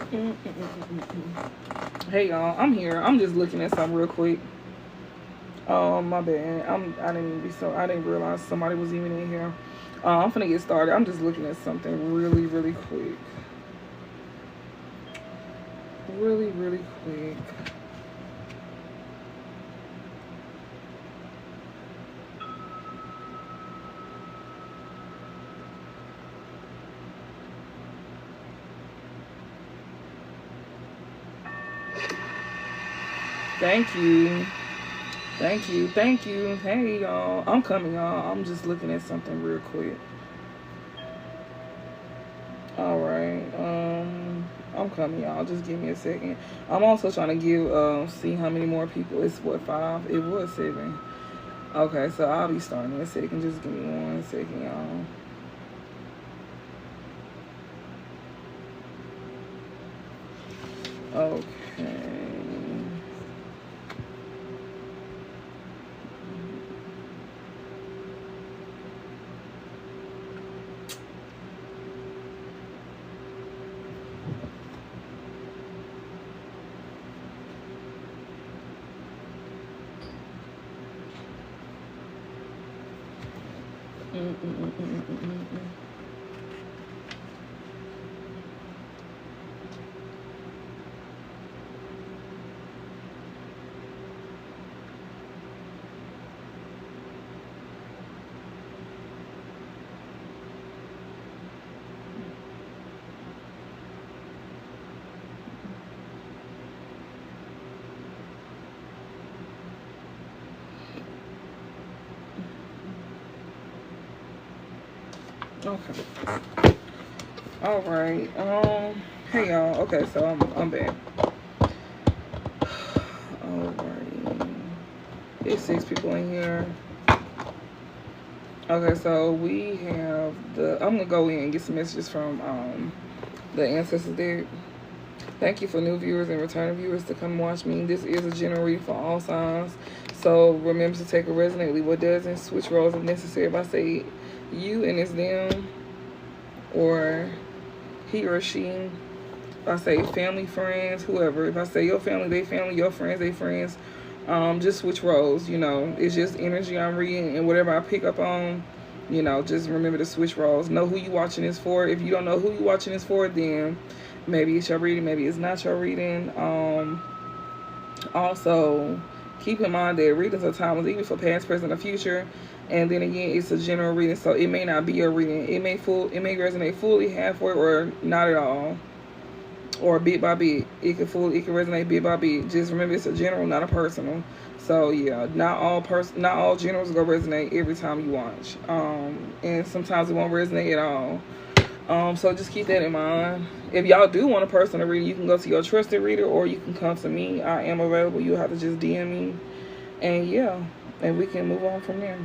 Hey y'all, I'm here. I'm just looking at something real quick. My bad. I didn't even be so. I didn't realize somebody was even in here. I'm finna get started. I'm just looking at something really quick. Really quick. Thank you. Thank you. Thank you. Hey y'all. I'm coming, y'all. I'm just looking at something real quick. All right. I'm coming, y'all. Just give me a second. I'm also trying to give see how many more people. It's what, 5? It was 7. Okay, so I'll be starting in a second. Just give me 1 second, y'all. Okay. Mm-mm-mm-mm-mm-mm. Okay. All right. Hey y'all. Okay, so I'm back. All right. There's 6 people in here. Okay, so we have the. I'm gonna go in and get some messages from the ancestors there. Thank you for new viewers and returning viewers to come watch me. This is a general read for all signs. So remember to take a resonate, leave what doesn't. Switch roles if necessary. If I say you and it's them, or he or she. If I say family, friends, whoever. If I say your family, they family, your friends, they friends. Just switch roles. It's just energy I'm reading, and whatever I pick up on, just remember to switch roles. Know who you watching this for. If you don't know who you watching this for, then maybe it's your reading, maybe it's not your reading. Also, keep in mind that readings are timeless, even for past, present, or future. And then again, it's a general reading, so it may not be your reading. It may resonate fully, halfway, or not at all, or bit by bit. It can resonate bit by bit. Just remember, it's a general, not a personal. So yeah, not all generals gonna resonate every time you watch. And sometimes it won't resonate at all. So just keep that in mind. If y'all do want a personal reading, you can go to your trusted reader, or you can come to me. I am available. You'll have to just DM me, and yeah, and we can move on from there.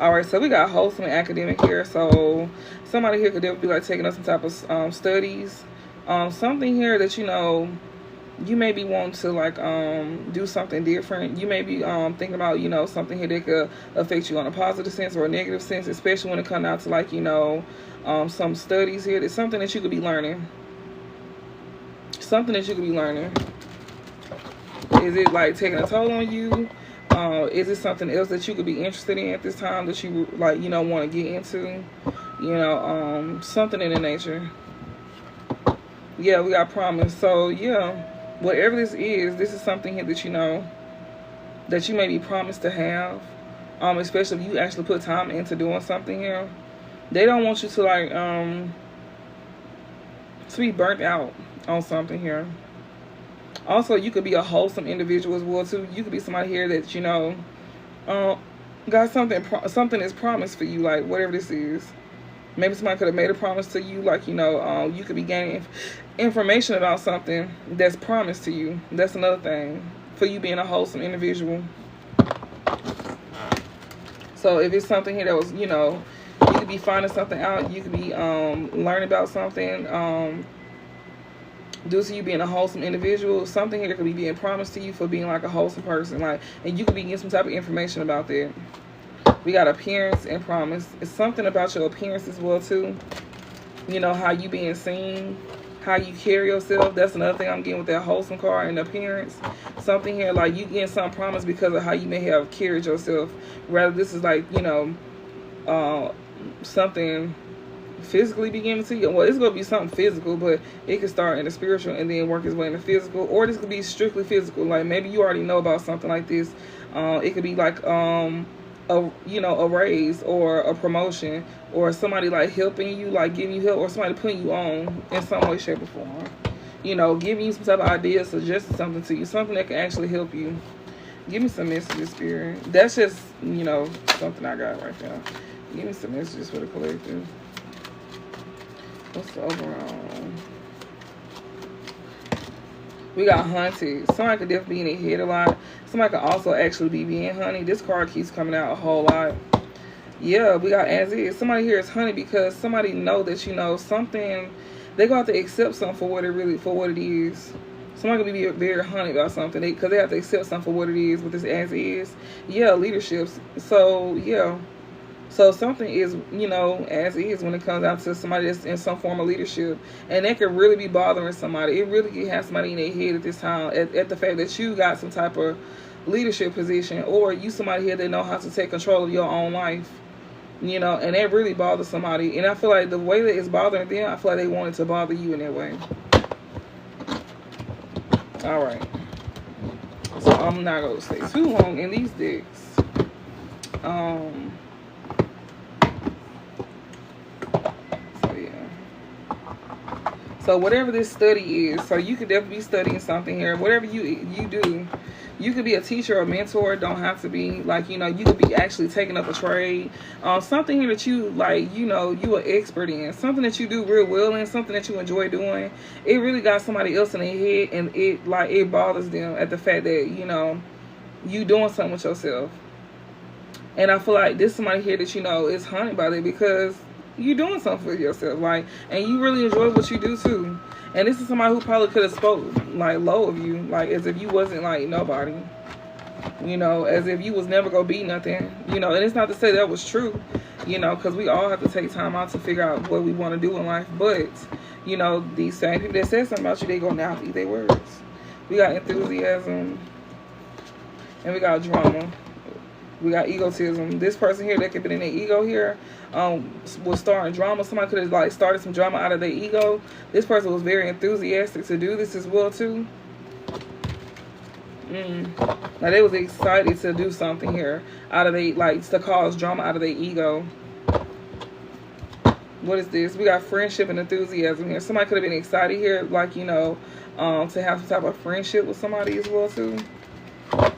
All right, so we got wholesome and academic here. So somebody here could definitely be like taking up some type of studies. Something here that you may be wanting to like do something different. You may be thinking about something here that could affect you on a positive sense or a negative sense, especially when it comes out to like some studies here. It's something that you could be learning. Something that you could be learning. Is it like taking a toll on you? Is it something else that you could be interested in at this time that you like want to get into? Something in the nature. Yeah, we got promise. So yeah, whatever this is something here that you may be promised to have. Especially if you actually put time into doing something here. They don't want you to like to be burnt out on something here. Also, you could be a wholesome individual as well too. You could be somebody here that got something is promised for you, like whatever this is. Maybe somebody could have made a promise to you, like you could be gaining information about something that's promised to you. That's another thing for you being a wholesome individual. So if it's something here that was you could be finding something out. You could be learning about something. Due to you being a wholesome individual, something here could be being promised to you for being like a wholesome person, like, and you could be getting some type of information about that. We got appearance and promise. It's something about your appearance as well too. How you being seen. how you carry yourself. That's another thing I'm getting with that wholesome card and appearance. Something here like you getting some promise because of how you may have carried yourself. Rather, this is like, you know, something physically be given to you. Well, it's going to be something physical, but it could start in the spiritual and then work its way in the physical. Or this could be strictly physical. Like maybe you already know about something like this. It could be like a raise or a promotion, or somebody like helping you, like giving you help, or somebody putting you on in some way, shape, or form. You know, giving you some type of idea, suggesting something to you, something that can actually help you. Give me some messages, Spirit. That's just, you know, something I got right there. Give me some messages for the collective. What's the overall? We got hunted. Somebody could definitely be in their head a lot. Somebody could also actually be being honey. This card keeps coming out a whole lot. Yeah, we got as is. Somebody here is honey because somebody know that, you know, something. They gonna have to accept something for what it is. Somebody could be very honey about something because they have to accept something for what it is with this as is. Yeah, leaderships. So yeah. So something is, you know, as is when it comes down to somebody that's in some form of leadership. And that could really be bothering somebody. It really can have somebody in their head at this time at the fact that you got some type of leadership position, or you somebody here that know how to take control of your own life. You know, and that really bothers somebody. And I feel like the way that it's bothering them, I feel like they wanted to bother you in that way. All right. So I'm not going to stay too long in these decks. So whatever this study is, so you could definitely be studying something here. Whatever you do, you could be a teacher or a mentor. Don't have to be like, you know, you could be actually taking up a trade. Something here that you like, you know, you are expert in. Something that you do real well in. Something that you enjoy doing. It really got somebody else in their head, and it bothers them at the fact that, you know, you doing something with yourself. And I feel like this somebody here that, you know, is haunted by it because you doing something for yourself, like, and you really enjoy what you do too. And this is somebody who probably could have spoke like low of you, like as if you wasn't like nobody, you know, as if you was never gonna be nothing, you know. And it's not to say that was true, you know, because we all have to take time out to figure out what we want to do in life. But you know, these same people that said something about you, they go now eat their words. We got enthusiasm, and we got drama. We got egotism. This person here that could be in their ego here was starting drama. Somebody could have like started some drama out of their ego. This person was very enthusiastic to do this as well too. Now they was excited to do something here out of they like to cause drama out of their ego. What is this? We got friendship and enthusiasm here. Somebody could have been excited here, like, you know, to have some type of friendship with somebody as well too.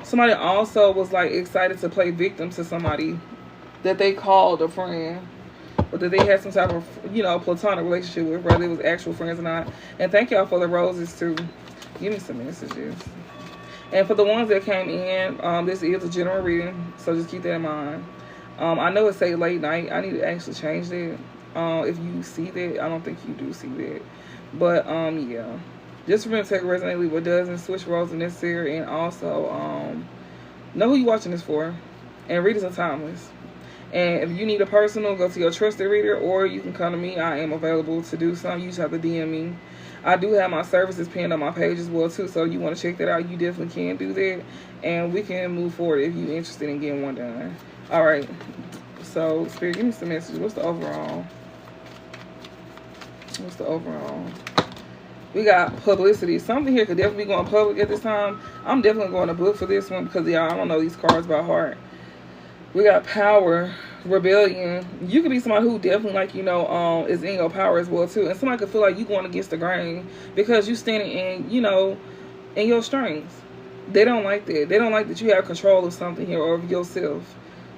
Somebody also was like excited to play victim to somebody that they called a friend, or that they had some type of, you know, platonic relationship with, whether it was actual friends or not. And thank y'all for the roses too. Give me some messages. And for the ones that came in, this is a general reading, so just keep that in mind. I know it say late night. I need to actually change that. If you see that, I don't think you do see that. But yeah. Just remember to take resonate, leave what doesn't, switch roles if necessary, and also know who you're watching this for. And readers are timeless. And if you need a personal, go to your trusted reader, or you can come to me. I am available to do something. You just have to DM me. I do have my services pinned on my page as well too, so you want to check that out, you definitely can do that. And we can move forward if you're interested in getting one done. Alright. So, Spirit, give me some messages. What's the overall? What's the overall? We got publicity. Something here could definitely be going public at this time. I'm definitely going to book for this one because, y'all, I don't know these cards by heart. We got power, rebellion. You could be somebody who definitely, like, you know, is in your power as well, too. And somebody could feel like you going against the grain because you standing in, you know, in your strengths. They don't like that. They don't like that you have control of something here or of yourself.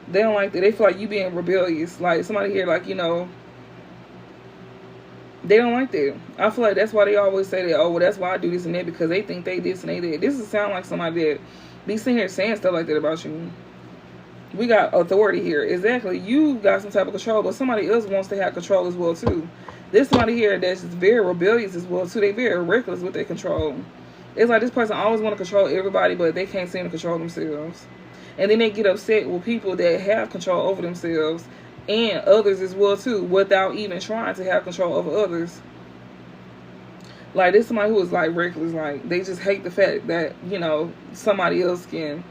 They don't like that. They feel like you being rebellious. Like, somebody here, like, you know, they don't like that. I feel like that's why they always say that, oh, well, that's why I do this and that, because they think they this and they that. This is sound like somebody that be sitting here saying stuff like that about you. We got authority here. Exactly. You got some type of control, but somebody else wants to have control as well, too. There's somebody here that's very rebellious as well, too. They very reckless with their control. It's like this person always want to control everybody, but they can't seem to control themselves. And then they get upset with people that have control over themselves and others as well too, without even trying to have control over others. Like, this somebody who is like reckless. Like, they just hate the fact that, you know, somebody else can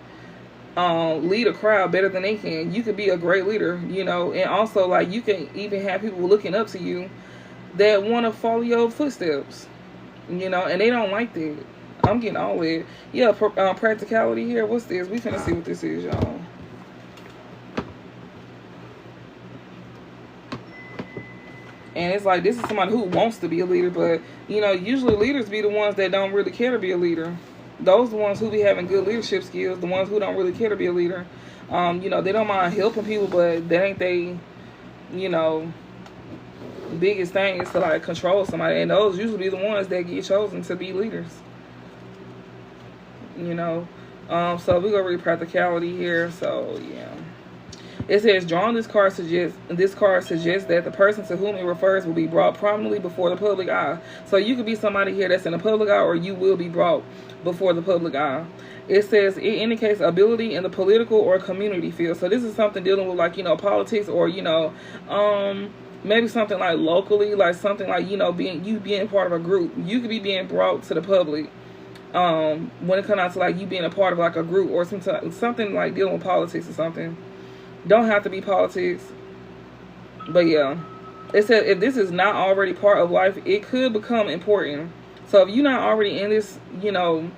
lead a crowd better than they can. You could be a great leader, you know, and also like you can even have people looking up to you that want to follow your footsteps, you know, and they don't like that. I'm getting all it. Yeah, practicality here. What's this? We finna see what this is, y'all. And it's like, this is somebody who wants to be a leader, but, you know, usually leaders be the ones that don't really care to be a leader. Those are the ones who be having good leadership skills, the ones who don't really care to be a leader. You know, they don't mind helping people, but that ain't they, you know, biggest thing is to, like, control somebody. And those usually be the ones that get chosen to be leaders. You know, so we're going to read practicality here. So, yeah. It says, drawing this card suggests that the person to whom it refers will be brought prominently before the public eye. So you could be somebody here that's in the public eye, or you will be brought before the public eye. It says it indicates ability in the political or community field. So this is something dealing with, like, you know, politics, or, you know, maybe something like locally, like something like, you know, being part of a group. You could be being brought to the public when it comes out to, like, you being a part of, like, a group, or something like dealing with politics or something. Don't have to be politics, but yeah, it said if this is not already part of life, it could become important. So if you're not already in this, you know,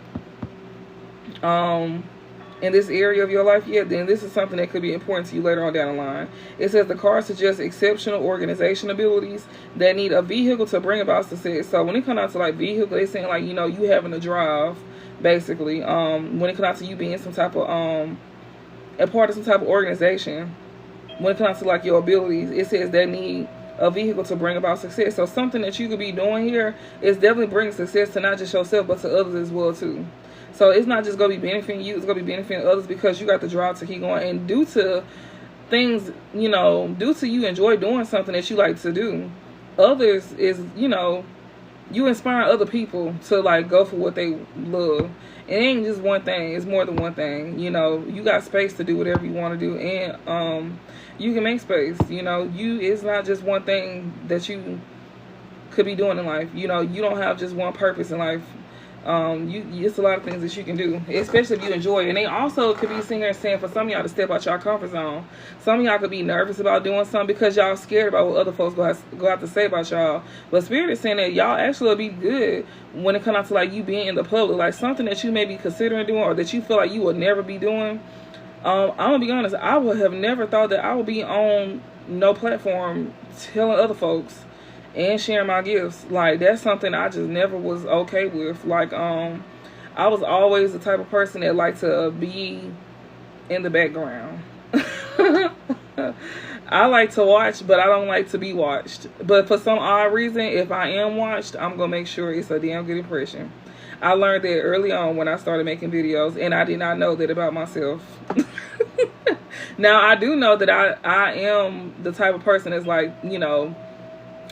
in this area of your life yet, then this is something that could be important to you later on down the line. It says the card suggests exceptional organization abilities that need a vehicle to bring about success. So when it comes out to, like, vehicle, they're saying, like, you know, you having a drive, basically. When it comes out to you being some type of a part of some type of organization, when it comes to, like, your abilities, it says they need a vehicle to bring about success. So something that you could be doing here is definitely bringing success to not just yourself, but to others as well too. So it's not just going to be benefiting you, it's going to be benefiting others, because you got the drive to keep going. And due to things, you know, due to you enjoy doing something that you like to do, others is, you know, you inspire other people to, like, go for what they love. It ain't just one thing, it's more than one thing. You know, you got space to do whatever you want to do, and you can make space. You know, it's not just one thing that you could be doing in life. You know, you don't have just one purpose in life. It's a lot of things that you can do, especially if you enjoy it. And they also could be sitting here saying for some of y'all to step out your comfort zone. Some of y'all could be nervous about doing something because y'all scared about what other folks go have to say about y'all. But Spirit is saying that y'all actually will be good when it comes out to, like, you being in the public, like something that you may be considering doing, or that you feel like you will never be doing. I'm gonna be honest, I would have never thought that I would be on no platform telling other folks and sharing my gifts. Like, that's something I just never was okay with. Like, I was always the type of person that liked to be in the background. I like to watch, but I don't like to be watched. But for some odd reason, if I am watched, I'm gonna make sure it's a damn good impression. I learned that early on when I started making videos, and I did not know that about myself. Now, I do know that I am the type of person that's, like, you know,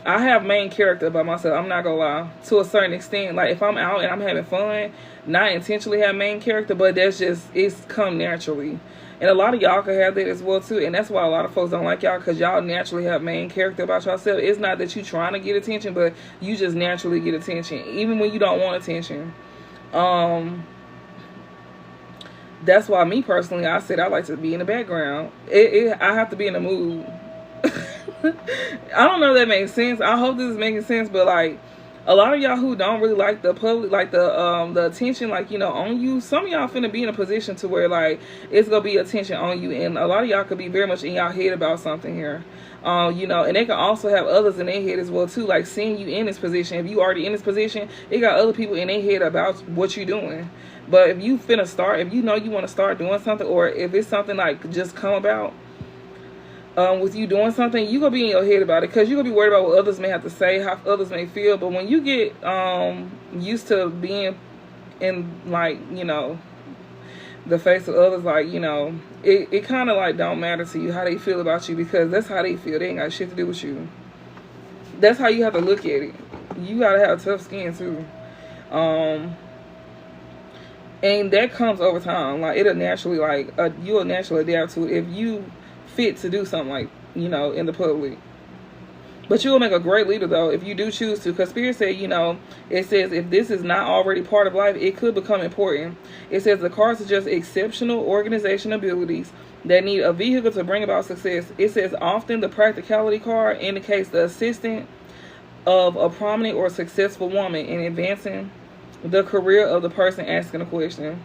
I have main character about myself. I'm not gonna lie. To a certain extent, like, if I'm out and I'm having fun, not intentionally have main character, but that's just, it's come naturally. And a lot of y'all can have that as well too. And that's why a lot of folks don't like y'all, because y'all naturally have main character about yourself. It's not that you trying to get attention, but you just naturally get attention, even when you don't want attention. That's why me personally, I said I like to be in the background. I have to be in the mood. I don't know if that makes sense. I hope this is making sense, but, like, a lot of y'all who don't really like the public, like the attention, like, you know, on you, some of y'all finna be in a position to where, like, it's gonna be attention on you, and a lot of y'all could be very much in y'all head about something here. You know, and they can also have others in their head as well too, like seeing you in this position. If you already in this position, it got other people in their head about what you're doing. But if you finna start, if you know you want to start doing something, or if it's something like just come about with you doing something, you gonna be in your head about it, because you're gonna be worried about what others may have to say, how others may feel. But when you get used to being in, like, you know, the face of others, like, you know, it kind of, like, don't matter to you how they feel about you, because that's how they feel. They ain't got shit to do with you. That's how you have to look at it. You gotta have tough skin too. And that comes over time. Like, it'll naturally, like, you'll naturally adapt to it if you fit to do something, like, you know, in the public. But you will make a great leader, though, if you do choose to. Because Spirit said, you know, it says if this is not already part of life, it could become important. It says the cards suggest exceptional organization abilities that need a vehicle to bring about success. It says often the practicality card indicates the assistant of a prominent or successful woman in advancing the career of the person asking a question.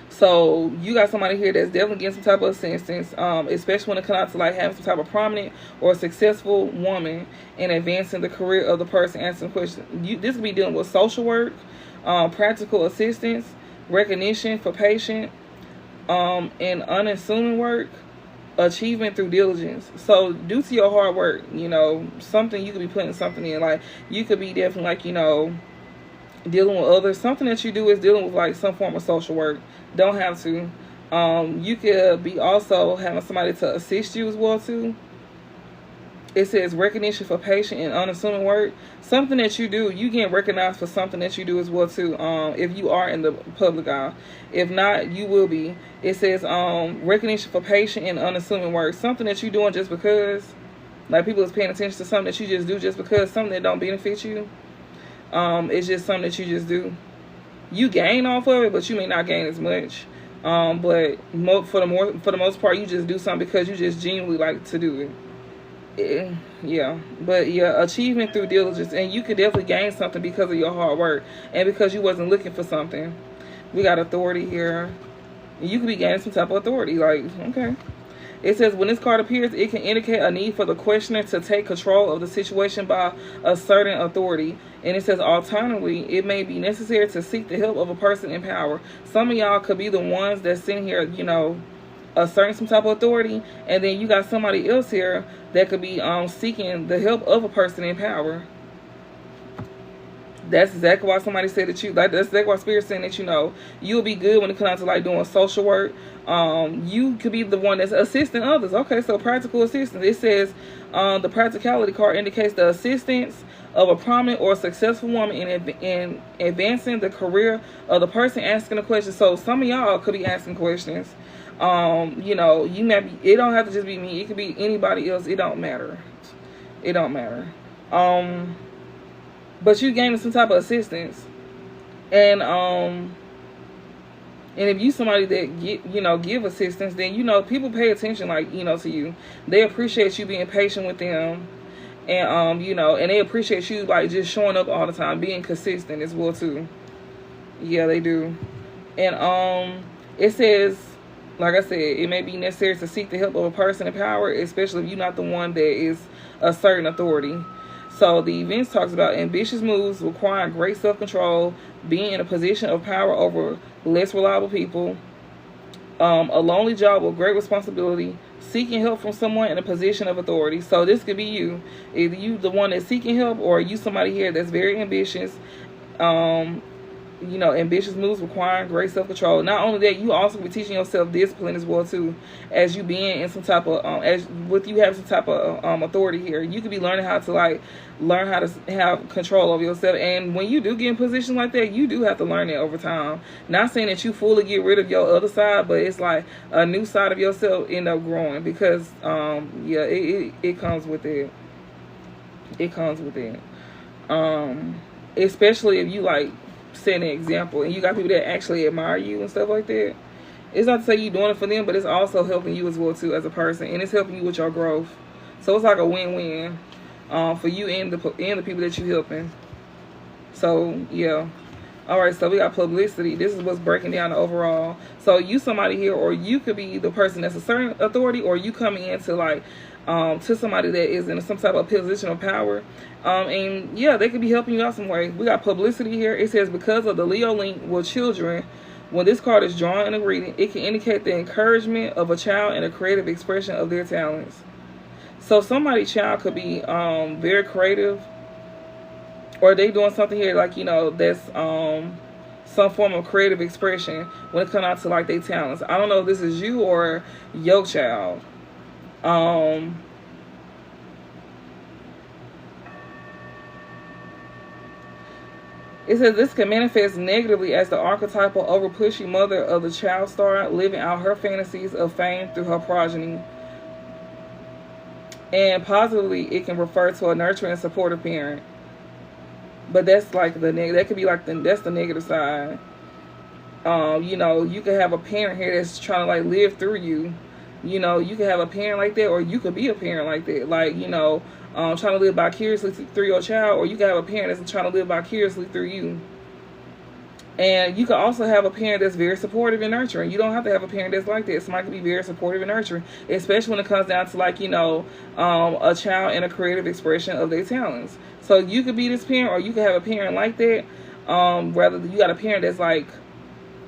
So you got somebody here that's definitely getting some type of assistance, especially when it comes out to like having some type of prominent or successful woman in advancing the career of the person answering questions. This could be dealing with social work, practical assistance, recognition for patient, and unassuming work, achievement through diligence. So due to your hard work, you know, something you could be putting something in. Like you could be definitely like, you know, dealing with others. Something that you do is dealing with like some form of social work. Don't have to. You could be also having somebody to assist you as well too. It says recognition for patient and unassuming work. Something that you do, you get recognized for something that you do as well too. If you are in the public eye, if not, you will be. It says recognition for patient and unassuming work. Something that you're doing just because, like people is paying attention to something that you just do just because, something that don't benefit you. It's just something that you just do. You gain off of it, but you may not gain as much. But for the most part, you just do something because you just genuinely like to do it. Yeah, but yeah, achievement through diligence, and you could definitely gain something because of your hard work and because you wasn't looking for something. We got authority here. You could be gaining some type of authority. Like, okay. It says when this card appears, it can indicate a need for the questioner to take control of the situation by asserting authority. And it says alternatively, it may be necessary to seek the help of a person in power. Some of y'all could be the ones that's sitting here, you know, asserting some type of authority, and then you got somebody else here that could be seeking the help of a person in power. That's exactly why somebody said that that's exactly why Spirit's saying that, you know, you'll be good when it comes to like doing social work. You could be the one that's assisting others. Okay, so practical assistance. It says the practicality card indicates the assistance of a prominent or successful woman in advancing the career of the person asking a question. So some of y'all could be asking questions. You know, you may be, it don't have to just be me. It could be anybody else. It don't matter. It don't matter. But you gaining some type of assistance, and if you somebody that give assistance, then you know people pay attention, like, you know, to you. They appreciate you being patient with them, and you know, and they appreciate you like just showing up all the time, being consistent as well too. Yeah, they do. And it says, like I said, it may be necessary to seek the help of a person in power, especially if you're not the one that is asserting authority. So the events talks about ambitious moves requiring great self-control, being in a position of power over less reliable people, a lonely job with great responsibility, seeking help from someone in a position of authority. So this could be you. Either you the one that's seeking help, or you somebody here that's very ambitious. You know, ambitious moves requiring great self-control. Not only that, you also be teaching yourself discipline as well too, as you being in some type of as with you have some type of authority here. You could be learning how to learn how to have control over yourself. And when you do get in positions like that, you do have to learn it over time. Not saying that you fully get rid of your other side, but it's like a new side of yourself end up growing, because yeah, it comes with it. It comes with it. Especially if you like set an example and you got people that actually admire you and stuff like that. It's not to say you're doing it for them, but it's also helping you as well too as a person, and it's helping you with your growth. So it's like a win-win for you and the people that you're helping. So yeah. All right, so we got publicity. This is what's breaking down the overall. So you somebody here, or you could be the person that's asserting authority, or you coming into like to somebody that is in some type of position of power. And yeah, they could be helping you out some way. We got publicity here. It says because of the Leo link with children, when this card is drawn in a reading, it can indicate the encouragement of a child and a creative expression of their talents. So somebody's child could be very creative, or they doing something here like, you know, that's some form of creative expression when it comes out to like their talents. I don't know if this is you or your child. It says this can manifest negatively as the archetypal over-pushy mother of the child star living out her fantasies of fame through her progeny. And positively, it can refer to a nurturing and supportive parent. But that's like that could be like that's the negative side. You know, you could have a parent here that's trying to like live through you. You know, you could have a parent like that, or you could be a parent like that. Like, you know, trying to live vicariously through your child, or you could have a parent that's trying to live vicariously through you. And you could also have a parent that's very supportive and nurturing. You don't have to have a parent that's like that. Somebody can be very supportive and nurturing, especially when it comes down to, like, you know, a child and a creative expression of their talents. So you could be this parent, or you could have a parent like that. Rather, you got a parent that's like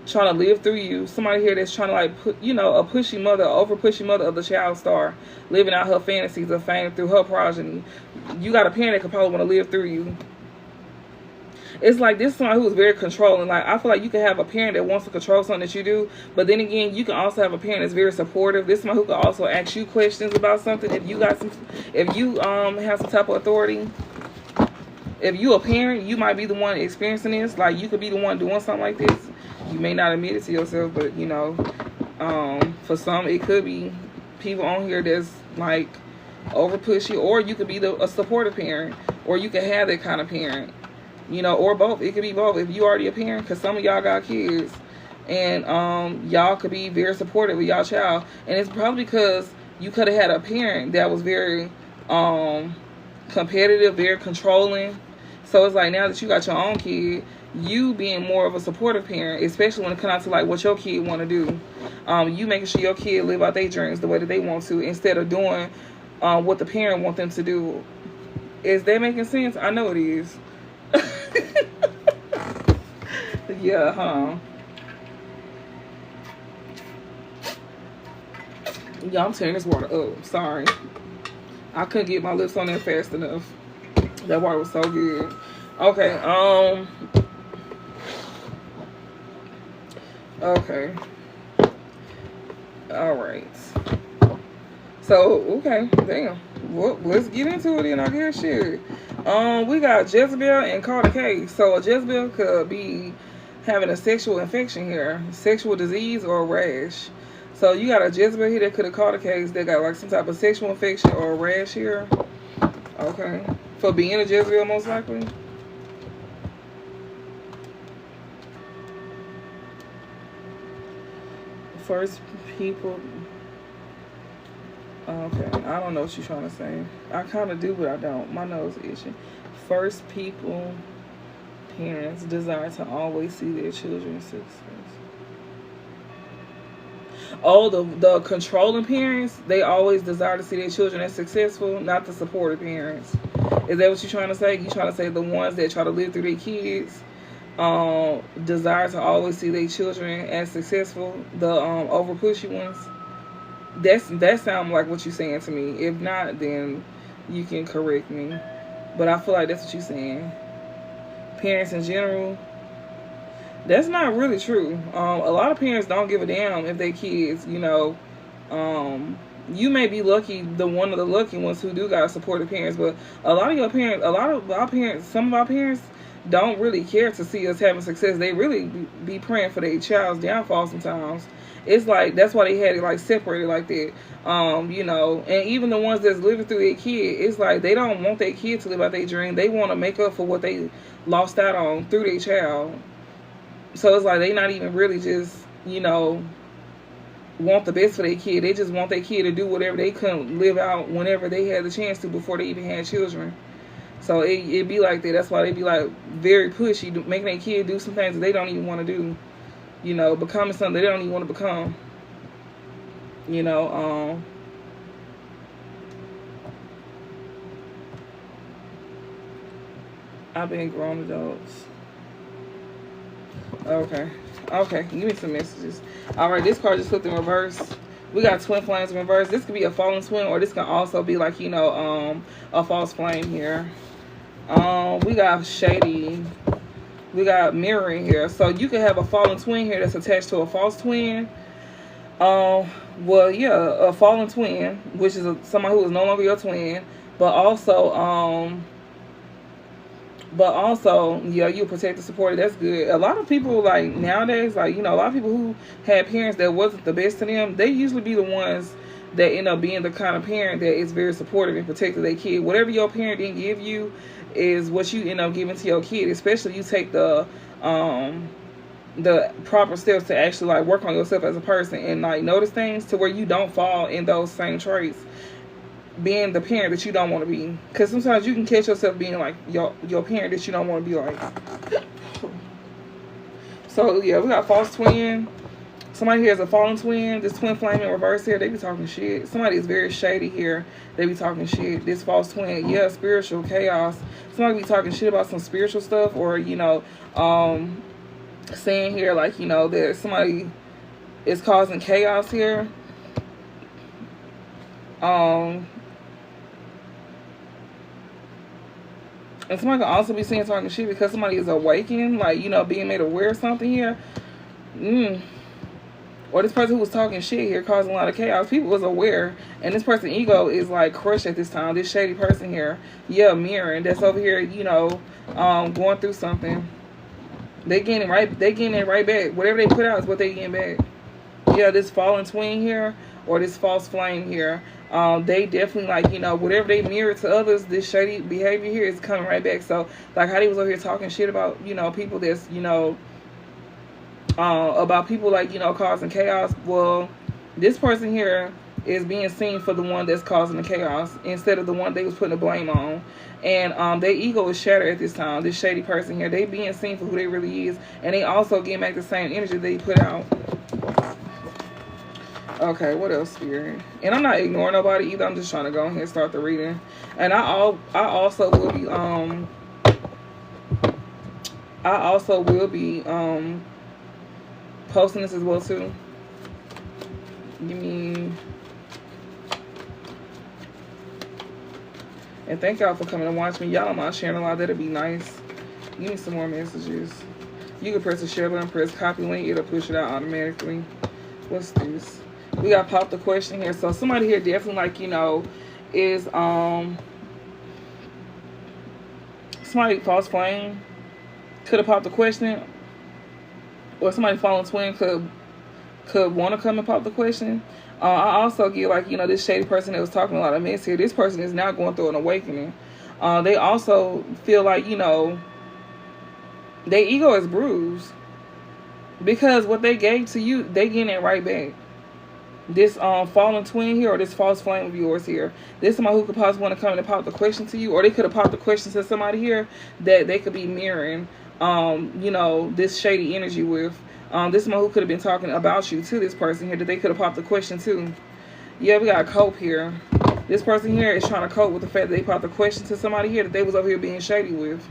trying to live through you. Somebody here that's trying to like put, you know, a pushy mother, over pushy mother of the child star, living out her fantasies of fame through her progeny. You got a parent that could probably want to live through you. It's like this is someone who's very controlling. Like, I feel like you can have a parent that wants to control something that you do, but then again, you can also have a parent that's very supportive. This is someone who can also ask you questions about something if you got some, if you have some type of authority. If you a parent, you might be the one experiencing this. Like, you could be the one doing something like this. You may not admit it to yourself, but you know, for some it could be people on here that's like over pushy, or you could be a supportive parent, or you could have that kind of parent. You know, or both. It could be both. If you already a parent, because some of y'all got kids, and y'all could be very supportive of y'all child, and it's probably because you could have had a parent that was very competitive, very controlling. So it's like, now that you got your own kid, you being more of a supportive parent, especially when it comes out to like what your kid want to do. You making sure your kid live out their dreams the way that they want to, instead of doing what the parent want them to do. Is that making sense? I know it is. Yeah, huh? Yeah, I'm tearing this water up. Sorry. I couldn't get my lips on there fast enough. That water was so good. Okay, okay. Alright. So, okay, damn. Well, let's get into it then, I guess. Shit. We got Jezebel and Carter K. So a Jezebel could be having a sexual infection here, sexual disease or a rash. So you got a Jezebel here that could have caught a case that got like some type of sexual infection or a rash here. Okay. For being a Jezebel, most likely. First people. Okay, I don't know what you're trying to say. I kind of do, but I don't. My nose is itching. First people, parents desire to always see their children's success. Oh, the controlling parents, they always desire to see their children as successful, not the supportive parents. Is that what you're trying to say? You trying to say the ones that try to live through their kids desire to always see their children as successful, the over pushy ones? That sounds like what you're saying to me. If not, then you can correct me. But I feel like that's what you're saying. Parents in general, that's not really true. A lot of parents don't give a damn if their kids, you know, you may be lucky, one of the lucky ones who do got supportive parents, but a lot of your parents, some of our parents don't really care to see us having success. They really be praying for their child's downfall sometimes. It's like, that's why they had it like separated like that. You know, and even the ones that's living through their kid, it's like they don't want their kid to live out their dream. They want to make up for what they lost out on through their child. So it's like they not even really just, you know, want the best for their kid. They just want their kid to do whatever they couldn't live out whenever they had the chance to before they even had children. So it be like that. That's why they be like very pushy, making their kid do some things that they don't even want to do. You know, becoming something they don't even want to become. You know, I've been grown adults. Okay, give me some messages. Alright, this card just flipped in reverse. We got twin flames in reverse. This could be a fallen twin, or this can also be like, you know, a false flame here. We got shady. We got mirroring here. So you could have a fallen twin here that's attached to a false twin. Well, yeah, a fallen twin, which is someone who is no longer your twin, but also, yeah, you protect the supporter. That's good. A lot of people, like, nowadays, like, you know, a lot of people who had parents that wasn't the best to them, they usually be the ones that end up being the kind of parent that is very supportive and protective of their kid. Whatever your parent didn't give you is what you end up giving to your kid, especially you take the proper steps to actually like work on yourself as a person and like notice things to where you don't fall in those same traits, being the parent that you don't want to be. Because sometimes you can catch yourself being like your parent that you don't want to be like. So yeah, we got false twin. Somebody here is a fallen twin. This twin flame in reverse here, they be talking shit. Somebody is very shady here. They be talking shit. This false twin, yeah, spiritual chaos. Somebody be talking shit about some spiritual stuff, or you know, saying here like, you know, that somebody is causing chaos here. And somebody can also be saying talking shit because somebody is awakening, like, you know, being made aware of something here. Or this person who was talking shit here causing a lot of chaos. People was aware, and this person's ego is like crushed at this time. This shady person here, yeah, mirroring, that's over here, you know, going through something. They getting it right back. Whatever they put out is what they getting back. Yeah, this fallen twin here, or this false flame here, they definitely, like, you know, whatever they mirror to others, this shady behavior here is coming right back. So like how they was over here talking shit about, you know, people that's, you know, about people like, you know, causing chaos. Well, this person here is being seen for the one that's causing the chaos instead of the one they was putting the blame on. And their ego is shattered at this time. This shady person here, they being seen for who they really is, and they also getting back the same energy they put out. Okay, what else, Spirit? And I'm not ignoring nobody either. I'm just trying to go ahead and start the reading. And I also will be posting this as well too. Give me. And thank y'all for coming and watch me. Y'all on my channel, that'll be nice. Give me some more messages. You can press the share button, press copy link, it'll push it out automatically. What's this? We got pop the question here. So somebody here definitely, like, you know, is somebody false flame could have popped the question, or somebody fallen twin could want to come and pop the question. I also get, like, you know, this shady person that was talking a lot of mess here. This person is now going through an awakening. They also feel like, you know, their ego is bruised because what they gave to you, they getting it right back. This fallen twin here, or this false flame of yours here, this is somebody who could possibly want to come and pop the question to you, or they could have popped the question to somebody here that they could be mirroring, you know, this shady energy with. This is someone who could have been talking about you to this person here that they could have popped the question to. Yeah, we got cope here. This person here is trying to cope with the fact that they popped the question to somebody here that they was over here being shady with.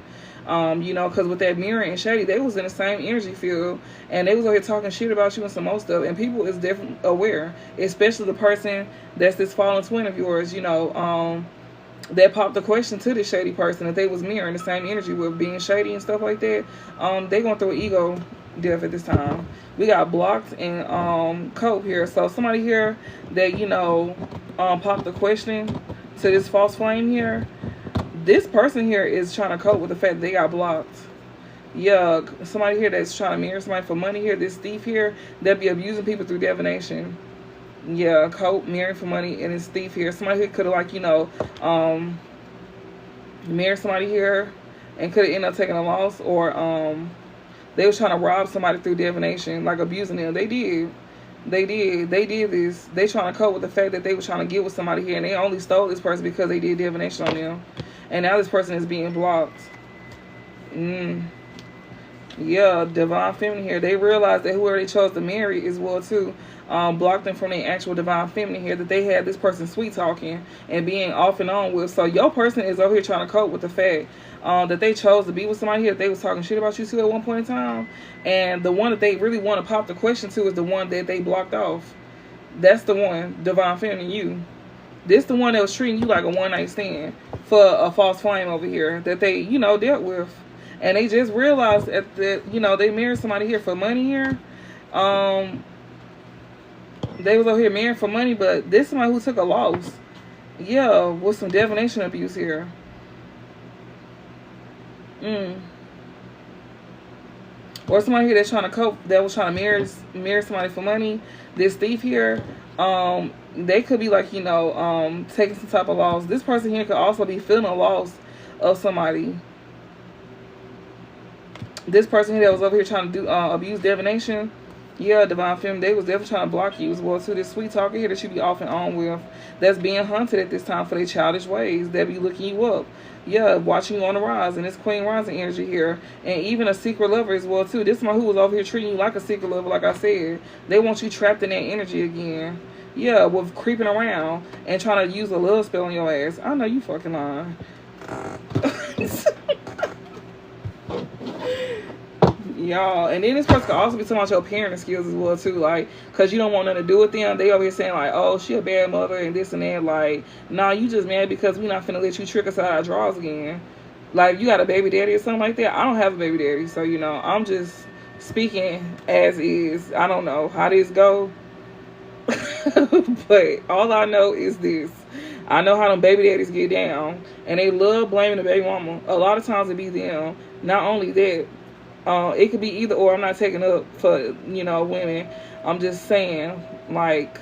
You know, because with that mirror and shady, they was in the same energy field, and they was over here talking shit about you and some more stuff, and people is definitely aware, especially the person that's this fallen twin of yours, you know, that popped the question to this shady person that they was mirroring the same energy with, being shady and stuff like that. They going through an ego death at this time. We got blocked and cope here. So somebody here that, you know, popped the question to this false flame here, this person here is trying to cope with the fact that they got blocked. Yeah, somebody here that's trying to mirror somebody for money here, this thief here, that be abusing people through divination. Yeah, cope, mirroring for money, and this thief here. Somebody who could have, like, you know, married somebody here and could have ended up taking a loss, or they was trying to rob somebody through divination, like abusing them. They did this. They trying to cope with the fact that they were trying to get with somebody here, and they only stole this person because they did divination on them. And now this person is being blocked. Yeah, divine feminine here. They realized that whoever they chose to marry as well too, blocked them from their actual divine feminine here, that they had this person sweet talking and being off and on with. So your person is over here trying to cope with the fact that they chose to be with somebody here that they was talking shit about you to at one point in time, and the one that they really want to pop the question to is the one that they blocked off. That's the one, divine feminine you. This the one that was treating you like a one-night stand for a false flame over here that they, you know, dealt with. And they just realized that, you know, they married somebody here for money here. They was over here married for money, but this is somebody who took a loss. Yeah, with some divination abuse here. or somebody here that's trying to cope, that was trying to marry somebody for money. This thief here, they could be like, you know, taking some type of loss. This person here could also be feeling a loss of somebody. This person here that was over here trying to do abuse divination, yeah, divine feminine, they was definitely trying to block you as well too. This sweet talker here that you be off and on with, that's being hunted at this time for their childish ways, that be looking you up, yeah, watching you on the rise. And this Queen Rising energy here, and even a secret lover as well too. This one who was over here treating you like a secret lover, like I said, they want you trapped in that energy again, yeah, with creeping around and trying to use a love spell on your ass. I know you fucking lying. Y'all, and then this person could also be talking about your parenting skills as well too, like, because you don't want nothing to do with them. They over here saying like, oh, she a bad mother and this and that. Like, nah, you just mad because we not finna let you trick us out our drawers again. Like, you got a baby daddy or something like that. I don't have a baby daddy, so you know, I'm just speaking as is. I don't know how this go. But all I know is this. I know how them baby daddies get down, and they love blaming the baby mama. A lot of times it be them. Not only that, it could be either or. I'm not taking up for, you know, women. I'm just saying, like,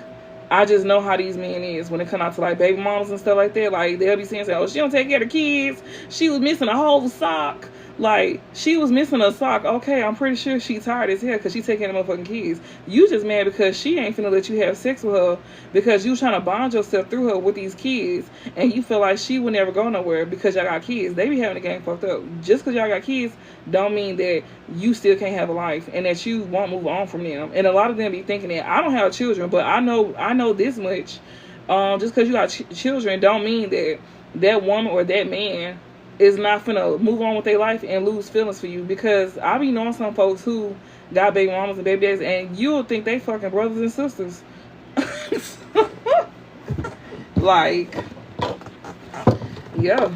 I just know how these men is when it come out to like baby mamas and stuff like that. Like, they'll be saying, oh, she don't take care of the kids. She was missing a whole sock. Like, she was missing a sock. Okay, I'm pretty sure she tired as hell because she taking care of motherfucking kids. You just mad because she ain't finna let you have sex with her because you trying to bond yourself through her with these kids, and you feel like she would never go nowhere because y'all got kids. They be having the game fucked up. Just because y'all got kids don't mean that you still can't have a life and that you won't move on from them. And a lot of them be thinking that I don't have children, but I know this much. Just because you got children don't mean that that woman or that man is not finna move on with their life and lose feelings for you. Because I be knowing some folks who got baby mamas and baby daddies, and you'll think they fucking brothers and sisters. Like, yeah.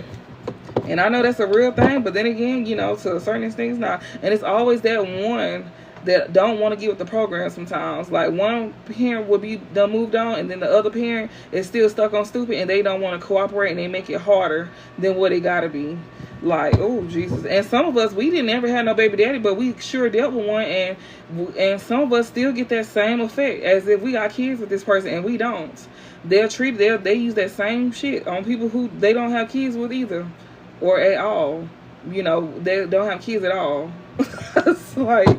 And I know that's a real thing, but then again, you know, to a certain extent it's not. And it's always that one that don't want to get with the program sometimes. Like, one parent will be done moved on, and then the other parent is still stuck on stupid, and they don't want to cooperate, and they make it harder than what it gotta be. Like, oh Jesus. And some of us, we didn't ever have no baby daddy, but we sure dealt with one, and some of us still get that same effect as if we got kids with this person, and we don't. They use that same shit on people who they don't have kids with either, or at all. You know, they don't have kids at all. It's like,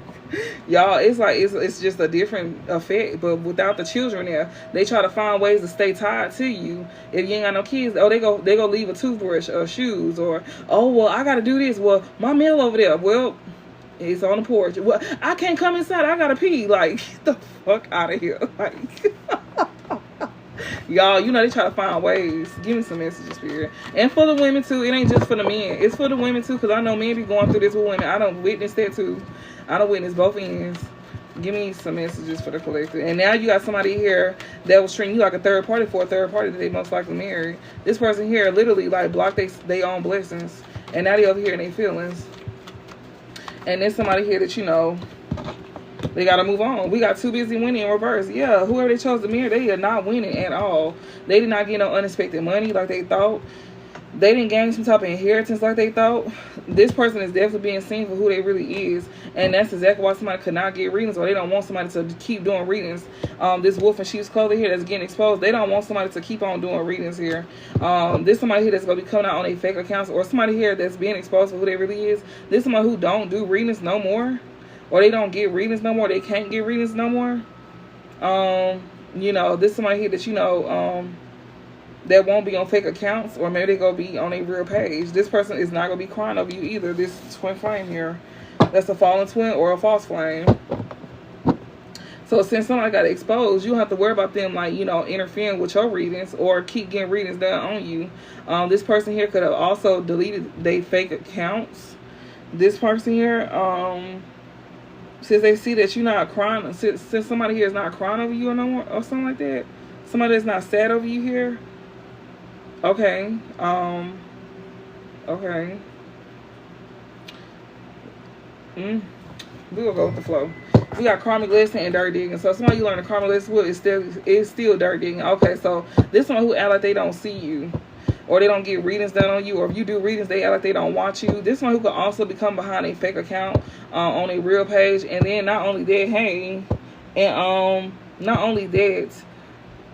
y'all, it's like it's just a different effect. But without the children there, they try to find ways to stay tied to you. If you ain't got no kids, oh, they go leave a toothbrush or shoes, or, oh, well, I gotta do this. Well, my mail over there. Well, it's on the porch. Well, I can't come inside. I gotta pee. Like, get the fuck out of here. Like, y'all, you know, they try to find ways. Give me some messages, Spirit. And for the women too. It ain't just for the men. It's for the women too, because I know men be going through this with women. I don't witness that too. I don't witness both ends. Give me some messages for the collective. And now you got somebody here that was treating you like a third party for a third party that they most likely married. This person here literally like blocked they own blessings, and now they over here in their feelings. And there's somebody here that, you know, they gotta move on. We got too busy winning in reverse. Yeah, whoever they chose to marry, they are not winning at all. They did not get no unexpected money like they thought. They didn't gain some type of inheritance like they thought. This person is definitely being seen for who they really is, and that's exactly why somebody could not get readings, or they don't want somebody to keep doing readings. This wolf in sheep's clothing here that's getting exposed, they don't want somebody to keep on doing readings here. This somebody here that's going to be coming out on a fake accounts, or somebody here that's being exposed for who they really is. This somebody who don't do readings no more, or they don't get readings no more. They can't get readings no more. You know, this somebody here that, you know, that won't be on fake accounts, or maybe they gonna be on a real page. This person is not gonna be crying over you either. This twin flame here, that's a fallen twin or a false flame. So since somebody got exposed, you don't have to worry about them, like, you know, interfering with your readings or keep getting readings done on you. This person here could have also deleted their fake accounts. This person here, since they see that you're not crying, since somebody here is not crying over you or no more, or something like that, somebody that's not sad over you here. Okay. Okay. We will go with the flow. We got karmic lesson and dirt digging. So somebody you learn the karmic lesson with is still dirt digging. Okay, so this one who act like they don't see you, or they don't get readings done on you, or if you do readings, they act like they don't want you. This one who could also become behind a fake account on a real page. And then not only that, hey, and not only that,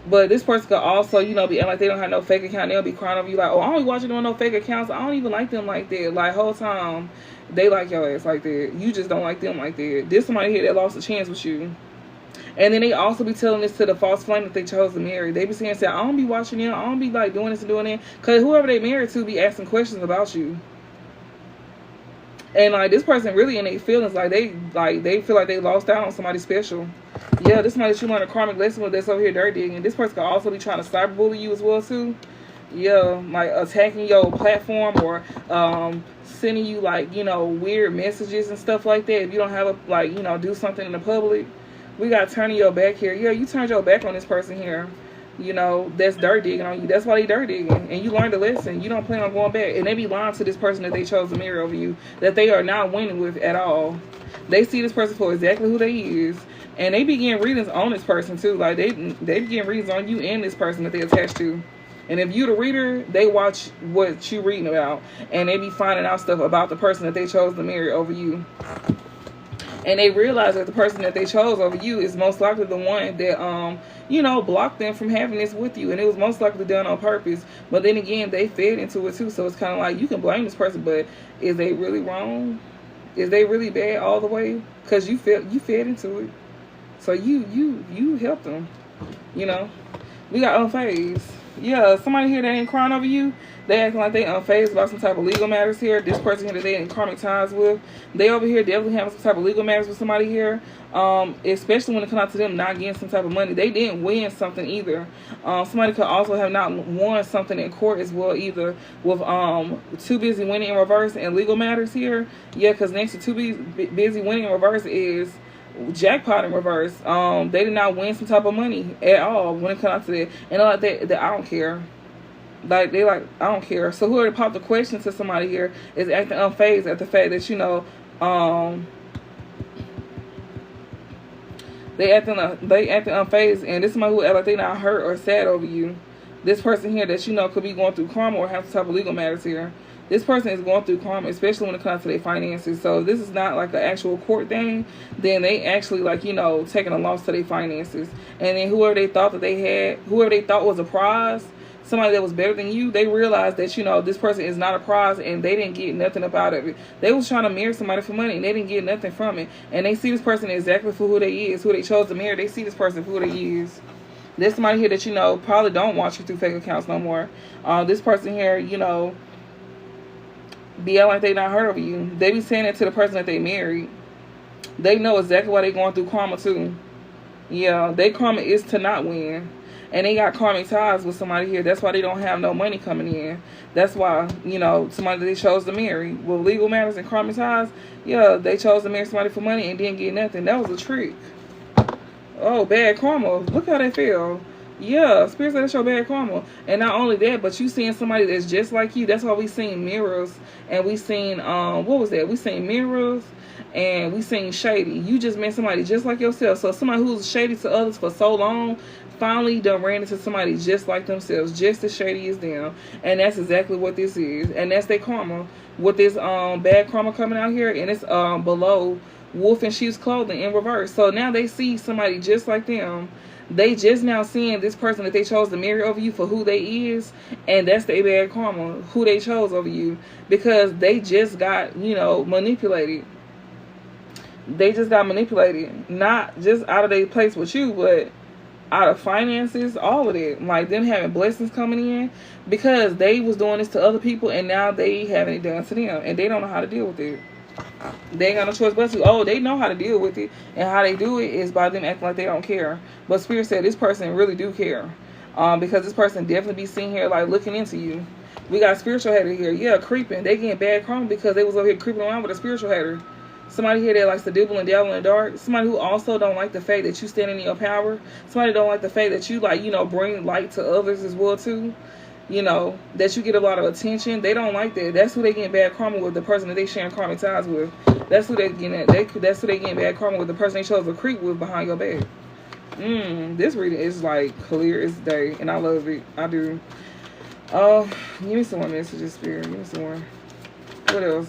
but this person could also, you know, be acting like they don't have no fake account. They'll be crying over you like, oh, I don't be watching them on no fake accounts. I don't even like them like that. Like, whole time, they like your ass like that. You just don't like them like that. This somebody here that lost a chance with you. And then they also be telling this to the false flame that they chose to marry. They be saying, I don't be watching them. I don't be, like, doing this and doing that. Because whoever they married to be asking questions about you. And, like, this person really in their feelings. Like, they feel like they lost out on somebody special. Yeah, this somebody that you learned a karmic lesson with that's over here dirt digging. This person could also be trying to cyberbully you as well, too. Yeah, like, attacking your platform or sending you, like, you know, weird messages and stuff like that. If you don't have a, like, you know, do something in the public. We got turning your back here. Yeah, you turned your back on this person here. You know, that's dirt digging on you. That's why they dirt digging. And you learned a lesson. You don't plan on going back. And they be lying to this person that they chose to marry over you, that they are not winning with at all. They see this person for exactly who they is. And they be getting readings on this person too. Like, they be getting readings on you and this person that they attached to. And if you the reader, they watch what you reading about. And they be finding out stuff about the person that they chose to marry over you. And they realize that the person that they chose over you is most likely the one that, you know, blocked them from having this with you. And it was most likely done on purpose. But then again, they fed into it too. So it's kind of like, you can blame this person, but is they really wrong? Is they really bad all the way? Because you fed into it. So you helped them, you know. We got unfazed. Yeah, somebody here that ain't crying over you, they acting like they unfazed about some type of legal matters here. This person here that they in karmic ties with, they over here definitely having some type of legal matters with somebody here. Especially when it comes out to them not getting some type of money. They didn't win something either. Somebody could also have not won something in court as well either, with too busy winning in reverse and legal matters here. Yeah, because next to too busy winning in reverse is jackpot in reverse. They did not win some type of money at all when it comes to that. And like that I don't care. Like, they like, I don't care. So whoever popped the question to somebody here is acting unfazed at the fact that, you know, they acting unfazed, and this is somebody who act like they not hurt or sad over you. This person here that, you know, could be going through karma or have some type of legal matters here. This person is going through karma, especially when it comes to their finances. So this is not like an actual court thing. Then they actually, like, you know, taking a loss to their finances. And then whoever they thought was a prize, somebody that was better than you, they realized that, you know, this person is not a prize, and they didn't get nothing up out of it. They was trying to marry somebody for money, and they didn't get nothing from it. And they see this person exactly for who they is, who they chose to marry. They see this person for who they is. There's somebody here that, you know, probably don't watch you through fake accounts no more. This person here, you know, be out like they not hurt over you. They be saying it to the person that they married. They know exactly why they going through karma too. Yeah, their karma is to not win. And they got karmic ties with somebody here. That's why they don't have no money coming in. That's why, you know, somebody that they chose to marry. With legal matters and karmic ties, yeah, they chose to marry somebody for money and didn't get nothing. That was a trick. Oh, bad karma. Look how they feel. Yeah, Spirit said that's your bad karma. And not only that, but you seeing somebody that's just like you. That's why we seen mirrors. And we seen, what was that? We seen mirrors. And we seen shady. You just met somebody just like yourself. So somebody who's shady to others for so long finally done ran into somebody just like themselves, just as shady as them. And that's exactly what this is. And that's their karma. With this bad karma coming out here, and it's below wolf in sheep's clothing in reverse. So now they see somebody just like them. They just now seeing this person that they chose to marry over you for who they is, and that's their bad karma, who they chose over you, because they just got, you know, manipulated. They just got manipulated, not just out of their place with you, but out of finances, all of it. Like them having blessings coming in, because they was doing this to other people, and now they having it done to them, and they don't know how to deal with it. They ain't got no choice but to. Oh, they know how to deal with it, and how they do it is by them acting like they don't care. But Spirit said this person really do care, because this person definitely be seen here like looking into you. We got spiritual hater here, yeah, creeping. They getting bad karma because they was over here creeping around with a spiritual hater. Somebody here that likes to dibble and dabble in the dark. Somebody who also don't like the fact that you stand in your power. Somebody don't like the fact that you, like, you know, bring light to others as well too. You know, that you get a lot of attention. They don't like that. That's who they getting bad karma with, the person that they sharing karmic ties with. That's who they getting that's who they getting bad karma with, the person they chose to creep with behind your back. This reading is like clear as day, and I love it. I do. Oh, give me some more messages, Spirit. Give me some more. What else?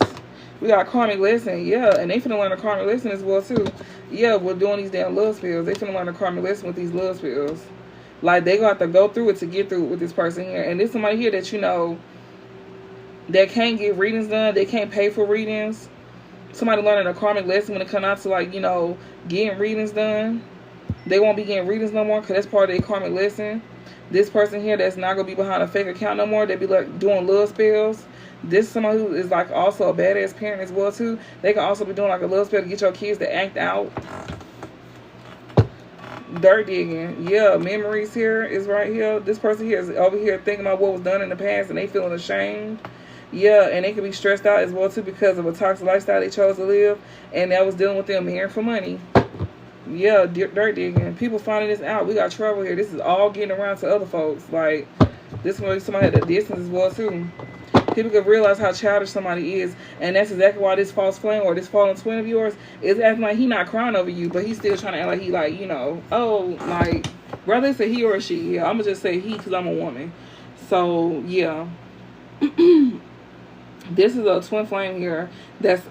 We got karmic lesson. Yeah, and they finna learn a karmic lesson as well, too. Yeah, we're doing these damn love spells. They finna learn a karmic lesson with these love spells. Like, they gonna have to go through it to get through it with this person here. And there's somebody here that, you know, that can't get readings done. They can't pay for readings. Somebody learning a karmic lesson when it comes out to, like, you know, getting readings done. They won't be getting readings no more because that's part of their karmic lesson. This person here that's not going to be behind a fake account no more. They be, like, doing love spells. This is someone who is, like, also a badass parent as well, too. They can also be doing, like, a love spell to get your kids to act out. Dirt digging. Yeah, memories here is right here. This person here is over here thinking about what was done in the past and they feeling ashamed. Yeah, and they can be stressed out as well, too, because of a toxic lifestyle they chose to live. And that was dealing with them marrying for money. Yeah, dirt digging. People finding this out. We got trouble here. This is all getting around to other folks. Like, this one, somebody had a distance as well, too. People can realize how childish somebody is. And that's exactly why this false flame or this fallen twin of yours is acting like he not crying over you. But he's still trying to act like he, like, you know, oh, like, whether it's a he or a she. Yeah, I'm going to just say he because I'm a woman. So, yeah. This is a twin flame here that's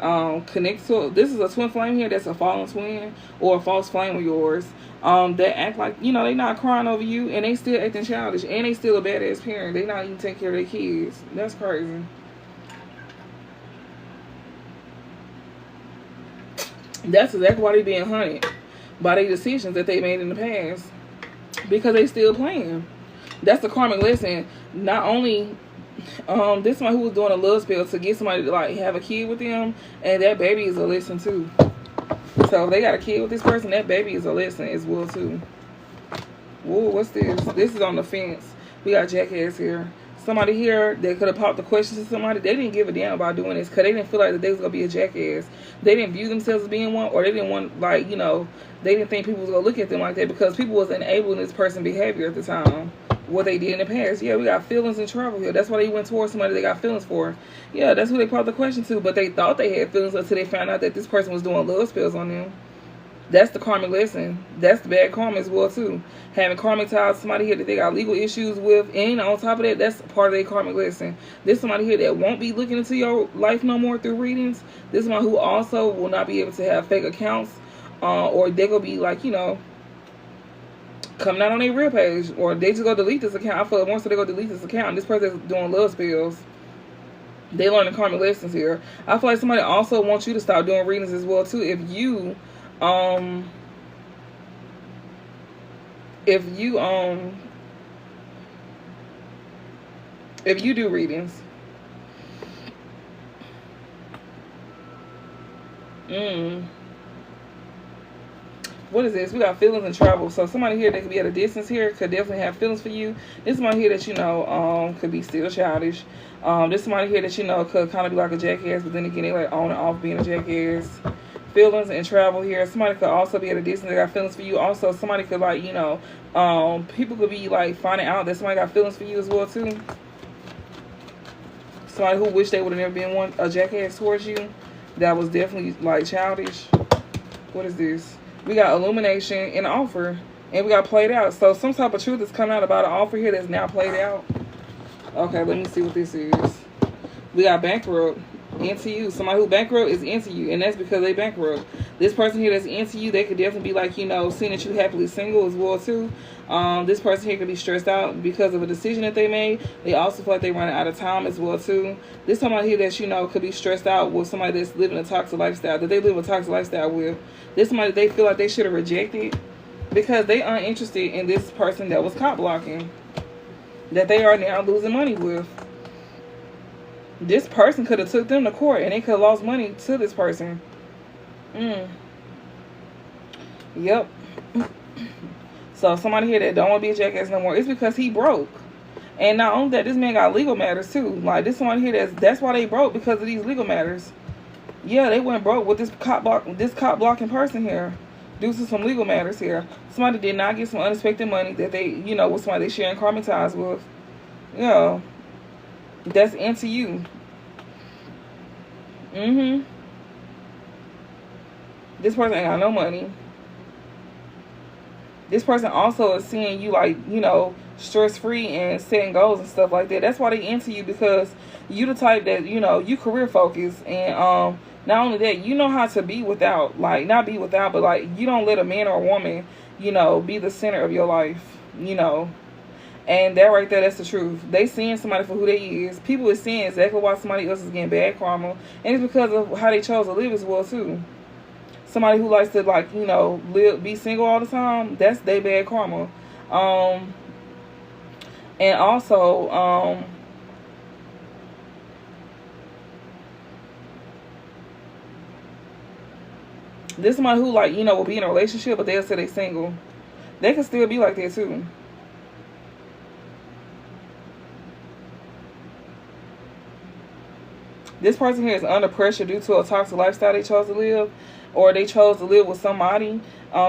connected to. This is a twin flame here that's a fallen twin or a false flame of yours. That act like, you know, they not crying over you and they still acting childish and they still a badass parent. They not even taking care of their kids. That's crazy. That's exactly why they being hunted by their decisions that they made in the past because they still playing. That's the karmic lesson. Not only. This one who was doing a love spell to get somebody to, like, have a kid with them, and that baby is a lesson too. So if they got a kid with this person, that baby is a lesson as well too. Whoa, what's this? This is on the fence. We got jackass here. Somebody here that could have popped the question to somebody. They didn't give a damn about doing this because they didn't feel like that they was gonna be a jackass. They didn't view themselves as being one, or they didn't want, like, you know, they didn't think people was gonna look at them like that because people was enabling this person's behavior at the time. What they did in the past. Yeah, we got feelings and trouble here. That's why they went towards somebody they got feelings for. Yeah, that's who they popped the question to. But they thought they had feelings until they found out that this person was doing love spells on them. That's the karmic lesson. That's the bad karma as well too. Having karmic ties to somebody here that they got legal issues with, and on top of that, that's part of their karmic lesson. There's somebody here that won't be looking into your life no more through readings. This is one who also will not be able to have fake accounts, or they're gonna be, like, you know, coming out on their real page, or they just go delete this account. I feel like once they go delete this account, this person is doing love spells. They learning karmic lessons here. I feel like somebody also wants you to stop doing readings as well too. If you do readings, what is this? We got feelings and trouble. So somebody here that could be at a distance here could definitely have feelings for you. This somebody here that, you know, could be still childish. This somebody here that, you know, could kind of be like a jackass, but then again, they like on and off being a jackass. Feelings and travel here. Somebody could also be at a distance. They got feelings for you. Also, somebody could, like, you know, people could be like finding out that somebody got feelings for you as well too. Somebody who wish they would have never been a jackass towards you. That was definitely, like, childish. What is this? We got illumination and offer, and we got played out. So some type of truth is coming out about an offer here that's now played out. Okay, let me see what this is. We got bankrupt, into you. Somebody who bankrupt is into you, and that's because they bankrupt. This person here that's into you, they could definitely be, like, you know, seeing that you happily single as well too. This person here could be stressed out because of a decision that they made. They also feel like they're running out of time as well too. This somebody here that, you know, could be stressed out with somebody that's living a toxic lifestyle, that they live a toxic lifestyle with. This somebody they feel like they should have rejected because they aren't interested in this person that was cop blocking, that they are now losing money with. This person could have took them to court and they could have lost money to this person. Yep. So somebody here that don't want to be a jackass no more, it's because he broke. And not only that, this man got legal matters too. Like, this someone here that's why they broke, because of these legal matters. Yeah, they went broke with this cop blocking person here due to some legal matters here. Somebody did not get some unexpected money that they, you know, with somebody they sharing karmic ties with. Yeah. That's into you. This person ain't got no money. This person also is seeing you like, you know, stress free and setting goals and stuff like that. That's why they into you, because you the type that, you know, you career focused, and not only that, you know how to be without, like, not be without, but like, you don't let a man or a woman, you know, be the center of your life, you know. And that right there, that's the truth. They seeing somebody for who they is. People is seeing exactly why somebody else is getting bad karma, and it's because of how they chose to live as well too. Somebody who likes to, like, you know, be single all the time, that's their bad karma. And also, this is somebody who, like, you know, will be in a relationship, but they'll say they single. They can still be like that too. This person here is under pressure due to a toxic lifestyle they chose to live, or they chose to live with somebody.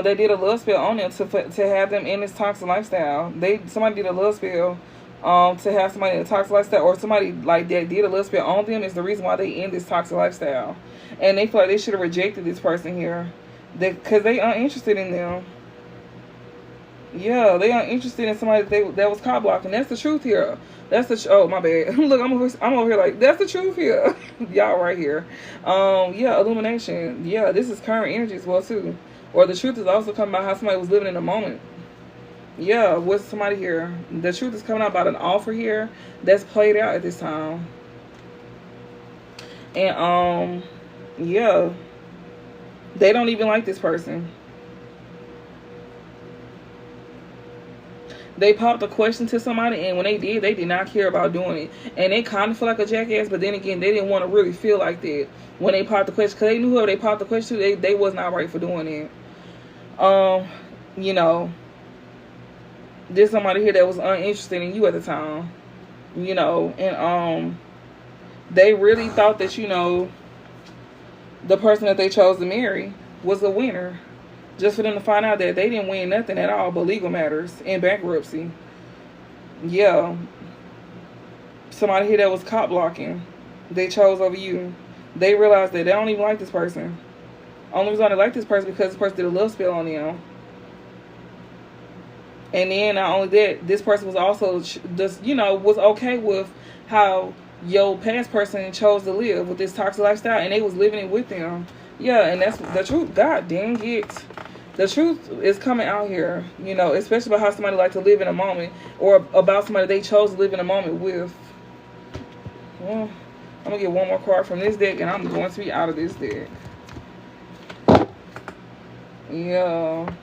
They did a love spell on them to have them in this toxic lifestyle. Somebody did a love spell to have somebody in a toxic lifestyle, or somebody like that did a love spell on them is the reason why they in this toxic lifestyle. And they feel like they should have rejected this person here, because they aren't interested in them. Yeah, they aren't interested in somebody that was cock blocking. That's the truth here. That's the oh, my bad. Look, I'm over here like, that's the truth here. Y'all right here. Yeah, illumination. Yeah, this is current energy as well too. Or the truth is also coming about how somebody was living in the moment. Yeah, with somebody here. The truth is coming out about an offer here that's played out at this time. And yeah, they don't even like this person. They popped a question to somebody, and when they did not care about doing it. And they kind of feel like a jackass, but then again, they didn't want to really feel like that when they popped the question, because they knew whoever they popped the question to, they was not right for doing it. You know, there's somebody here that was uninterested in you at the time, you know, and they really thought that, you know, the person that they chose to marry was a winner. Just for them to find out that they didn't win nothing at all but legal matters in bankruptcy. Yeah. Somebody here that was cop blocking, they chose over you. They realized that they don't even like this person. Only reason they like this person because this person did a love spell on them. And then not only that, this person was also just, you know, was okay with how your past person chose to live with this toxic lifestyle, and they was living it with them. Yeah, and that's the truth. God dang it. The truth is coming out here, you know, especially about how somebody like to live in a moment, or about somebody they chose to live in a moment with. Well, I'm going to get one more card from this deck, and I'm going to be out of this deck. Yeah.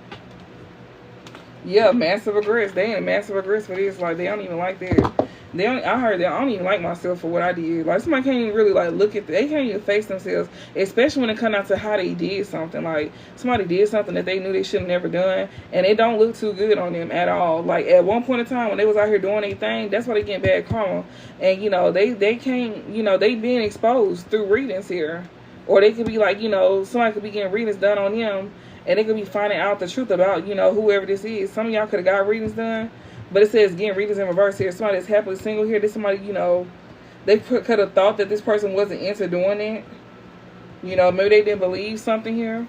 Yeah, massive regrets. They ain't massive regrets for this. Like, they don't even like that. I heard that I don't even like myself for what I did. Like, somebody can't even really, like, look at they can't even face themselves, especially when it comes out to how they did something. Like, somebody did something that they knew they should have never done, and it don't look too good on them at all. Like, at one point in time when they was out here doing their thing, that's why they getting bad karma. And, you know, they can't, you know, they being exposed through readings here. Or they could be like, you know, somebody could be getting readings done on them, and they could be finding out the truth about, you know, whoever this is. Some of y'all could have got readings done, but it says getting readings in reverse here. Somebody that's happily single here. This somebody, you know, they could have thought that this person wasn't into doing it. You know, maybe they didn't believe something here.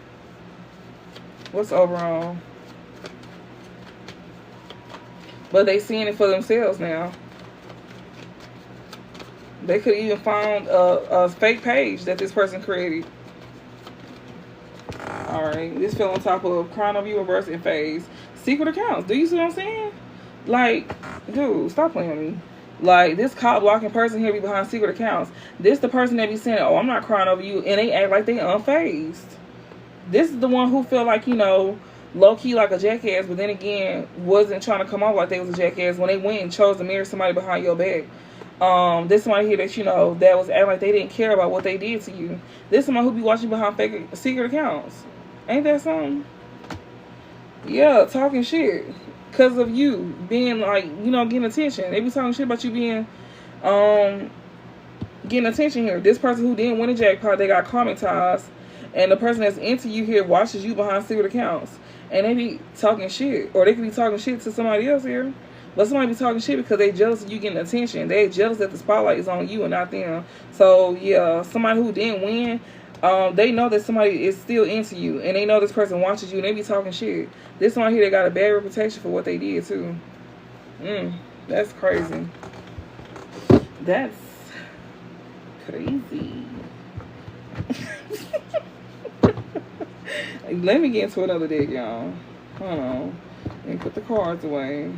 What's overall? But they seeing it for themselves now. They could even find a fake page that this person created. Alright, this fell on top of Crown of You reverse in phase. Secret accounts. Do you see what I'm saying? Like, dude, stop playing with me. Like, this cop blocking person here be behind secret accounts. This the person that be saying, oh, I'm not crying over you, and they act like they unfazed. This is the one who felt like, you know, low-key like a jackass, but then again, wasn't trying to come off like they was a jackass when they went and chose to marry somebody behind your back. This somebody here that, you know, that was acting like they didn't care about what they did to you. This someone who be watching behind fake secret accounts. Ain't that something? Yeah, talking shit because of you being like, you know, getting attention. They be talking shit about you being getting attention here. This person who didn't win a jackpot, they got karmic ties, and the person that's into you here watches you behind secret accounts, and they be talking shit, or they could be talking shit to somebody else here. But somebody be talking shit because they jealous of you getting attention. They jealous that the spotlight is on you and not them. So, yeah, somebody who didn't win, They know that somebody is still into you, and they know this person watches you, and they be talking shit. This one here, they got a bad reputation for what they did too. That's crazy. That's crazy. Let me get into another deck, y'all. Hold on. Let me put the cards away.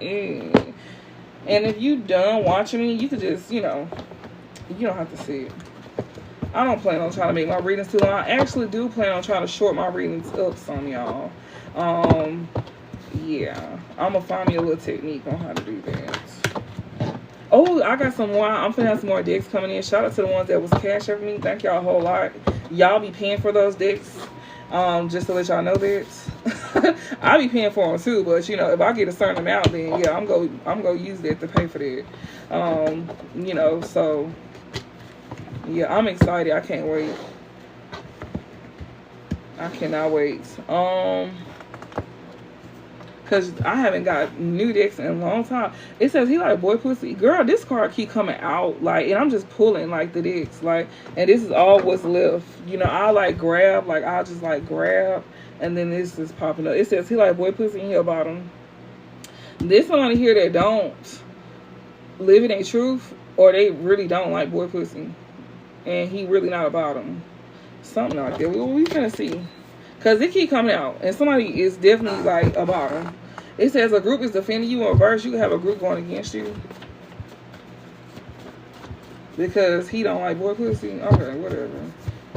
And if you done watching me, you could just, you don't have to see it. I don't plan on trying to make my readings too long. I actually do plan on trying to short my readings up some, y'all. Yeah. I'm going to find me a little technique on how to do that. Oh, I got some more. I'm finna have some more decks coming in. Shout out to the ones that was cash for me. Thank y'all a whole lot. Y'all be paying for those decks. Just to let y'all know that. I be paying for them too, but if I get a certain amount, then yeah, I'm gonna use that to pay for that. So yeah, I'm excited. I can't wait. I cannot wait. Cause I haven't got new decks in a long time. It says he like boy pussy. Girl, this card keep coming out like, and I'm just pulling like the decks like, and this is all what's left. I like grab, like I just like grab, and then this is popping up. It says he like boy pussy in your bottom. This one here that don't live in their truth, or they really don't like boy pussy, and he really not about them. Something like that. We finna see. Cause it keep coming out, and somebody is definitely like about them. It says a group is defending you in reverse. You can have a group going against you because he don't like boy pussy. Okay, whatever.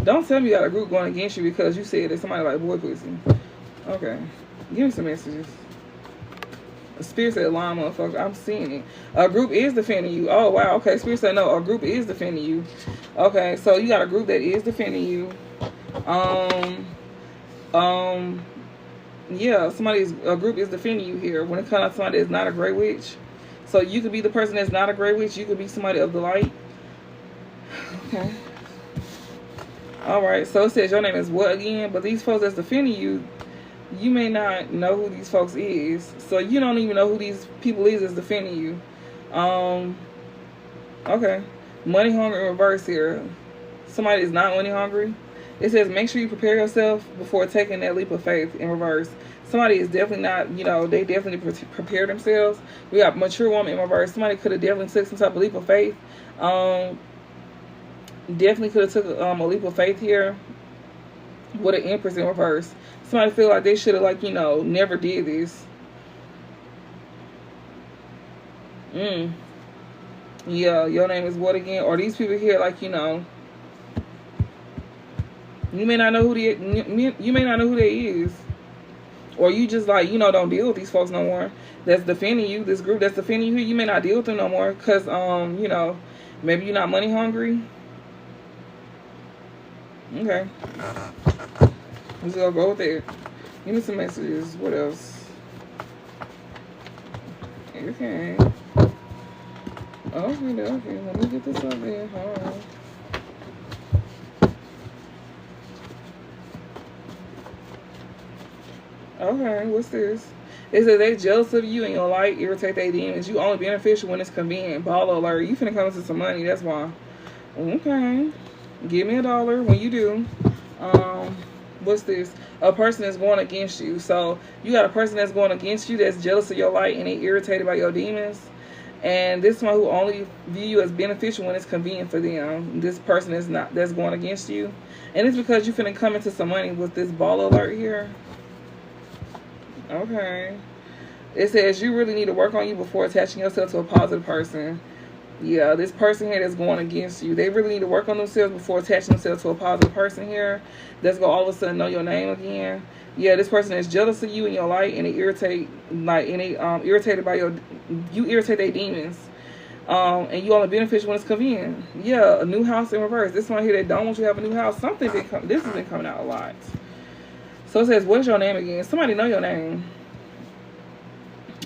Don't tell me you got a group going against you because you said that somebody like boy pussy. Okay, give me some messages. The Spirit said, "Line, motherfucker." I'm seeing it. A group is defending you. Oh wow. Okay, Spirit said no. A group is defending you. Okay, so you got a group that is defending you. Yeah, a group is defending you here. When it comes to somebody that's not a gray witch, so you could be the person that's not a gray witch. You could be somebody of the light. Okay. All right. So it says your name is what again? But these folks that's defending you, you may not know who these folks is. So you don't even know who these people is that's defending you. Okay. Money hungry in reverse here. Somebody is not money hungry. It says make sure you prepare yourself before taking that leap of faith in reverse. Somebody is definitely not, they definitely prepare themselves. We got mature woman in reverse. Somebody could have definitely took some type of leap of faith. Definitely could have took a leap of faith here with an Empress in reverse. Somebody feel like they should have never did this. Yeah, your name is what again? Or these people here you may not know who they is, or you just don't deal with these folks no more. That's defending you. This group that's defending you, you may not deal with them no more because maybe you're not money hungry. Okay, let's go with it. Give me some messages. What else? Okay. Okay. Let me get this up there. Hold on. Okay, what's this? It says they jealous of you and your light irritate their demons. You only beneficial when it's convenient. Ball alert. You finna come into some money. That's why. Okay. Give me $1 when you do. What's this? A person is going against you. So you got a person that's going against you that's jealous of your light and they irritated by your demons. And this one who only view you as beneficial when it's convenient for them. This person is not, that's going against you. And it's because you finna come into some money with this ball alert here. Okay. It says you really need to work on you before attaching yourself to a positive person. Yeah, this person here that's going against you, they really need to work on themselves before attaching themselves to a positive person here that's going to all of a sudden know your name again. Yeah, this person is jealous of you and your light, and they irritate, irritated by you irritate their demons. And you only beneficial when it's convenient. Yeah, a new house in reverse. This one here that don't want you to have a new house. This has been coming out a lot. So it says, what's your name again? Somebody know your name.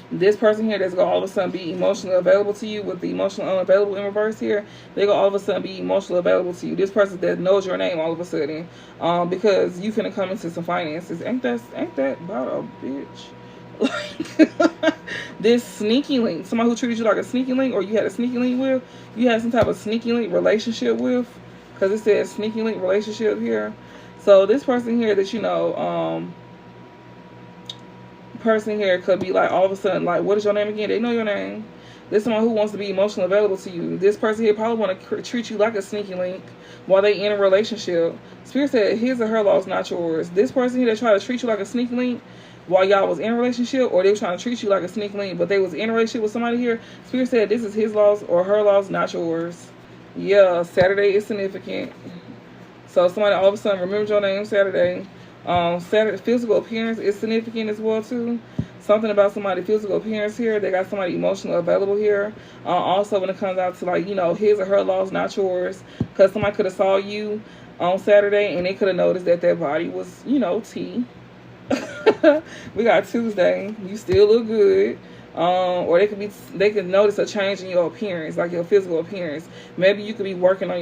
This person here that's going to all of a sudden be emotionally available to you with the emotionally unavailable in reverse here. They're going to all of a sudden be emotionally available to you. This person that knows your name all of a sudden. Because you finna come into some finances. Ain't that about a bitch? Like, this sneaky link, somebody who treated you like a sneaky link, or you had a sneaky link with, you had some type of sneaky link relationship with, because it says sneaky link relationship here. So this person here that, you know, person here could be like all of a sudden like, what is your name again? They know your name. This is someone who wants to be emotionally available to you. This person here probably want to treat you like a sneaky link while they in a relationship. Spirit said his or her loss, not yours. This person here that try to treat you like a sneaky link while y'all was in a relationship, or they were trying to treat you like a sneaky link, but they was in a relationship with somebody here. Spirit said this is his loss or her loss, not yours. Yeah, Saturday is significant. So somebody all of a sudden remembered your name Saturday. Saturday physical appearance is significant as well too. Something about somebody's physical appearance here. They got somebody emotionally available here. Also, when it comes out to like, you know, his or her loss, not yours, because somebody could have saw you on Saturday and they could have noticed that their body was, you know, T. We got Tuesday. You still look good. Or they could notice a change in your appearance, like your physical appearance. Maybe you could be working on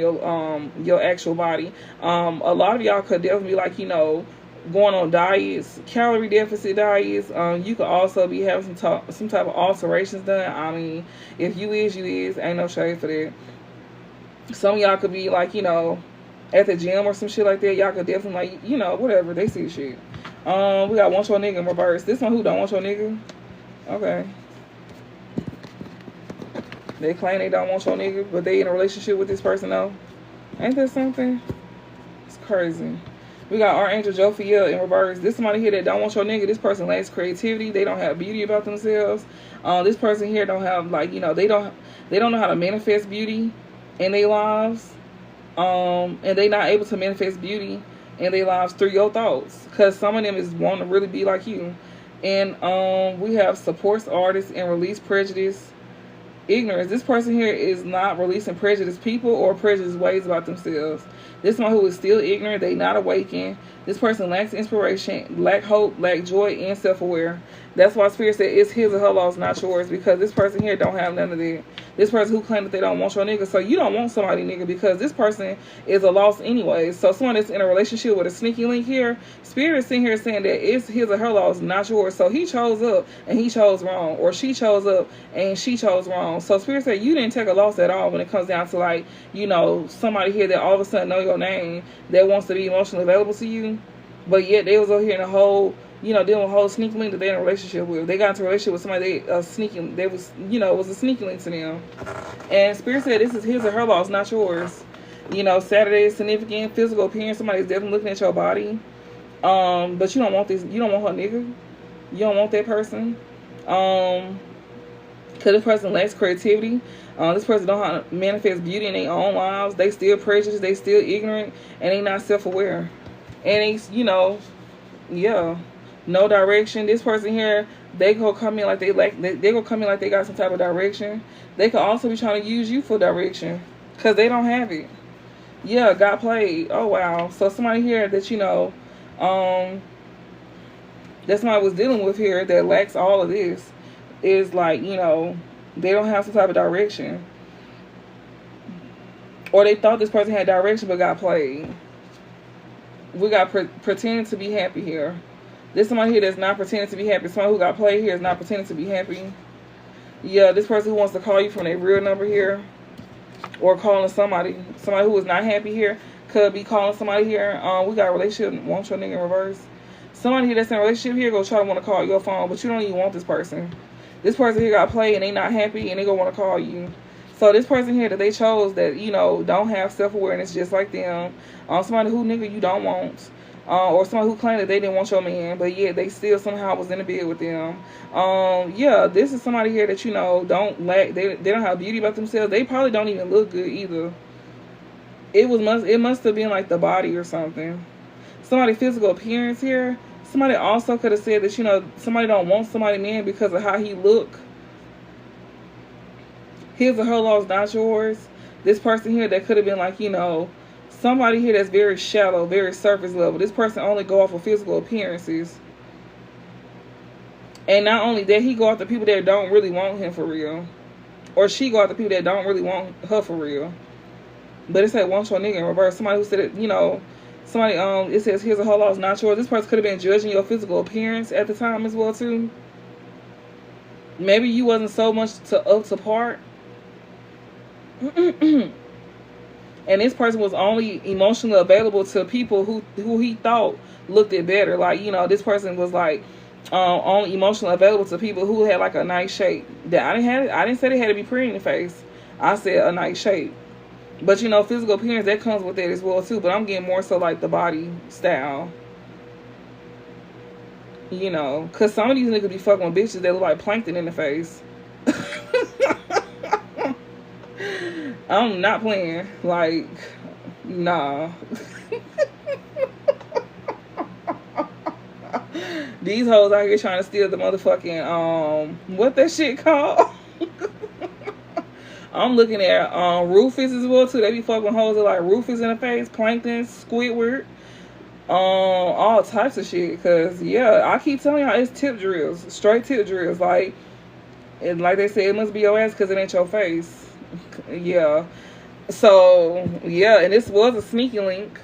your actual body. A lot of y'all could definitely be like, you know, going on diets, calorie deficit diets. You could also be having some type of alterations done. I mean, if you is, ain't no shade for that. Some of y'all could be like, you know, at the gym or some shit like that. Y'all could definitely like, you know, whatever, they see shit. We got want your nigga in reverse. This one who don't want your nigga. Okay. They claim they don't want your nigga, but they in a relationship with this person though. Ain't that something? It's crazy. We got Archangel Jophiel in reverse. This somebody here that don't want your nigga. This person lacks creativity. They don't have beauty about themselves. This person here don't have, like, you know, they don't know how to manifest beauty in their lives. And they not able to manifest beauty in their lives through your thoughts. Because some of them is want to really be like you. And we have supports artists and release prejudice. Ignorance. This person here is not releasing prejudiced people or prejudiced ways about themselves. This one who is still ignorant, they not awakened. This person lacks inspiration, lack hope, lack joy, and self-aware. That's why Spirit said it's his or her loss, not yours, because this person here don't have none of that. This person who claimed that they don't want your nigga, so you don't want somebody nigga, because this person is a loss anyway. So someone that's in a relationship with a sneaky link here, Spirit is sitting here saying that it's his or her loss, not yours. So he chose up and he chose wrong, or she chose up and she chose wrong. So Spirit said you didn't take a loss at all when it comes down to, like, you know, somebody here that all of a sudden know your name, that wants to be emotionally available to you, but yet they was over here in a whole, you know, dealing with a whole sneaky link that they're in a relationship with. They got into a relationship with somebody they was, you know, was a sneaky link to them. And Spirit said this is his or her loss, not yours. You know, Saturday is significant. Physical appearance, somebody's definitely looking at your body. But you don't want you don't want her nigga. You don't want that person. Because this person lacks creativity. This person don't know how to manifest beauty in their own lives. They still prejudiced, they still ignorant, and they not self-aware. And they, you know, yeah, no direction. This person here, they go come in like they go come in like they got some type of direction. They could also be trying to use you for direction because they don't have it. Yeah, got played. Oh wow. So somebody here that, you know, that somebody was dealing with here that lacks all of this is like, you know, they don't have some type of direction, or they thought this person had direction but got played. We got pretending to be happy here. There's somebody here that's not pretending to be happy. Someone who got played here is not pretending to be happy. Yeah, this person who wants to call you from their real number here, or calling somebody who is not happy here, could be calling somebody here. We got a relationship, want your nigga in reverse. Somebody here that's in a relationship here go try to want to call your phone, but you don't even want this person. This person here got played and they not happy and they gonna want to call you. So this person here that they chose that, you know, don't have self-awareness just like them. Somebody who nigga you don't want. Or somebody who claimed that they didn't want your man, but yet they still somehow was in the bed with them. Yeah, this is somebody here that, you know, don't lack, they don't have beauty about themselves. They probably don't even look good either. It must have been like the body or something. Somebody's physical appearance here. Somebody also could have said that, you know, somebody don't want somebody man because of how he look. His or her loss, not yours. This person here that could have been like, you know, somebody here that's very shallow, very surface level. This person only go off of physical appearances. And not only that, he go after people that don't really want him for real. Or she go after people that don't really want her for real. But it said want your nigga in reverse. Somebody who said it, you know, somebody, it says his or her loss, not yours. This person could have been judging your physical appearance at the time as well too. Maybe you wasn't so much up to part. And this person was only emotionally available to people who he thought looked it better. Like, you know, this person was like only emotionally available to people who had like a nice shape. That I didn't say they had to be pretty in the face. I said a nice shape. But you know, physical appearance, that comes with that as well too. But I'm getting more so like the body style. You know, cause some of these niggas be fucking with bitches that look like plankton in the face. I'm not playing. Like, nah. These hoes out here trying to steal the motherfucking what that shit called? I'm looking at Rufus as well too. They be fucking hoes that like Rufus in the face, Plankton, Squidward, all types of shit. Cause yeah, I keep telling y'all it's tip drills, straight tip drills. Like, and like they say, it must be your ass because it ain't your face. Yeah. So yeah, and this was a sneaky link.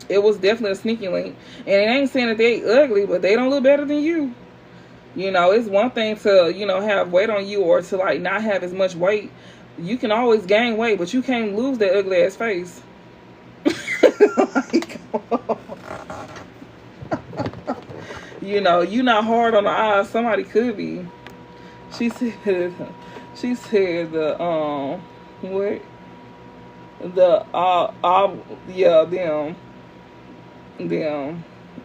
It was definitely a sneaky link. And it ain't saying that they ugly, but they don't look better than you. You know, it's one thing to, you know, have weight on you or to like not have as much weight. You can always gain weight, but you can't lose that ugly ass face. Like, you know, you not hard on the eyes. Somebody could be. She said the what? The yeah, them.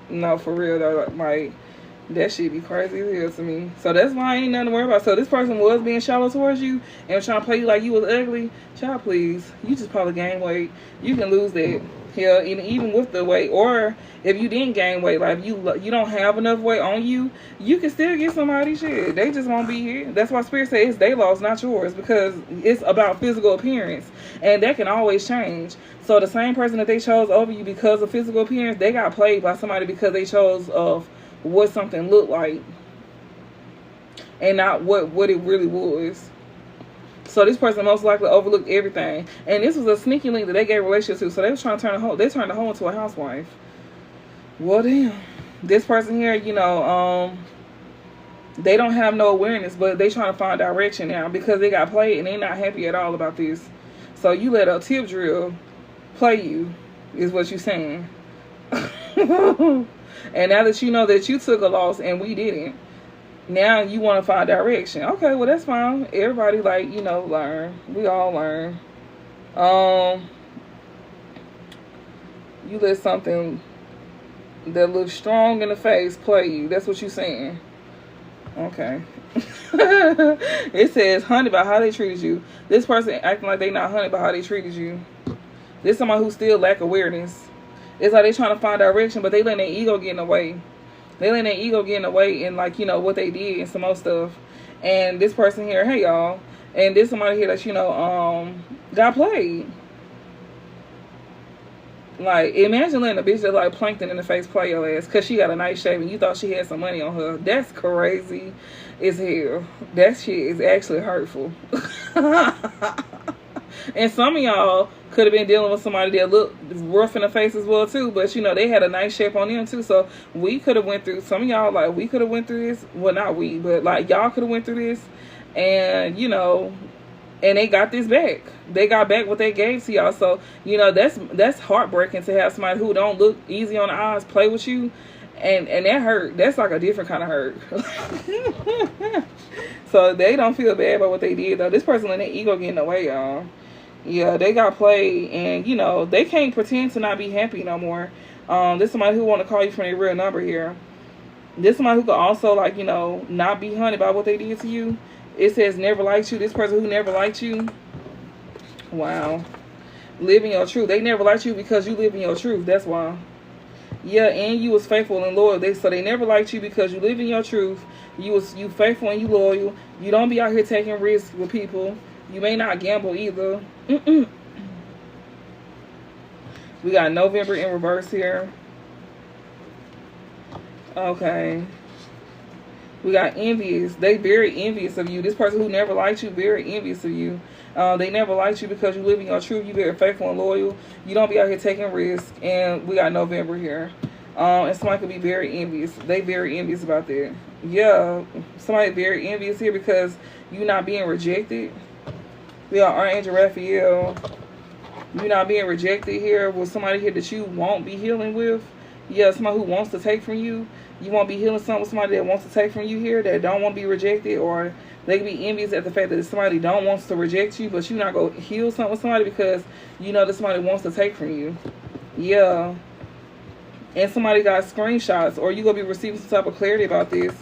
No, for real though, like that shit be crazy as hell to me. So that's why I ain't nothing to worry about. So this person was being shallow towards you and was trying to play you like you was ugly. Child, please. You just probably gain weight. You can lose that. Yeah, even with the weight. Or if you didn't gain weight, like if you don't have enough weight on you, you can still get somebody shit. They just won't be here. That's why Spirit says it's their loss, not yours, because it's about physical appearance. And that can always change. So the same person that they chose over you because of physical appearance, they got played by somebody because they chose of what something looked like and not what it really was. So this person most likely overlooked everything. And this was a sneaky link that they gave relationships to. So they was trying to turn the hoe into a housewife. Well, damn. This person here, you know, they don't have no awareness, but they trying to find direction now because they got played and they not happy at all about this. So you let a tip drill play you, is what you saying. And now that you know that you took a loss and we didn't, now you want to find direction. Okay, well that's fine. Everybody, like, you know, learn. We all learn. You let something that looks strong in the face play you. That's what you saying. Okay. It says hunted by how they treated you. This person acting like they not hunted by how they treated you. This someone who still lack awareness. It's like they trying to find direction, but they letting their ego get in the way. They letting their ego get in the way and, like, you know, what they did and some more stuff. And this person here, hey y'all, and this somebody here that, you know, got played. Like, imagine letting a bitch that like Plankton in the face play your ass because she got a nice shape and you thought she had some money on her. That's crazy as hell. That shit is actually hurtful. And some of y'all could have been dealing with somebody that looked rough in the face as well too, but you know, they had a nice shape on them too. So we could have went through, some of y'all, like, we could have went through this. Well, not we, but like y'all could have went through this, and you know, and they got this back. They got back what they gave to y'all. So you know, that's heartbreaking to have somebody who don't look easy on the eyes play with you, and that hurt. That's like a different kind of hurt. So they don't feel bad about what they did though. This person let their ego get in the way, y'all. Yeah, they got played, and you know, they can't pretend to not be happy no more. This somebody who want to call you from their real number here. This somebody who could also, like, you know, not be hunted by what they did to you. It says never liked you. This person who never liked you. Wow. Living your truth. They never liked you because you live in your truth. That's why. Yeah, and you was faithful and loyal. So they never liked you because you live in your truth. You faithful and you loyal. You don't be out here taking risks with people. You may not gamble either. We got November in reverse here. Okay. We got envious. They very envious of you. This person who never liked you, very envious of you. They never liked you because you live in your truth. You very faithful and loyal. You don't be out here taking risks. And we got November here. And somebody could be very envious. They very envious about that. Yeah, somebody very envious here because you not being rejected. We got Archangel Raphael. You not being rejected here with somebody here that you won't be healing with. Yeah, somebody who wants to take from you. You won't be healing something with somebody that wants to take from you here, that don't want to be rejected, or they can be envious at the fact that somebody don't wants to reject you, but you not go heal something with somebody because you know that somebody wants to take from you. Yeah. And somebody got screenshots, or you gonna be receiving some type of clarity about this,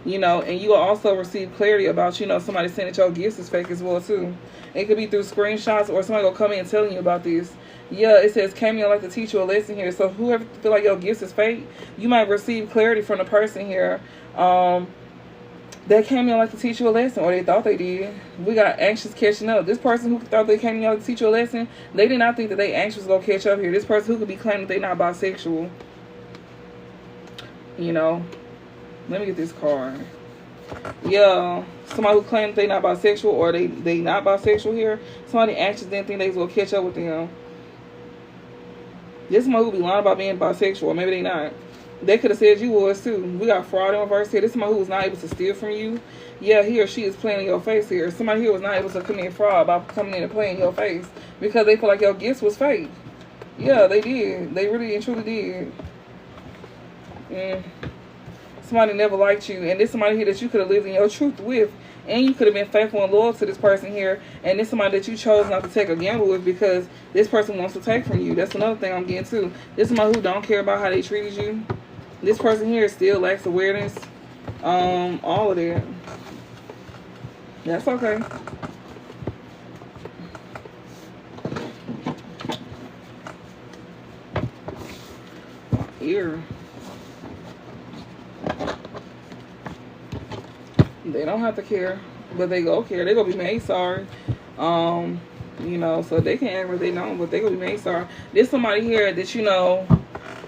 you know, and you will also receive clarity about, you know, somebody saying that your gifts is fake as well too. It could be through screenshots, or somebody gonna come in and telling you about this. Yeah, it says Cameo like to teach you a lesson here. So whoever feel like your gifts is fake, you might receive clarity from the person here. That came in like to teach you a lesson, or they thought they did. We got anxious catching up. This person who thought they came in like to teach you a lesson, they did not think that they anxious to go catch up here. This person who could be claiming that they not bisexual. You know, let me get this card. Yeah, somebody who claims they not bisexual, or they not bisexual here. Somebody anxious didn't think they was gonna catch up with them. This somebody who be lying about being bisexual, or maybe they not. They could have said you was too. We got fraud in reverse here. This is somebody who was not able to steal from you. Yeah, he or she is playing in your face here. Somebody here was not able to commit fraud by coming in and playing in your face because they feel like your gifts was fake. Yeah, they did. They really and truly did. Somebody never liked you, and this somebody here that you could have lived in your truth with, and you could have been faithful and loyal to this person here, and this somebody that you chose not to take a gamble with because this person wants to take from you. That's another thing I'm getting to. This somebody who don't care about how they treated you. This person here still lacks awareness. All of that. That's okay. Here. They don't have to care, but they go care. They gonna be made sorry. You know, so they can act what they know, but they gonna be made sorry. There's somebody here that you know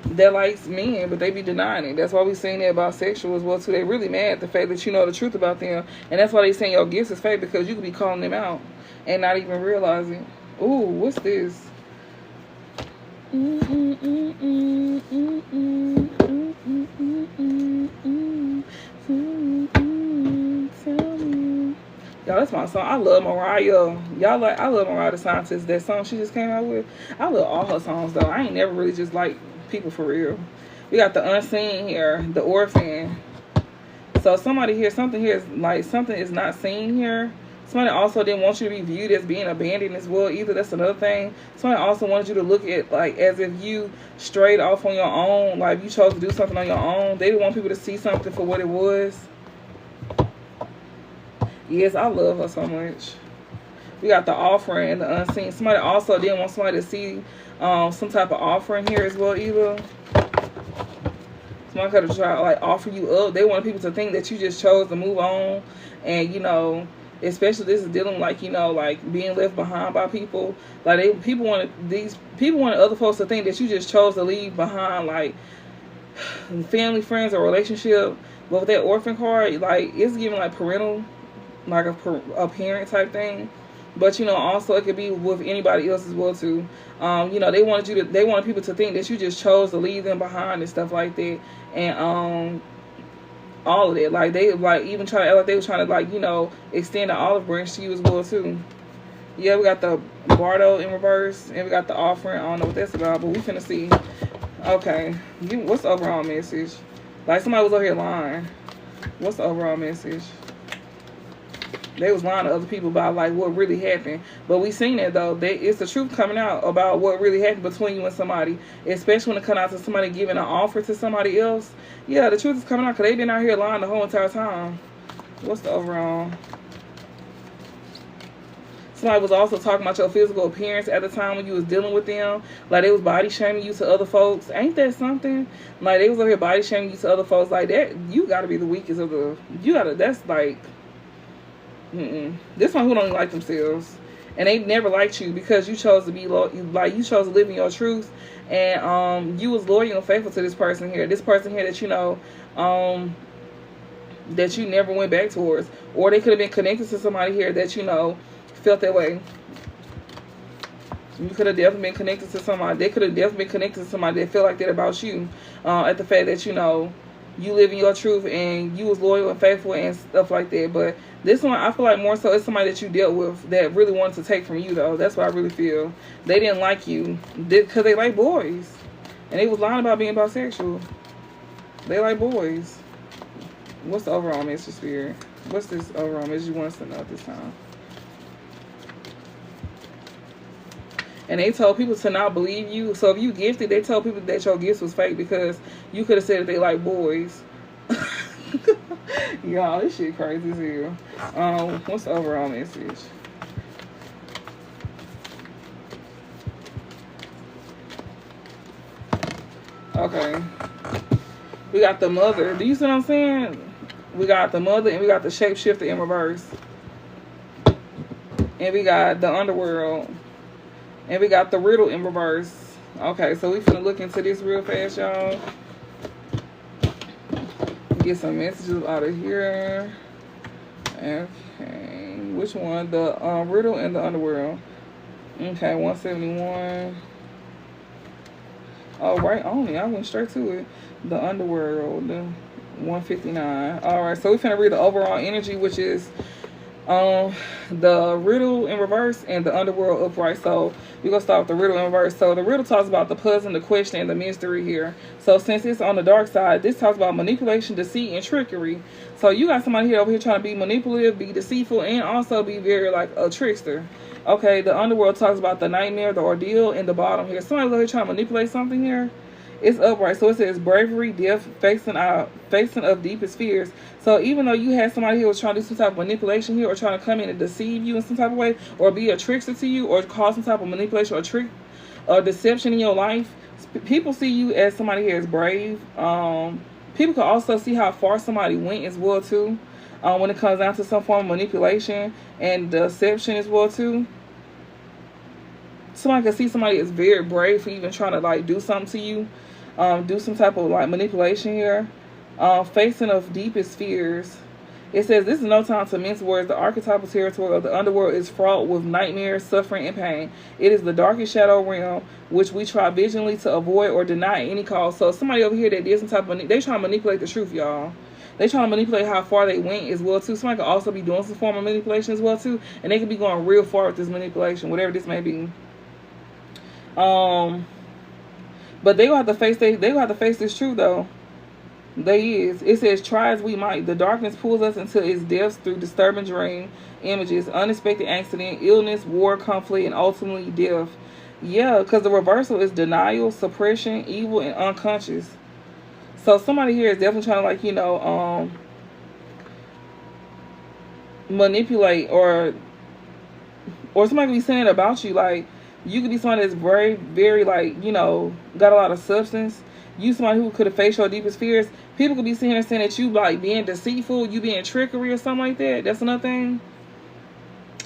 that likes men, but they be denying it. That's why we saying that about sexual as well too. They really mad at the fact that you know the truth about them, and that's why they saying your gifts is fake because you could be calling them out and not even realizing. Ooh, what's this? Y'all, that's my song. I love Mariah. Y'all like, I love Mariah the Scientist. That song she just came out with. I love all her songs though. I ain't never really just like people for real. We got the Unseen here, the Orphan. So somebody here, something here is like something is not seen here. Somebody also didn't want you to be viewed as being abandoned as well either. That's another thing. Somebody also wanted you to look at like as if you strayed off on your own, like you chose to do something on your own. They didn't want people to see something for what it was. Yes, I love her so much. We got the Offering and the Unseen. Somebody also didn't want somebody to see some type of offering here as well either. Somebody could have tried to like offer you up. They wanted people to think that you just chose to move on, and you know, especially this is dealing like you know like being left behind by people. Like people wanted other folks to think that you just chose to leave behind like family, friends, or relationship. But with that Orphan card, like it's giving like parental. Like a parent type thing, but you know also it could be with anybody else as well too. You know they wanted people to think that you just chose to leave them behind and stuff like that, and all of that. Like they like even try to act like they were trying to like you know extend the olive branch to you as well too. Yeah, we got the Bardo in reverse, and we got the Offering. I don't know what that's about, but we finna see. Okay, what's the overall message? Like somebody was over here lying. What's the overall message? They was lying to other people about like what really happened, but we seen it though. It's the truth coming out about what really happened between you and somebody, especially when it comes out to somebody giving an offer to somebody else. Yeah, the truth is coming out because they've been out here lying the whole entire time. What's the overall? Somebody was also talking about your physical appearance at the time when you was dealing with them. Like they was body shaming you to other folks. Ain't that something? Like they was over here body shaming you to other folks. Like that, you gotta be the weakest of the. That's like. This one who don't even like themselves, and they never liked you because you chose to be like you chose to live in your truth, and you was loyal and faithful to this person here that you know that you never went back towards, or they could have been connected to somebody here that you know felt that way. You could have definitely been connected to somebody. They could have definitely been connected to somebody that felt like that about you, at the fact that you know you live in your truth and you was loyal and faithful and stuff like that. But this one, I feel like more so it's somebody that you dealt with that really wanted to take from you, though. That's what I really feel. They didn't like you because they like boys. And they was lying about being bisexual. They like boys. What's the overall message, Spirit? What's this overall message you want us to know this time? And they told people to not believe you. So if you gifted, they told people that your gifts was fake because you could have said that they like boys. Y'all, this shit crazy as hell. What's the overall message? Okay. We got the mother. Do you see what I'm saying? We got the mother and we got the shapeshifter in reverse. And we got the underworld. And we got the riddle in reverse. Okay, so we finna look into this real fast, y'all. Get some messages out of here. Okay, which one? The riddle and the underworld. Okay, 171. Oh, right only. I went straight to it. The underworld, 159. All right, so we finna read the overall energy, which is the riddle in reverse and the underworld upright. So we're gonna start with the riddle in reverse. So the riddle talks about the puzzle, the question, and the mystery here. So since it's on the dark side, this talks about manipulation, deceit, and trickery. So you got somebody here over here trying to be manipulative, be deceitful, and also be very like a trickster. Okay, the underworld talks about the nightmare, the ordeal, in the bottom here. Somebody's over here trying to manipulate something here. It's upright. So it says bravery, death, facing of deepest fears. So even though you had somebody here was trying to do some type of manipulation here or trying to come in and deceive you in some type of way or be a trickster to you or cause some type of manipulation or trick or deception in your life, people see you as somebody here is brave. People can also see how far somebody went as well too when it comes down to some form of manipulation and deception as well too. Somebody can see somebody is very brave for even trying to like do something to you. Do some type of like manipulation here. Facing of deepest fears. It says this is no time to mince words. The archetypal territory of the underworld is fraught with nightmares, suffering, and pain. It is the darkest shadow realm which we try vigilantly to avoid or deny at any cost. So somebody over here that did some type of they trying to manipulate the truth, y'all. They trying to manipulate how far they went as well too. Somebody could also be doing some form of manipulation as well too, and they could be going real far with this manipulation, whatever this may be. But they gonna have to face this truth though. It says, try as we might, the darkness pulls us into its depths through disturbing dream images, unexpected accident, illness, war, conflict, and ultimately death. Yeah, because the reversal is denial, suppression, evil, and unconscious. So somebody here is definitely trying to like, you know, manipulate or somebody could be saying about you like, you could be somebody that's very like, you know, got a lot of substance. You somebody who could have faced your deepest fears. People could be sitting here saying that you like being deceitful, you being trickery or something like that. That's another thing.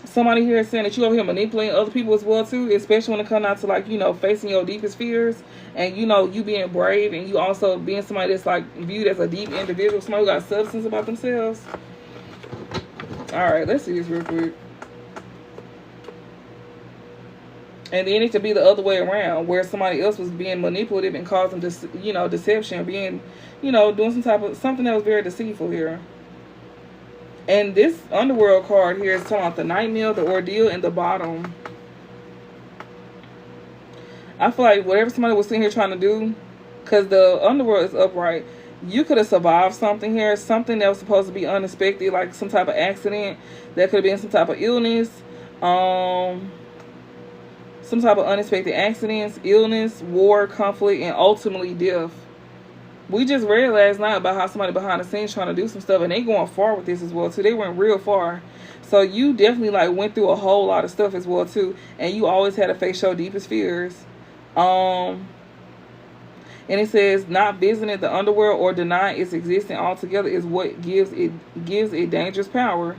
Somebody here is saying that you over here manipulating other people as well too, especially when it comes out to like, you know, facing your deepest fears and you know, you being brave and you also being somebody that's like viewed as a deep individual, somebody who got substance about themselves. Alright, let's see this real quick. And then it could be the other way around, where somebody else was being manipulative and causing, you know, deception, being, you know, doing some type of something that was very deceitful here. And this underworld card here is talking about the nightmare, the ordeal, and the bottom. I feel like whatever somebody was sitting here trying to do, because the underworld is upright, you could have survived something here, something that was supposed to be unexpected, like some type of accident, that could have been some type of illness, some type of unexpected accidents, illness, war, conflict, and ultimately death. We just read last night about how somebody behind the scenes trying to do some stuff, and they going far with this as well too. They went real far. So you definitely like went through a whole lot of stuff as well too, and you always had to face your deepest fears. And it says not visiting the underworld or denying its existence altogether is what gives it dangerous power.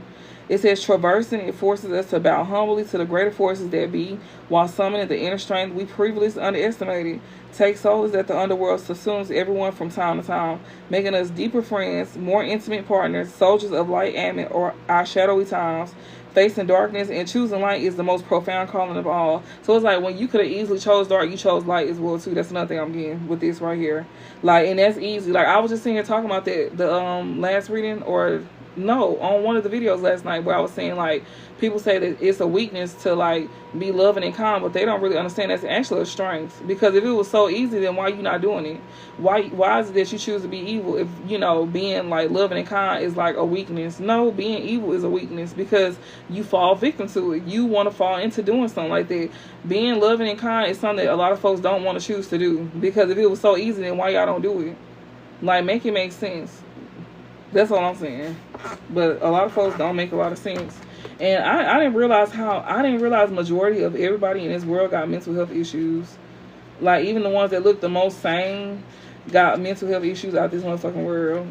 It says traversing it forces us to bow humbly to the greater forces that be, while summoning the inner strength we previously underestimated. Take solace that the underworld subsumes everyone from time to time, making us deeper friends, more intimate partners, soldiers of light ambit or our shadowy times. facing darkness and choosing light is the most profound calling of all. So it's like when you could have easily chose dark, you chose light as well too. That's another thing I'm getting with this right here. Like, and that's easy. Like, I was just sitting here talking about that the last reading, or no, on one of the videos last night, where I was saying, like, people say that it's a weakness to, like, be loving and kind, but they don't really understand that's actually a strength. Because if it was so easy, then why you not doing it? Why is it that you choose to be evil if, you know, being, like, loving and kind is, like, a weakness? No, being evil is a weakness because you fall victim to it. You want to fall into doing something like that. Being loving and kind is something that a lot of folks don't want to choose to do. Because if it was so easy, then why y'all don't do it? Like, make it make sense. That's all I'm saying. But a lot of folks don't make a lot of sense. And I didn't realize majority of everybody in this world got mental health issues. Like, even the ones that look the most sane got mental health issues out this motherfucking world.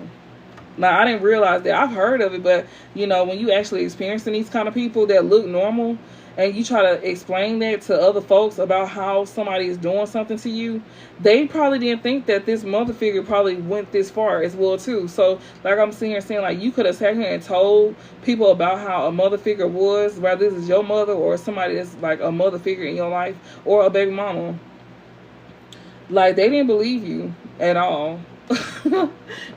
Now, I didn't realize that. I've heard of it, but, you know, when you actually experiencing these kind of people that look normal, and you try to explain that to other folks about how somebody is doing something to you, they probably didn't think that this mother figure probably went this far as well too. So, like, I'm sitting here saying, like, you could have sat here and told people about how a mother figure was, whether this is your mother or somebody that's like a mother figure in your life or a baby mama. Like, they didn't believe you at all.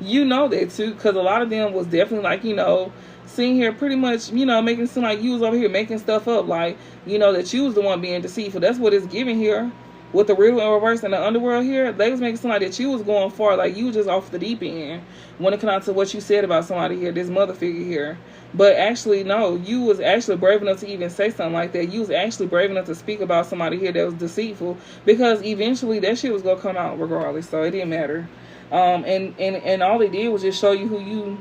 You know that too, because a lot of them was definitely like, you know, sitting here pretty much, you know, making it seem like you was over here making stuff up, like, you know, that you was the one being deceitful. That's what it's giving here with the riddle in reverse and the underworld here. They was making it seem like that you was going far, like you was just off the deep end when it comes to what you said about somebody here, this mother figure here. But actually, no, you was actually brave enough to even say something like that. You was actually brave enough to speak about somebody here that was deceitful, because eventually that shit was gonna come out regardless, so it didn't matter. And all they did was just show you who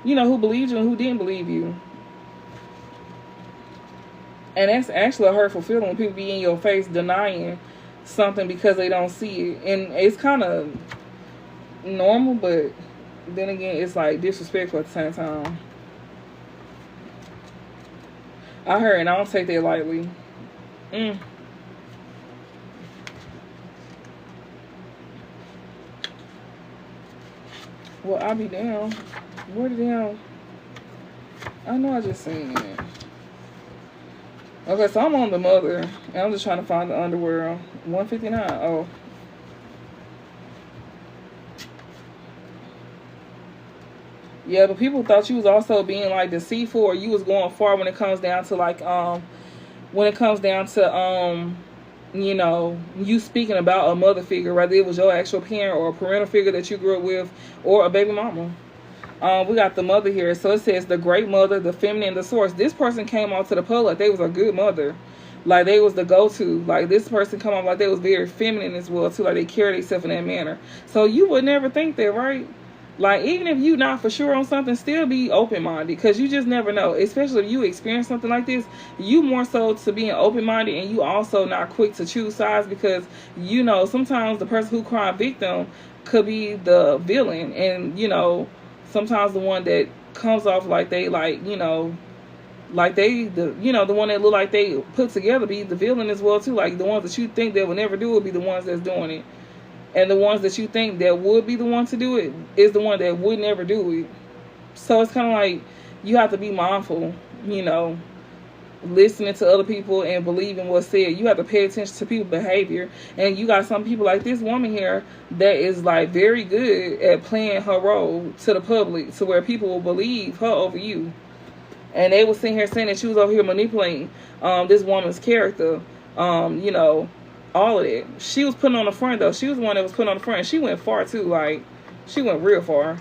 you know, who believed you and who didn't believe you. And that's actually a hurtful feeling when people be in your face denying something because they don't see it. And it's kind of normal, but then again, it's like disrespectful at the same time. I heard, and I don't take that lightly. Well, I'll be down. Where the hell? I know I just seen it. Okay, so I'm on the mother, and I'm just trying to find the underworld. 159. Oh. Yeah, but people thought you was also being like deceitful, or you was going far when it comes down to like you know, you speaking about a mother figure, whether it was your actual parent or a parental figure that you grew up with, or a baby mama. We got the mother here. So it says the great mother, the feminine, the source. This person came out to the public. They was a good mother. Like, they was the go-to. Like, this person come off like they was very feminine as well, too. Like, they carried themselves in that manner. So you would never think that, right? Like, even if you not for sure on something, still be open-minded, because you just never know. Especially if you experience something like this, you more so to being open-minded, and you also not quick to choose sides, because, you know, sometimes the person who cried victim could be the villain, and, you know, sometimes the one that comes off like they, like, you know, like they, you know, the one that look like they put together be the villain as well too. Like, the ones that you think that would never do it be the ones that's doing it, and the ones that you think that would be the one to do it is the one that would never do it. So it's kind of like you have to be mindful, you know, listening to other people and believing what's said. You have to pay attention to people's behavior. And you got some people like this woman here that is like very good at playing her role to the public, to where people will believe her over you. And they were sitting here saying that she was over here manipulating this woman's character, you know, all of that. She was putting on the front, though. She was the one that was putting on the front. She went far too. Like, she went real far.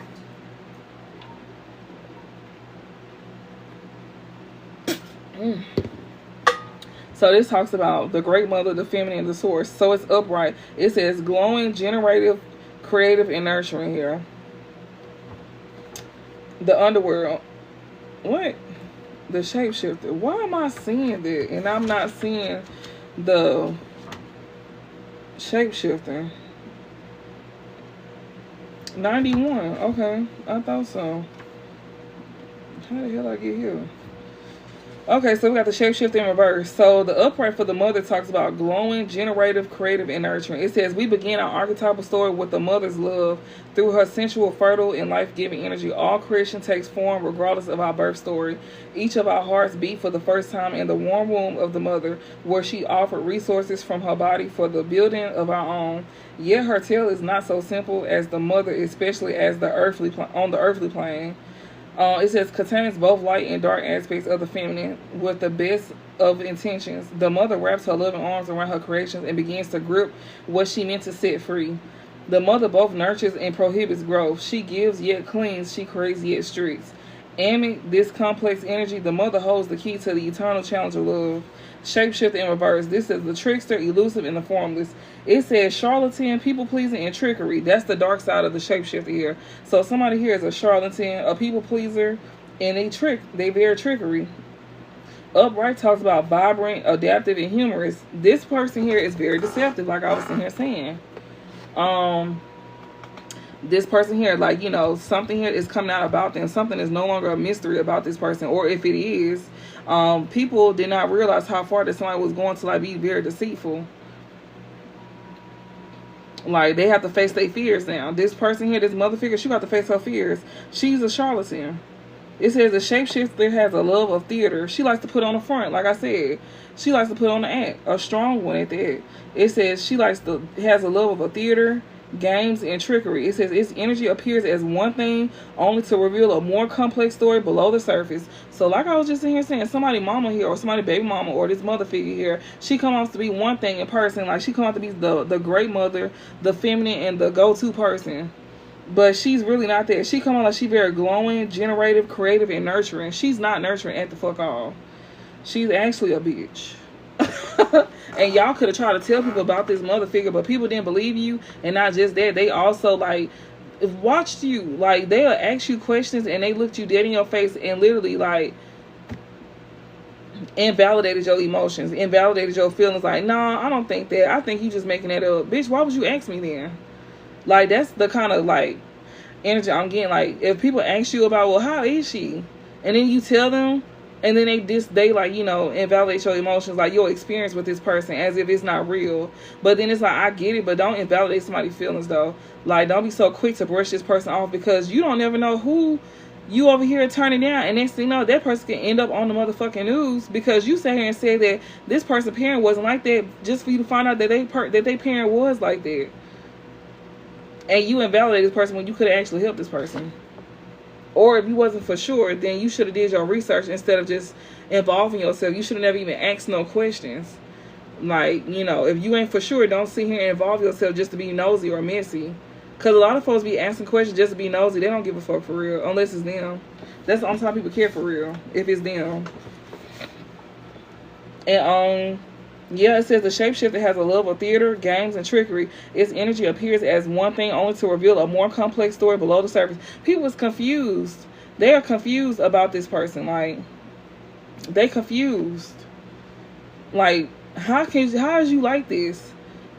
So this talks about the great mother, the feminine, the source. So it's upright. It says glowing, generative, creative, and nurturing here. The underworld. What? The shapeshifter. Why am I seeing that and I'm not seeing the shapeshifter? 91. Okay, I thought so. How the hell I get here? Okay, so we got the shapeshift in reverse. So the upright for the mother talks about glowing, generative, creative, and nurturing. It says we begin our archetypal story with the mother's love through her sensual, fertile, and life-giving energy. All creation takes form regardless of our birth story. Each of our hearts beat for the first time in the warm womb of the mother, where she offered resources from her body for the building of our own. Yet her tale is not so simple as the mother, especially as the on the earthly plane. It says contains both light and dark aspects of the feminine with the best of intentions. The mother wraps her loving arms around her creations and begins to grip what she meant to set free. The mother both nurtures and prohibits growth. She gives yet cleans. She creates yet streaks. Amid this complex energy, the mother holds the key to the eternal challenge of love. Shapeshift in reverse. This is the trickster, elusive, and the formless. It says charlatan, people pleasing, and trickery. That's the dark side of the shapeshifter here. So somebody here is a charlatan, a people pleaser, and they very trickery. Upright talks about vibrant, adaptive, and humorous. This person here is very deceptive, like I was sitting here saying. This person here, like, you know, something here is coming out about them. Something is no longer a mystery about this person, or if it is, people did not realize how far that somebody was going to, like, be very deceitful. Like, they have to face their fears now. This person here, this mother figure, she got to face her fears. She's a charlatan. It says the shapeshifter has a love of theater. She likes to put on the front, like I said. She likes to put on the act, a strong one at that. It says she has a love of a theater, games, and trickery. It says its energy appears as one thing, only to reveal a more complex story below the surface. So like I was just in here saying, somebody mama here, or somebody baby mama, or this mother figure here, she come out to be one thing in person. Like, she come out to be the great mother, the feminine, and the go-to person. But she's really not that. She come out like she very glowing, generative, creative, and nurturing. She's not nurturing at the fuck all. She's actually a bitch. And y'all could have tried to tell people about this mother figure, but people didn't believe you. And not just that, they also, like, watched you. Like, they'll ask you questions and they looked you dead in your face and literally, like, invalidated your emotions, invalidated your feelings. Like, nah, I don't think that. I think you just making that up. Bitch, why would you ask me then? Like, that's the kind of, like, energy I'm getting. Like, if people ask you about, well, how is she? And then you tell them, and then they like, you know, invalidate your emotions, like your experience with this person, as if it's not real. But then it's like, I get it, but don't invalidate somebody's feelings, though. Like, don't be so quick to brush this person off, because you don't never know who you over here turning down, and next thing you know, that person can end up on the motherfucking news because you sat here and said that this person's parent wasn't like that, just for you to find out that their parent was like that. And you invalidate this person when you could have actually helped this person. Or if you wasn't for sure, then you should have did your research instead of just involving yourself. You should have never even asked no questions. Like, you know, if you ain't for sure, don't sit here and involve yourself just to be nosy or messy. Because a lot of folks be asking questions just to be nosy. They don't give a fuck for real, unless it's them. That's the only time people care for real, if it's them. And, yeah, it says the shapeshifter has a love of theater, games, and trickery. Its energy appears as one thing, only to reveal a more complex story below the surface. People is confused. They are confused about this person. Like, they confused. Like, how is you like this?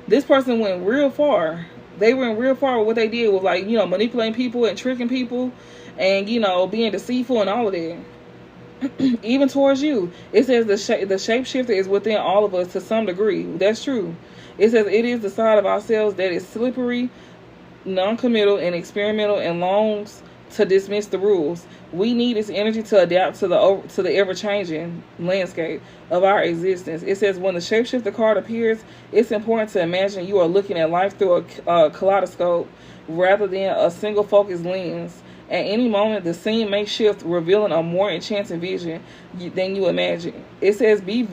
This person went real far. They went real far with what they did with, like, you know, manipulating people and tricking people, and, you know, being deceitful and all of that. Even towards you. It says the shapeshifter is within all of us to some degree. That's true. It says it is the side of ourselves that is slippery, non-committal, and experimental, and longs to dismiss the rules. We need its energy to adapt to the ever-changing landscape of our existence. It says when the shapeshifter card appears, it's important to imagine you are looking at life through a kaleidoscope rather than a single focused lens. At any moment, the scene may shift, revealing a more enchanting vision than you imagine. It says, be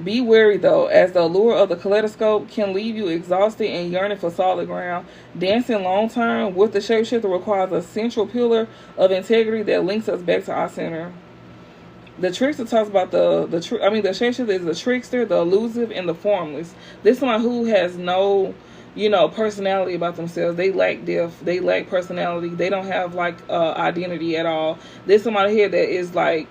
wary, though, as the allure of the kaleidoscope can leave you exhausted and yearning for solid ground. Dancing long-term with the shapeshifter requires a central pillar of integrity that links us back to our center. The trickster talks about the shapeshifter is the trickster, the elusive, and the formless. This is someone who has no, you know, personality about themselves. They lack depth. They lack personality. They don't have, like, identity at all. There's somebody here that is, like,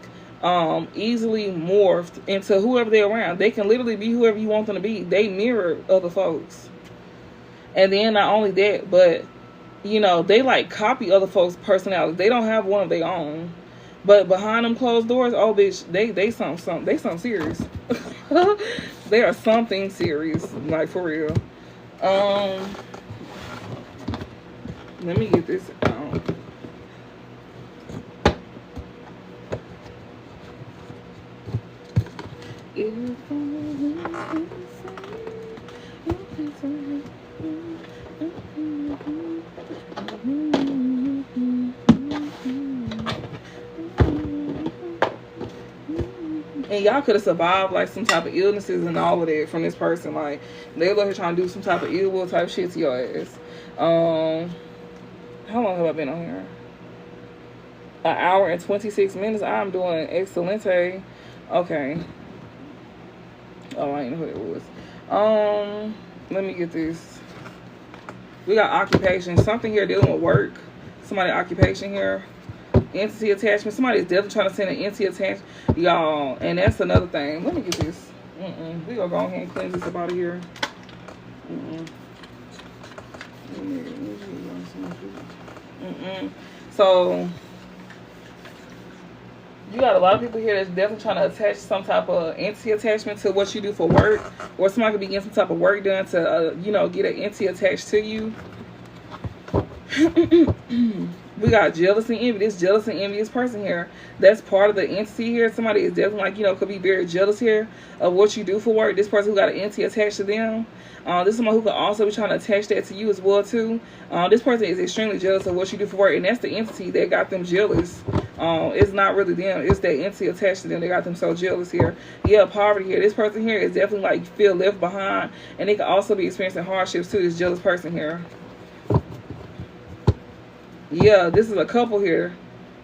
easily morphed into whoever they're around. They can literally be whoever you want them to be. They mirror other folks. And then not only that, but, you know, they, like, copy other folks' personality. They don't have one of their own. But behind them closed doors, oh bitch, they something serious. They are something serious, like for real. Let me get this out. And y'all could have survived like some type of illnesses and all of that from this person. Like they were trying to do some type of ill will type shit to your ass. How long have I been on here? An hour and 26 minutes. I'm doing excelente. Okay. Oh, I didn't know who it was. Let me get this. We got occupation. Something here dealing with work. Somebody occupation here. Entity attachment. Somebody's definitely trying to send an entity attachment. Y'all. And that's another thing. Let me get this. We gonna go ahead and cleanse this up out of here. So you got a lot of people here that's definitely trying to attach some type of entity attachment to what you do for work, or somebody could be getting some type of work done to you know, get an entity attached to you. We got jealous and envy. This jealous and envious person here, that's part of the entity here. Somebody is definitely, like, you know, could be very jealous here of what you do for work. This person who got an entity attached to them, this is someone who could also be trying to attach that to you as well too. This person is extremely jealous of what you do for work, and that's the entity that got them jealous. It's not really them, it's that entity attached to them that got them so jealous here. Yeah, poverty here. This person here is definitely like feel left behind, and they could also be experiencing hardships too, this jealous person here. Yeah, this is a couple here.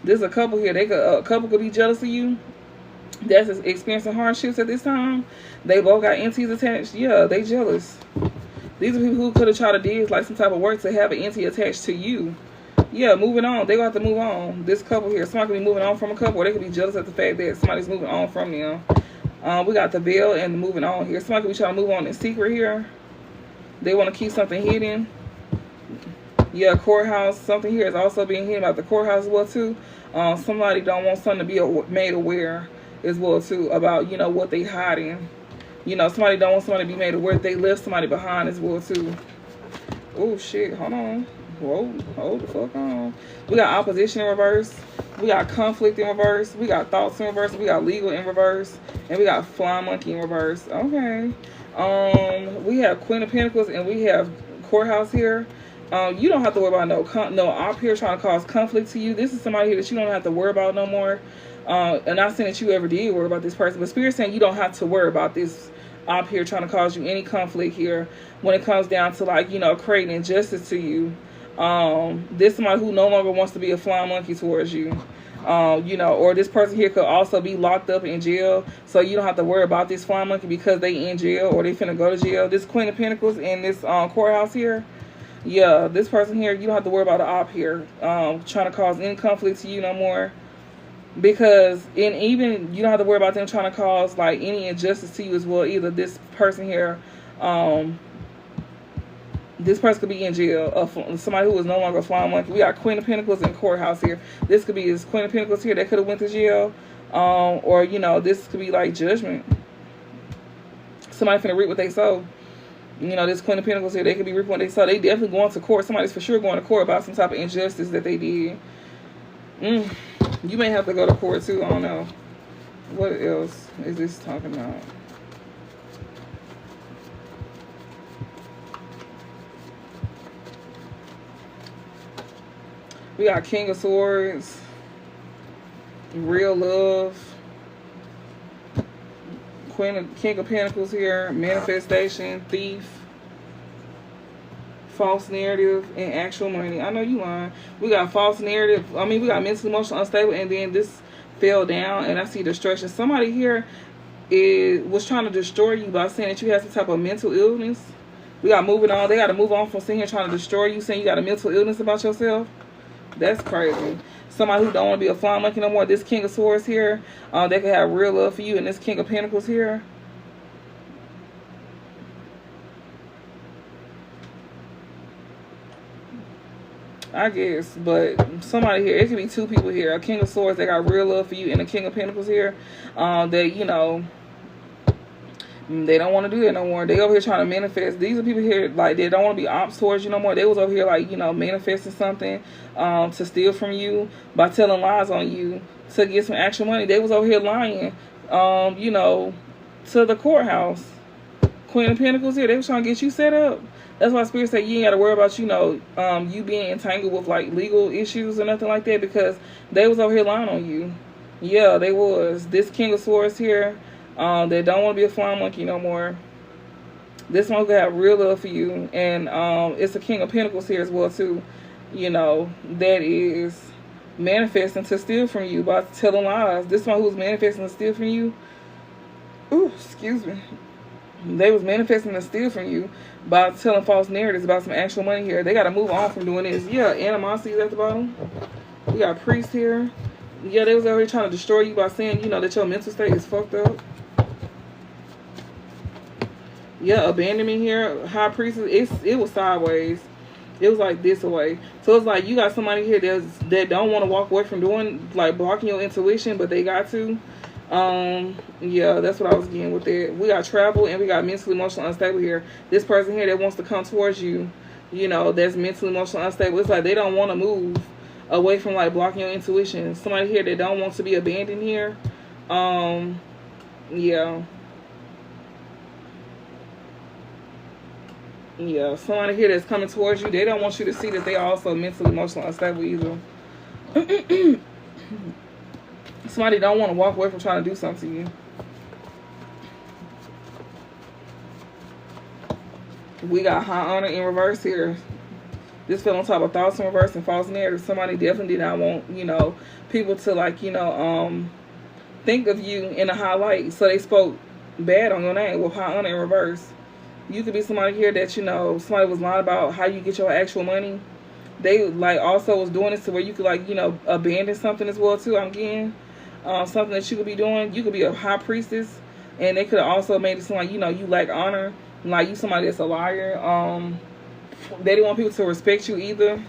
This is a couple here. They could, a couple could be jealous of you. That's experiencing hardships at this time. They both got entities attached. Yeah, they jealous. These are people who could have tried to do like some type of work to have an entity attached to you. Yeah, moving on. They got to move on. This couple here. Somebody could be moving on from a couple, or they could be jealous at the fact that somebody's moving on from them. We got the veil and the moving on here. Somebody could be trying to move on in secret here. They want to keep something hidden. Yeah, courthouse. Something here is also being hidden about the courthouse as well too. Somebody don't want something to be made aware as well too about, you know, what they hiding. You know, somebody don't want somebody to be made aware they left somebody behind as well too. Oh shit, hold on. Whoa, hold the fuck on. We got opposition in reverse. We got conflict in reverse. We got thoughts in reverse. We got legal in reverse. And we got flying monkey in reverse. Okay. We have Queen of Pentacles and we have courthouse here. You don't have to worry about no op here trying to cause conflict to you. This is somebody here that you don't have to worry about no more. And not saying that you ever did worry about this person, but Spirit saying you don't have to worry about this op here trying to cause you any conflict here when it comes down to, like, you know, creating injustice to you. This is somebody who no longer wants to be a flying monkey towards you. You know, or this person here could also be locked up in jail, so you don't have to worry about this flying monkey because they in jail or they finna go to jail. This Queen of Pentacles in this courthouse here. Yeah, this person here, you don't have to worry about the op here trying to cause any conflict to you no more. Because even you don't have to worry about them trying to cause like any injustice to you as well either. This person here, this person could be in jail. Somebody who is no longer a flying monkey. We got Queen of Pentacles and courthouse here. This could be this Queen of Pentacles here that could have went to jail. Or, you know, this could be like judgment. Somebody finna reap what they sow. You know, this Queen of Pentacles here, they could be reaping what they sow. They definitely going to court. Somebody's for sure going to court about some type of injustice that they did. You may have to go to court too. I don't know. What else is this talking about? We got King of Swords, real love, King of Pentacles here, manifestation, thief, false narrative, and actual money. I know you lying. We got false narrative. I mean, we got mentally, emotional, unstable, and then this fell down, and I see destruction. Somebody here was trying to destroy you by saying that you had some type of mental illness. We got moving on. They got to move on from sitting here trying to destroy you, saying you got a mental illness about yourself. That's crazy. Somebody who don't want to be a flying monkey no more. This King of Swords here, they could have real love for you, and this King of Pentacles here. I guess. But somebody here, it could be two people here. A King of Swords that got real love for you, and a King of Pentacles here. That, you know, they don't want to do that no more. They over here trying to manifest. These are people here, like, they don't want to be ops towards you no more. They was over here, like, you know, manifesting something to steal from you by telling lies on you to get some actual money. They was over here lying, you know, to the courthouse. Queen of Pentacles here, they was trying to get you set up. That's why Spirit said you ain't got to worry about, you know, you being entangled with, like, legal issues or nothing like that, because they was over here lying on you. Yeah, they was. This King of Swords here, they don't want to be a flying monkey no more. This one could have real love for you. And it's a King of Pentacles here as well, too. You know, that is manifesting to steal from you by telling lies. This one who's manifesting to steal from you, ooh, excuse me. They was manifesting to steal from you by telling false narratives about some actual money here. They got to move on from doing this. Yeah, animosity is at the bottom. We got priest here. Yeah, they was already trying to destroy you by saying, you know, that your mental state is fucked up. Yeah, abandonment here. High priest, it was sideways. It was like this away. So it's like you got somebody here that don't want to walk away from doing, like, blocking your intuition, but they got to. Yeah, that's what I was getting with it. We got travel and we got mentally, emotionally unstable here. This person here that wants to come towards you, you know, that's mentally, emotionally unstable. It's like they don't want to move away from, like, blocking your intuition. Somebody here that don't want to be abandoned here. Yeah. Yeah, somebody here that's coming towards you, they don't want you to see that they are also mentally, emotionally unstable either. Somebody don't want to walk away from trying to do something to you. We got high honor in reverse here. This fell on top of thoughts in reverse and false narratives. Somebody definitely did not want, you know, people to, like, you know, think of you in a high light. So they spoke bad on your name with high honor in reverse. You could be somebody here that, you know, somebody was lying about how you get your actual money. They, like, also was doing this to where you could, like, you know, abandon something as well, too. I'm getting something that you could be doing. You could be a high priestess, and they could have also made it seem like, you know, you lack honor, like you somebody that's a liar. They didn't want people to respect you either.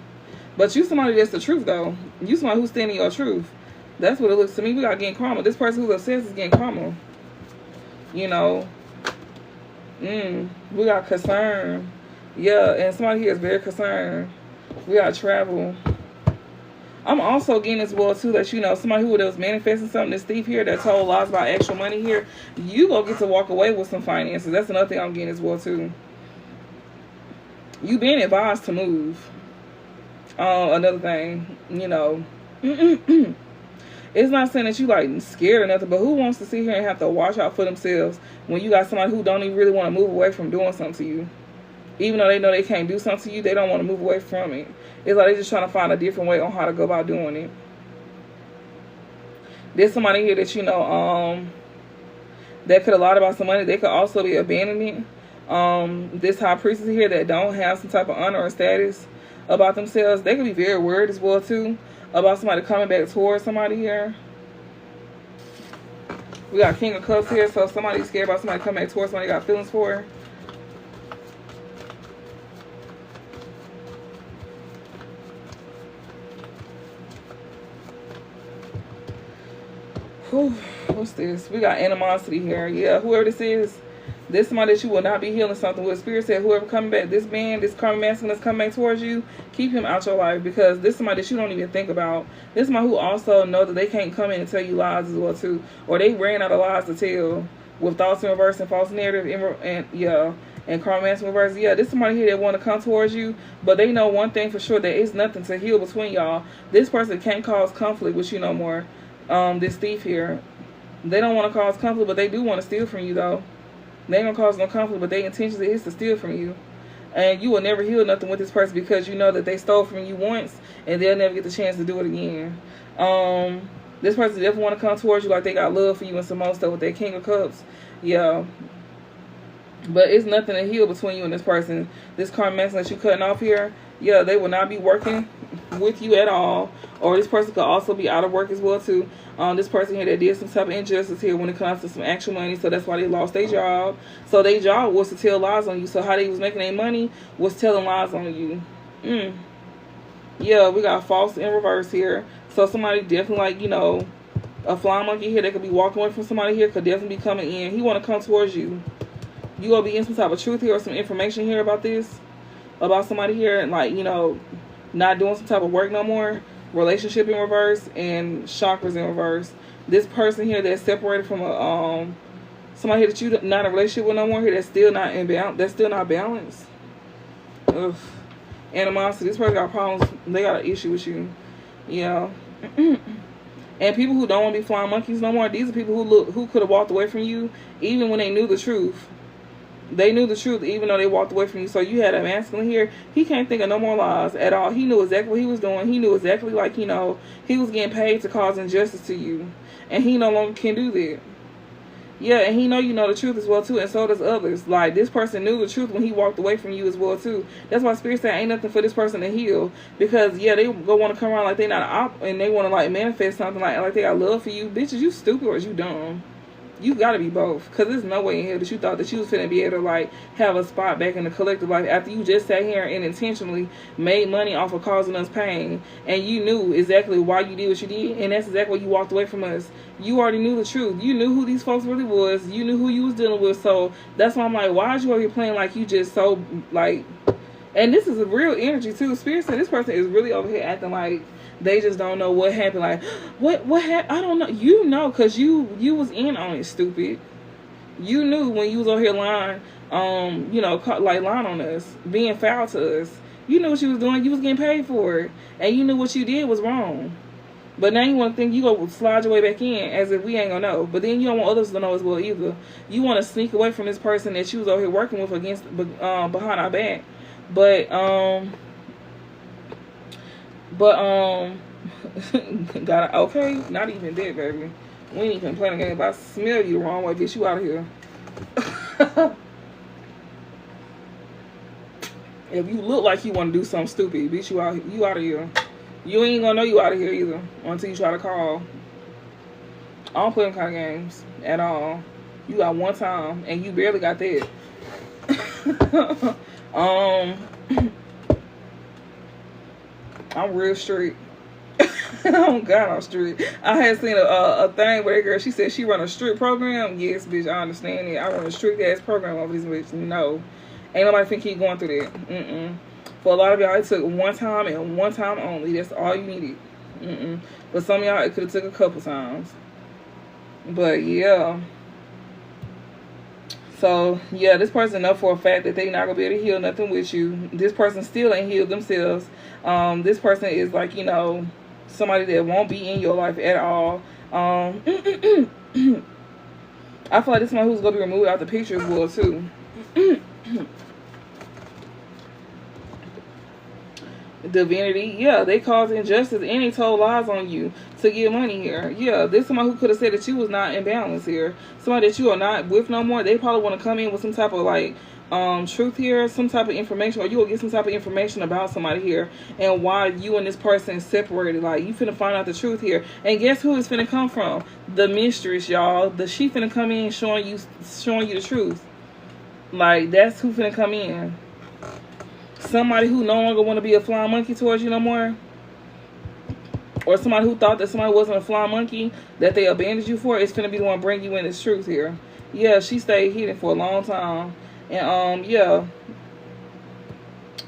But you somebody that's the truth, though. You somebody who's standing your truth. That's what it looks to me. We got getting karma. This person who's obsessed is getting karma. You know. We got concern. Yeah, and somebody here is very concerned. We got travel. I'm also getting as well, too, that, you know, somebody who was manifesting something, this thief here that told lies about actual money here, you gonna get to walk away with some finances. That's another thing I'm getting as well, too. You being advised to move. Another thing, you know. It's not saying that you, like, scared or nothing, but who wants to sit here and have to watch out for themselves when you got somebody who don't even really want to move away from doing something to you? Even though they know they can't do something to you, they don't want to move away from it. It's like they're just trying to find a different way on how to go about doing it. There's somebody here that, you know, that could have lied about some money. They could also be abandoning this high priestess here that don't have some type of honor or status about themselves. They could be very worried as well, too, about somebody coming back towards somebody here. We got King of Cups here, so somebody's scared about somebody coming back towards somebody got feelings for. Whew, what's this? We got animosity here. Yeah, whoever this somebody that you will not be healing something with. Spirit said whoever coming back, this man, this karma masculine that's coming back towards you, keep him out your life, because this somebody that you don't even think about. This somebody who also know that they can't come in and tell you lies as well, too, or they ran out of lies to tell with thoughts in reverse and false narrative and karma masculine reverse. Yeah, this somebody here that want to come towards you, but they know one thing for sure, that it's nothing to heal between y'all. This person can't cause conflict with you no more. This thief here, they don't want to cause conflict, but they do want to steal from you, though. They ain't gonna cause no conflict, but their intention is to steal from you. And you will never heal nothing with this person, because you know that they stole from you once and they'll never get the chance to do it again. This person definitely want to come towards you like they got love for you and some more stuff with their King of Cups. Yeah. But it's nothing to heal between you and this person. This karma masculine that you cutting off here, yeah, they will not be working with you at all. Or this person could also be out of work as well, too. This person here that did some type of injustice here when it comes to some actual money, so that's why they lost their job. So their job was to tell lies on you. So how they was making their money was telling lies on you. Yeah, we got false in reverse here. So somebody definitely like, you know, a flying monkey here that could be walking away from somebody here could definitely be coming in. He want to come towards you. You gonna be in some type of truth here or some information here about this, about somebody here, and like, you know, not doing some type of work no more. Relationship in reverse and chakras in reverse. This person here that's separated from a somebody here that you not in a relationship with no more here that's still not in balance. That's still not balanced. Ugh. Animosity. This person got problems. They got an issue with you. Yeah. And people who don't want to be flying monkeys no more. These are people who could have walked away from you even when they knew the truth. They knew the truth even though they walked away from you. So you had a masculine here. He can't think of no more lies at all. He knew exactly what he was doing. He knew exactly, like, you know, he was getting paid to cause injustice to you. And he no longer can do that. Yeah, and he know you know the truth as well, too. And so does others. Like, this person knew the truth when he walked away from you as well, too. That's why Spirit said ain't nothing for this person to heal. Because, yeah, they go want to come around like they not an op. And they want to, like, manifest something like they got love for you. Bitches, you stupid or is you dumb? You gotta be both, because there's no way in hell that you thought that you was finna be able to, like, have a spot back in the collective life after you just sat here and intentionally made money off of causing us pain, and you knew exactly why you did what you did, and that's exactly why you walked away from us. You already knew the truth. You knew who these folks really was. You knew who you was dealing with. So that's why I'm like, why is you over here playing like you just so, like, and this is a real energy too. Spirit said this person is really over here acting like they just don't know what happened. Like, what happened? I don't know. You know, because you was in on it, stupid. You knew when you was over here lying, you know, like lying on us, being foul to us. You knew what you was doing. You was getting paid for it. And you knew what you did was wrong. But now you want to think you go slide your way back in as if we ain't gonna know. But then you don't want others to know as well either. You want to sneak away from this person that you was over here working with behind our back. But got okay, not even that, baby. We ain't even playing a game. If I smell you the wrong way, bitch, you out of here. If you look like you want to do something stupid, bitch, you out of here. You ain't gonna know you out of here either until you try to call. I don't play them kind of games at all. You got one time and you barely got that. I'm real straight. Oh God, I'm straight. I had seen a thing where that girl, she said she run a strict program. Yes, bitch, I understand it. I run a strict ass program over these bitches. No, ain't nobody think keep going through that. For a lot of y'all, it took one time and one time only. That's all you needed. But some of y'all, it could have took a couple times. But yeah. So, yeah, this person know for a fact that they not going to be able to heal nothing with you. This person still ain't healed themselves. This person is like, you know, somebody that won't be in your life at all. I feel like this one who's going to be removed out the picture as well, too. Divinity, yeah, they caused injustice and they told lies on you to get money here. Yeah, this somebody who could have said that you was not in balance here. Somebody that you are not with no more. They probably want to come in with some type of like truth here, some type of information, or you will get some type of information about somebody here and why you and this person separated. Like, you finna find out the truth here. And guess who it's finna come from? The mistress, y'all. She finna come in showing you the truth. Like, that's who finna come in. Somebody who no longer want to be a flying monkey towards you no more. Or somebody who thought that somebody wasn't a flying monkey that they abandoned you for is going to be the one bring you in this truth here. Yeah, she stayed hidden for a long time. And, yeah.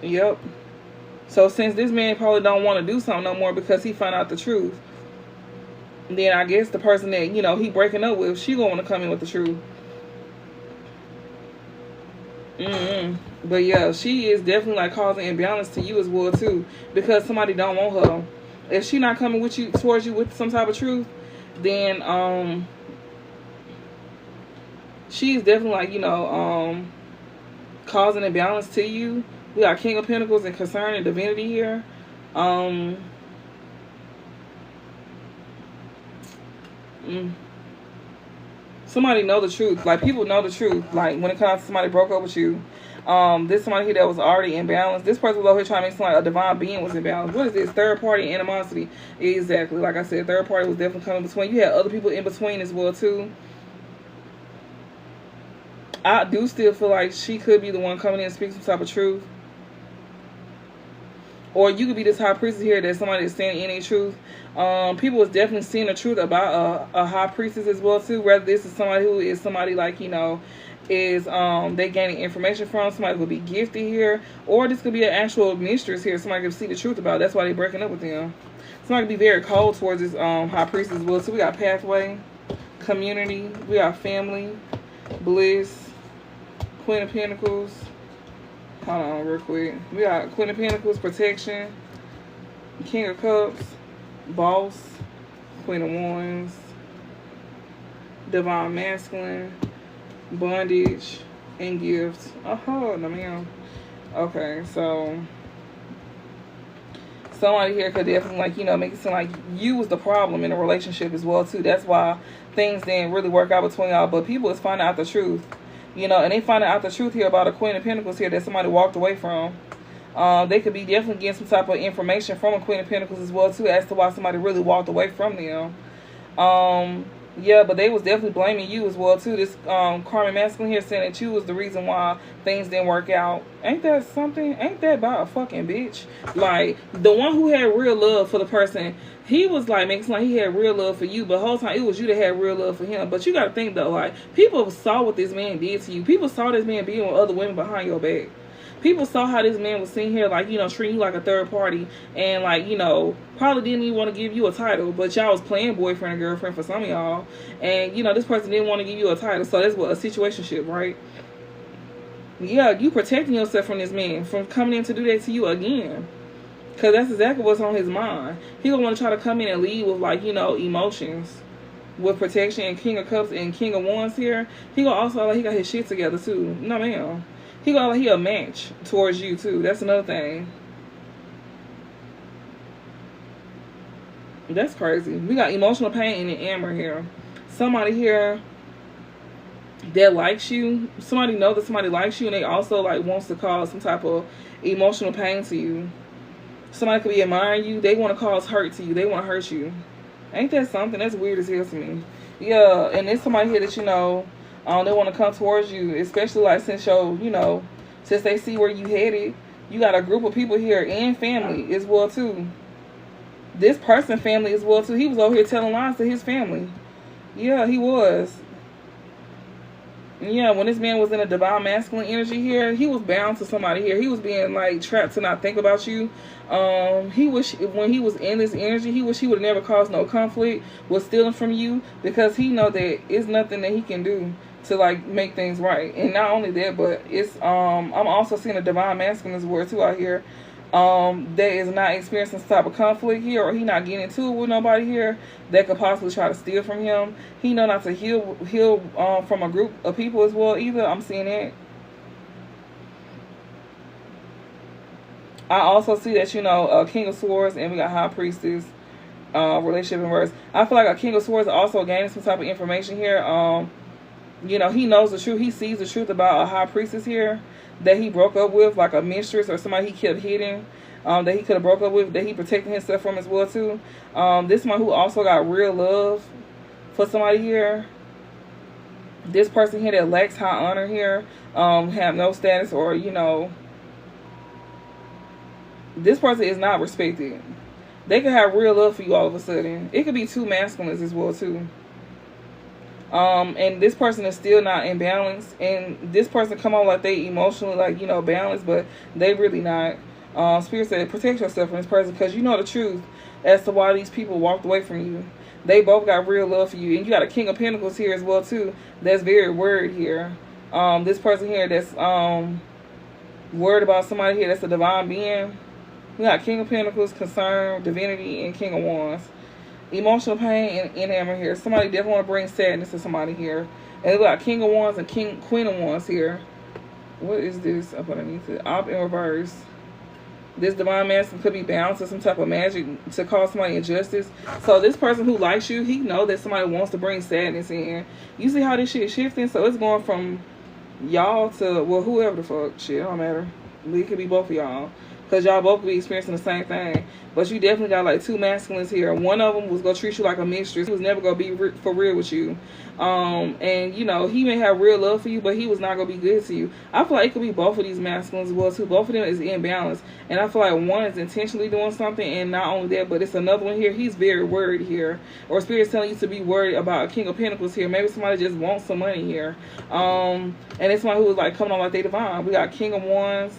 Yep. So, since this man probably don't want to do something no more because he found out the truth, then I guess the person that, you know, he breaking up with, she going to come in with the truth. But yeah, she is definitely like causing imbalance to you as well too, because somebody don't want her. If she not coming with you towards you with some type of truth, then she's definitely like, you know, causing imbalance to you. We got King of Pentacles and Concern and Divinity here. Somebody know the truth. Like, people know the truth. Like, when it comes to somebody broke up with you. This somebody here that was already imbalanced. This person was over here trying to make something like a divine being was imbalanced. What is this? Third party animosity. Exactly. Like I said, third party was definitely coming between. You had other people in between as well, too. I do still feel like she could be the one coming in and speaking some type of truth. or you could be this high priestess here that somebody is saying any truth. People is definitely seeing the truth about a high priestess as well too. Whether this is somebody who is somebody like, you know, is they gaining information from, somebody could be gifted here, or this could be an actual mistress here, somebody could see the truth about. That's why they're breaking up with them. Somebody could be very cold towards this high priestess as well. So we got pathway, community, we got family, bliss, Queen of Pentacles. Hold on real quick. We got Queen of Pentacles, protection, King of Cups, boss, Queen of Wands, divine masculine, bondage, and gifts. Oh, no, man. Okay, so somebody here could definitely, like, you know, make it seem like you was the problem in a relationship as well too. That's why things didn't really work out between y'all. But people is finding out the truth, you know, and they finding out the truth here about a Queen of Pentacles here that somebody walked away from. They could be definitely getting some type of information from a Queen of Pentacles as well too, as to why somebody really walked away from them. Yeah, but they was definitely blaming you as well too. This karmic masculine here saying that you was the reason why things didn't work out. Ain't that something? Ain't that about a fucking bitch? Like, the one who had real love for the person, he was like making like he had real love for you, but the whole time it was you that had real love for him. But you gotta think though, like, people saw what this man did to you. People saw this man being with other women behind your back. People saw how this man was sitting here, like, you know, treating you like a third party, and, like, you know, probably didn't even want to give you a title, but y'all was playing boyfriend and girlfriend for some of y'all, and, you know, this person didn't want to give you a title, so that's what a situationship, right? Yeah, you protecting yourself from this man, from coming in to do that to you again, because that's exactly what's on his mind. He gonna want to try to come in and lead with, like, you know, emotions, with protection, and King of Cups and King of Wands here. He gonna also, like, he got his shit together, too. No, ma'am. He got like he a match towards you too. That's another thing. That's crazy. We got emotional pain and amber here. Somebody here that likes you. Somebody knows that somebody likes you, and they also like wants to cause some type of emotional pain to you. Somebody could be admiring you. They want to cause hurt to you. They want to hurt you. Ain't that something? That's weird as hell to me. Yeah, and there's somebody here that you know. They want to come towards you, especially like since you know, since they see where you headed. You got a group of people here and family as well too. This person family as well too. He was over here telling lies to his family. Yeah, he was. Yeah, when this man was in a divine masculine energy here, he was bound to somebody here. He was being like trapped to not think about you. He wish when he was in this energy, he wish he would have never caused no conflict with stealing from you, because he know that it's nothing that he can do to like make things right. And not only that, but it's I'm also seeing a divine masculine as well too out here. That is not experiencing some type of conflict here, or he not getting into it with nobody here that could possibly try to steal from him. He know not to heal from a group of people as well either. I'm seeing that. I also see that, you know, King of Swords, and we got High Priestess, relationship in reverse. I feel like a King of Swords also gaining some type of information here. You know, he knows the truth. He sees the truth about a High Priestess here that he broke up with, like a mistress or somebody he kept hidden, that he could have broke up with, that he protected himself from as well too. This one who also got real love for somebody here. This person here that lacks high honor here, have no status, or, you know, this person is not respected. They could have real love for you all of a sudden. It could be two masculines as well too. And this person is still not in balance, and this person come on like they emotionally, like, you know, balanced, but they really not. Spirit said protect yourself from this person, because you know the truth as to why these people walked away from you. They both got real love for you, and you got a King of Pentacles here as well too that's very worried here. This person here that's worried about somebody here that's a divine being. We got King of Pentacles, concern, divinity, and King of Wands. Emotional pain and amber here. Somebody definitely want to bring sadness to somebody here. And we got King of Wands and Queen of Wands here. What is this up underneath it? Op in reverse. This divine masculine could be bound to some type of magic to cause somebody injustice. So this person who likes you, he know that somebody wants to bring sadness in. You see how this shit is shifting? So it's going from y'all to, well, whoever the fuck. Shit, it don't matter. It could be both of y'all. because y'all both be experiencing the same thing. But you definitely got like two masculines here. One of them was gonna treat you like a mistress. He was never gonna be for real with you. And you know, he may have real love for you, but he was not gonna be good to you. I feel like it could be both of these masculines as well too. Both of them is imbalanced, and I feel like one is intentionally doing something, and not only that, but it's another one here. He's very worried here, or Spirit's telling you to be worried about a King of Pentacles here. Maybe somebody just wants some money here. And it's somebody who was like coming on like they divine. We got King of Wands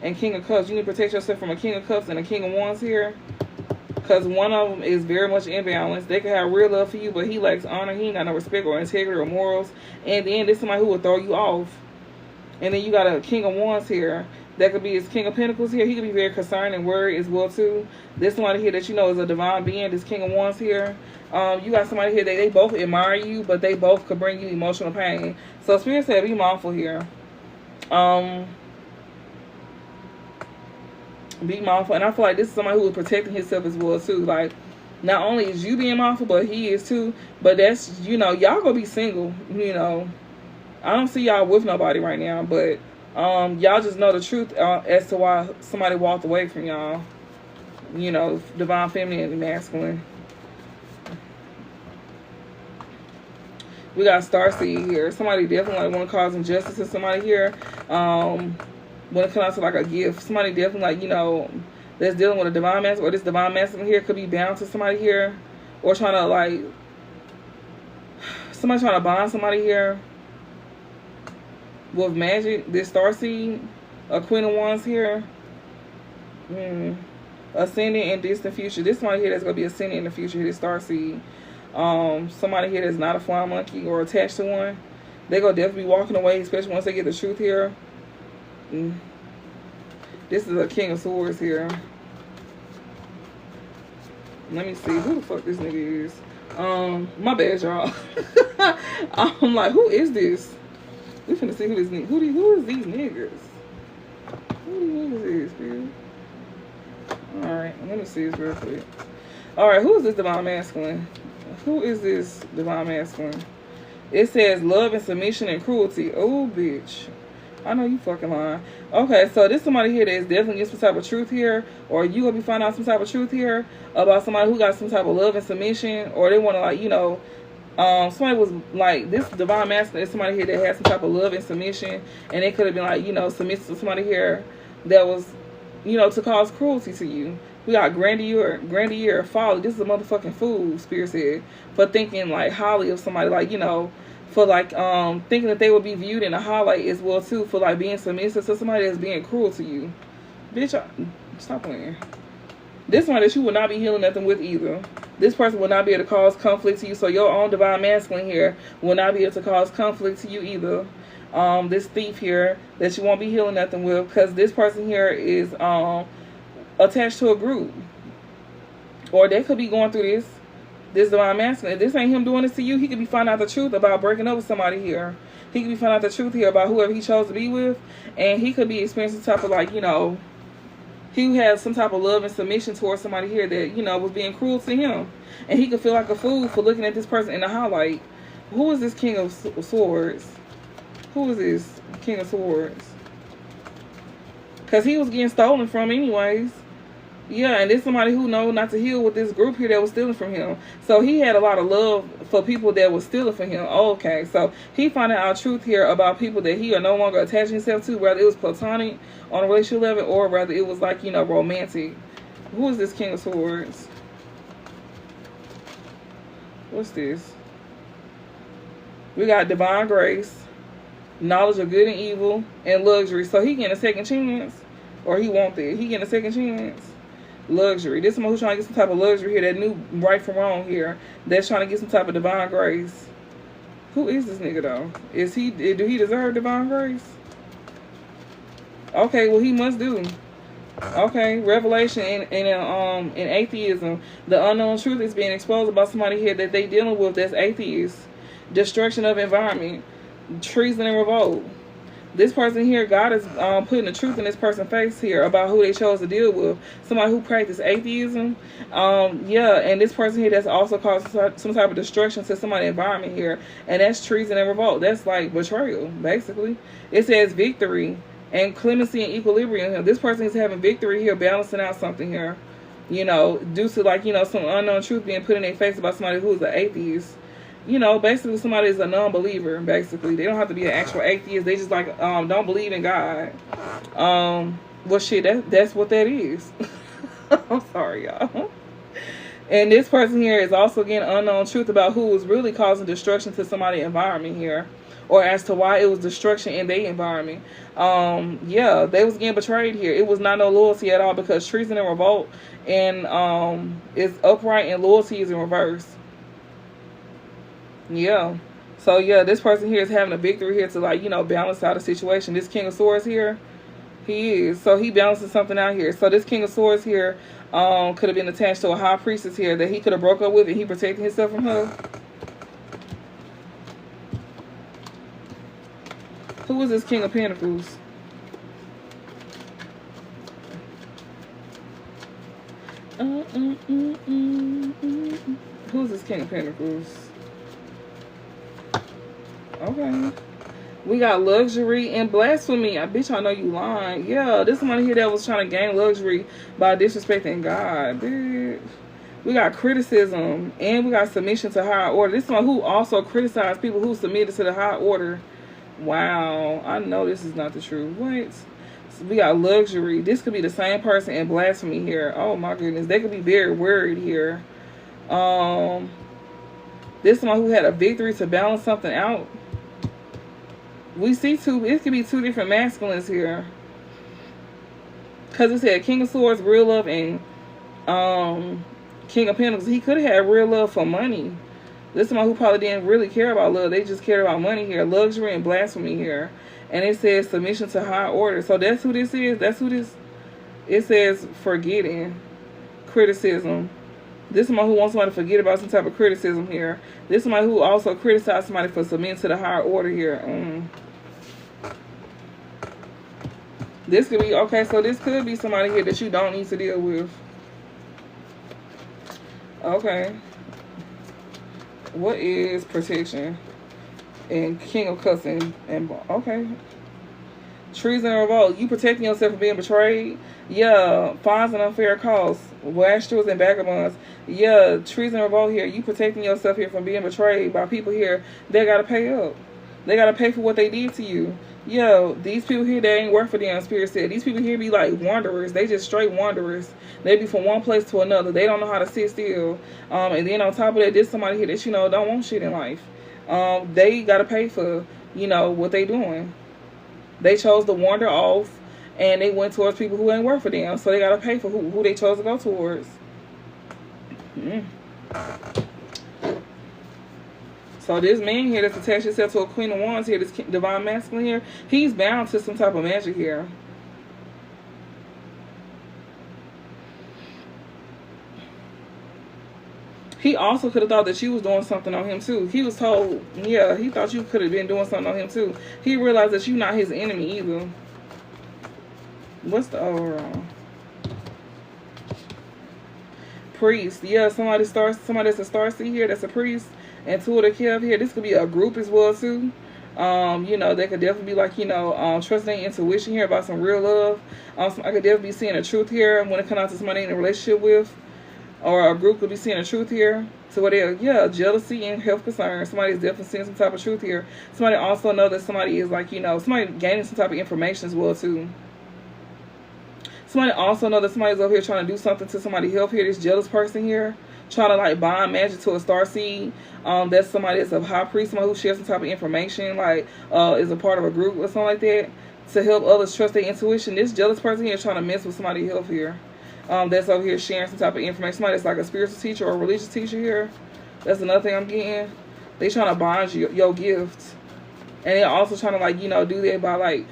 and King of Cups. You need to protect yourself from a King of Cups and a King of Wands here, because one of them is very much imbalanced. They can have real love for you, but he lacks honor. He ain't got no respect or integrity or morals. And then there's somebody who will throw you off. And then you got a King of Wands here. That could be his King of Pentacles here. He could be very concerned and worried as well too. There's somebody here that you know is a divine being. This King of Wands here. You got somebody here that they both admire you, but they both could bring you emotional pain. So Spirit said be mindful here. Be mindful. And I feel like this is somebody who is protecting himself as well too. Like, not only is you being mindful, but he is too. But that's, you know, y'all gonna be single. You know, I don't see y'all with nobody right now, but y'all just know the truth as to why somebody walked away from y'all. You know, divine feminine and masculine. We got Starseed here. Somebody definitely want to cause injustice to somebody here. When it comes to like a gift, somebody definitely like, you know, that's dealing with a divine masculine, or this divine masculine here could be bound to somebody here, or trying to like, somebody trying to bond somebody here with magic. This Starseed, a Queen of Wands here, ascending in distant future. This somebody here that's gonna be ascending in the future. This Starseed, somebody here that's not a flying monkey or attached to one. They gonna definitely be walking away, especially once they get the truth here. This is a King of Swords here. Let me see who the fuck this nigga is. My bad, y'all. I'm like, who is this? We finna see who this nigga. Who is these niggas? Who these niggas is, dude? Alright, let me see this real quick. Alright, who is this divine masculine? Who is this divine masculine? It says love and submission and cruelty. Oh, bitch. I know you fucking lying. Okay, so this somebody here that is definitely getting some type of truth here, or you gonna be finding out some type of truth here about somebody who got some type of love and submission, or they want to, like, you know, somebody was like, this divine masculine is somebody here that has some type of love and submission, and they could have been like, you know, submissive to somebody here that was, you know, to cause cruelty to you. We got grandeur, folly. This is a motherfucking fool, Spirit said, for thinking like highly of somebody, like, you know, for like thinking that they would be viewed in a highlight as well too, for like being submissive to somebody that's being cruel to you. Bitch, stop playing. This one that you will not be healing nothing with either. This person will not be able to cause conflict to you. So your own divine masculine here will not be able to cause conflict to you either. This thief here that you won't be healing nothing with, because this person here is attached to a group, or they could be going through this divine masculine. If this ain't him doing this to you, he could be finding out the truth about breaking up with somebody here. He could be finding out the truth here about whoever he chose to be with, and he could be experiencing some type of, like, you know, he has some type of love and submission towards somebody here that, you know, was being cruel to him, and he could feel like a fool for looking at this person in the highlight. Who is this King of Swords? Who is this King of Swords? Because he was getting stolen from anyways. Yeah, and there's somebody who knows not to heal with this group here that was stealing from him. So he had a lot of love for people that was stealing from him. Okay, so he finding out truth here about people that he are no longer attaching himself to, whether it was platonic on a relationship level, or whether it was like, you know, romantic. Who is this King of Swords? What's this? We got divine grace, knowledge of good and evil, and luxury. So he getting a second chance, or he want that. He getting a second chance. Luxury. This is someone who's trying to get some type of luxury here, that knew right from wrong here, that's trying to get some type of divine grace. Who is this nigga though? Is he, do he deserve divine grace? Okay, well he must do. Okay, revelation in atheism. The unknown truth is being exposed about somebody here that they dealing with that's atheist. Destruction of environment, treason and revolt. This person here, God is putting the truth in this person's face here about who they chose to deal with. Somebody who practiced atheism. Yeah, and this person here that's also caused some type of destruction to somebody's environment here. And that's treason and revolt. That's like betrayal, basically. It says victory. and clemency and equilibrium here. This person is having victory here, balancing out something here, you know, due to like, you know, some unknown truth being put in their face about somebody who's an atheist. You know, basically somebody is a non-believer. Basically, they don't have to be an actual atheist. They just like don't believe in God. Well, shit, that's what that is. I'm sorry, y'all. And this person here is also getting unknown truth about who is really causing destruction to somebody's environment here, or as to why it was destruction in their environment. Yeah, they was getting betrayed here. It was not no loyalty at all, because treason and revolt and is upright and loyalty is in reverse. Yeah. So yeah, this person here is having a victory here to, like, you know, balance out a situation. This King of Swords here, he is. So he balances something out here. So this King of Swords here could have been attached to a high priestess here that he could have broke up with, and he protected himself from her. Who is this King of Pentacles? Who's this King of Pentacles? Okay. We got luxury and blasphemy. I bitch, I know you lying. Yeah, this somebody here that was trying to gain luxury by disrespecting God. Bitch. We got criticism and we got submission to higher order. This one who also criticized people who submitted to the high order. Wow, I know this is not the truth. What? So we got luxury. This could be the same person in blasphemy here. Oh my goodness, they could be very worried here. This one who had a victory to balance something out. We see two, it could be two different masculines here. Because it said King of Swords, real love, and King of Pentacles. He could have had real love for money. This is someone who probably didn't really care about love. They just cared about money here. Luxury and blasphemy here. And it says submission to high order. So that's who this is. That's who this, it says forgetting. Criticism. This is someone who wants somebody to forget about some type of criticism here. This is somebody who also criticized somebody for submitting to the higher order here. This could be, okay, so this could be somebody here that you don't need to deal with. Okay. What is protection? And King of Cups and okay. Treason and revolt. You protecting yourself from being betrayed? Yeah. Fines and unfair costs. Wastrels and vagabonds. Yeah. Treason and revolt here. You protecting yourself here from being betrayed by people here. They got to pay up. They got to pay for what they did to you. Yo, these people here, they ain't work for them, Spirit said. These people here be like wanderers. They just straight wanderers. They be from one place to another. They don't know how to sit still. And then on top of that, there's somebody here that, you know, don't want shit in life. They got to pay for, you know, what they doing. They chose to wander off, and they went towards people who ain't work for them. So they got to pay for who they chose to go towards. So this man here that's attached himself to a Queen of Wands here, this divine masculine here, he's bound to some type of magic here. He also could have thought that you was doing something on him too. He was told, yeah, he thought you could have been doing something on him too. He realized that you're not his enemy either. What's the overall? Priest. Yeah, somebody that's a starseed here, that's a priest. And two of the Kev here, this could be a group as well too. You know, they could definitely be like, you know, trusting intuition here about some real love. I could definitely be seeing the truth here when it comes out to somebody in a relationship with. Or a group could be seeing the truth here. So what they're, yeah, jealousy and health concerns. Somebody's definitely seeing some type of truth here. Somebody also know that somebody is like, you know, somebody gaining some type of information as well too. Somebody also know that somebody's over here trying to do something to somebody's health here. This jealous person here. Trying to like bind magic to a starseed. That's somebody that's a high priest, somebody who shares some type of information, like is a part of a group or something like that, to help others trust their intuition. This jealous person here is trying to mess with somebody's health here. That's over here sharing some type of information. Somebody that's like a spiritual teacher or a religious teacher here. That's another thing I'm getting. They trying to bind your gift. And they're also trying to like, you know, do that by like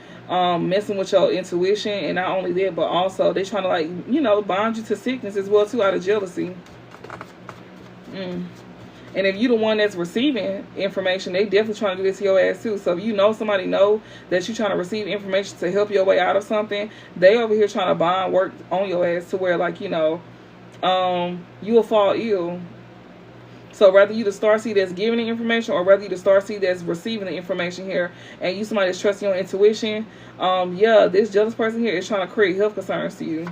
messing with your intuition. And not only that, but also they trying to like, you know, bind you to sickness as well too, out of jealousy. And if you the one that's receiving information, they definitely trying to do this to your ass too. So if you know somebody know that you trying to receive information to help your way out of something, they over here trying to bind work on your ass to where like, you know, you will fall ill. So whether you the starseed that's giving the information, or whether you the starseed that's receiving the information here, and you somebody that's trusting your intuition, yeah, this jealous person here is trying to create health concerns to you.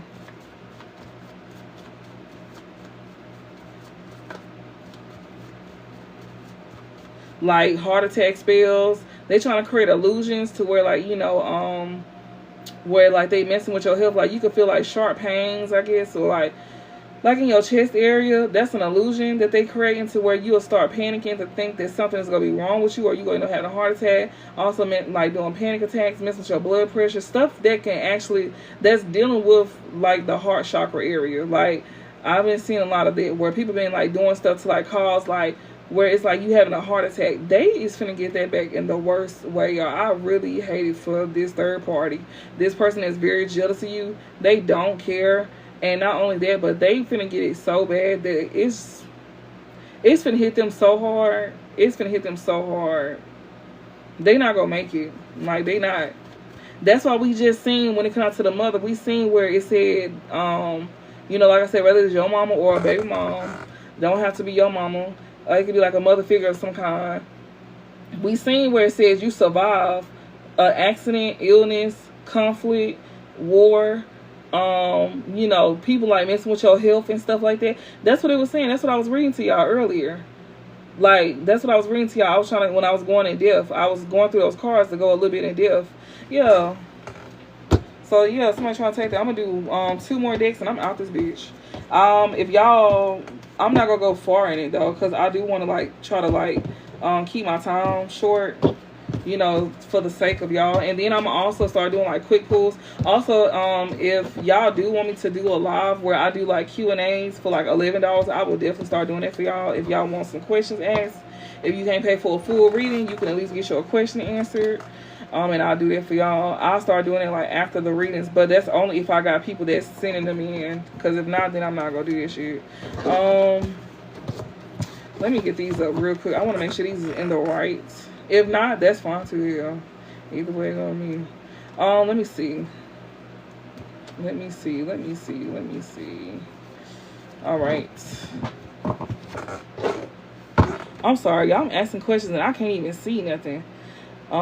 Like heart attack spells. They trying to create illusions to where, like, you know, where like they messing with your health. Like you could feel like sharp pains, I guess, or like in your chest area. That's an illusion that they create into where you'll start panicking to think that something is going to be wrong with you, or you're going to have a heart attack. Also meant like doing panic attacks, messing with your blood pressure, stuff that can actually, that's dealing with like the heart chakra area. Like I've been seeing a lot of that where people been like doing stuff to like cause like where it's like you having a heart attack. They is finna get that back in the worst way, y'all. I really hate it for this third party. This person is very jealous of you. They don't care. And not only that, but they finna get it so bad that it's finna hit them so hard. It's finna hit them so hard. They not gonna make it. Like, they not. That's why we just seen, when it comes to the mother, we seen where it said, you know, like I said, whether it's your mama or a baby mom, don't have to be your mama. It could be like a mother figure of some kind. We seen where it says you survive an accident, illness, conflict, war, you know, people like messing with your health and stuff like that. That's what it was saying. That's what I was reading to y'all earlier. Like, that's what I was reading to y'all. I was trying to, when I was going in depth, I was going through those cards to go a little bit in depth. Yeah. So, yeah, somebody trying to take that. I'm going to do 2 more decks and I'm out this bitch. If y'all, I'm not going to go far in it, though, because I do want to, like, try to, like, keep my time short, you know, for the sake of y'all. And then I'm going to also start doing, like, quick pulls. Also, if y'all do want me to do a live where I do, like, Q&As for, like, $11, I will definitely start doing that for y'all. If y'all want some questions asked, if you can't pay for a full reading, you can at least get your question answered. And I'll do that for y'all. I'll start doing it like after the readings, but that's only if I got people that's sending them in. Because if not, then I'm not gonna do this shit. Let me get these up real quick. I want to make sure these is in the right. If not, that's fine too. Yeah. Either way, gonna mean. Let me see. Let me see. Let me see. Let me see. All right. I'm sorry, y'all. I'm asking questions and I can't even see nothing. We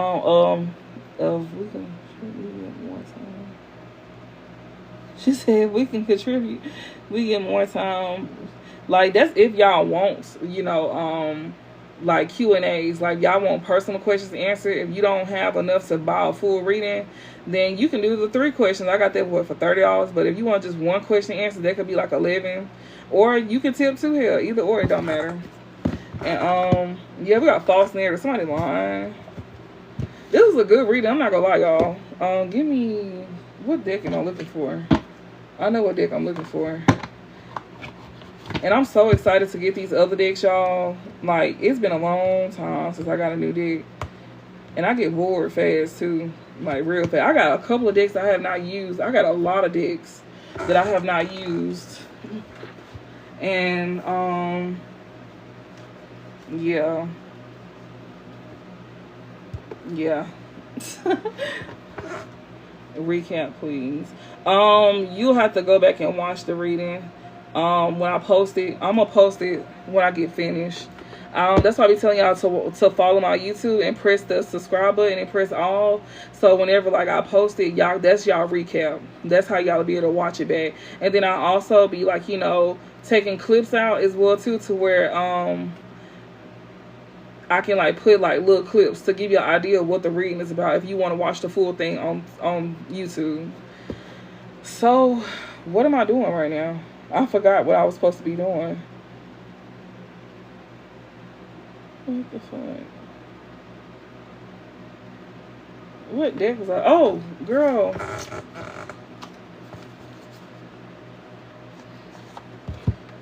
can contribute more time. She said we can contribute, we get more time. Like, that's if y'all want, you know, like Q&As, like y'all want personal questions answered. If you don't have enough to buy a full reading, then you can do the 3 questions. I got that for $30. But if you want just 1 question answered, that could be like 11. Or you can tip 2 here. Either or, it don't matter. And yeah, we got false narrative. Somebody lying. This is a good reading. I'm not gonna lie, y'all. Give me, what deck am I looking for? I know what deck I'm looking for. And I'm so excited to get these other decks, y'all. Like, it's been a long time since I got a new deck. And I get bored fast, too. Like, real fast. I got a couple of decks I have not used. I got a lot of decks that I have not used. And, yeah. Yeah. Recap, please. You'll have to go back and watch the reading. When I post it, I'm gonna post it when I get finished. That's why I be telling y'all to follow my YouTube and press the subscribe button and press all. So whenever like I post it, y'all, that's y'all recap. That's how y'all be able to watch it back. And then I also be like, you know, taking clips out as well too, to where I can like put like little clips to give you an idea of what the reading is about if you want to watch the full thing on YouTube. So what am I doing right now? I forgot what I was supposed to be doing. What the fuck? What deck was I? Oh, girl.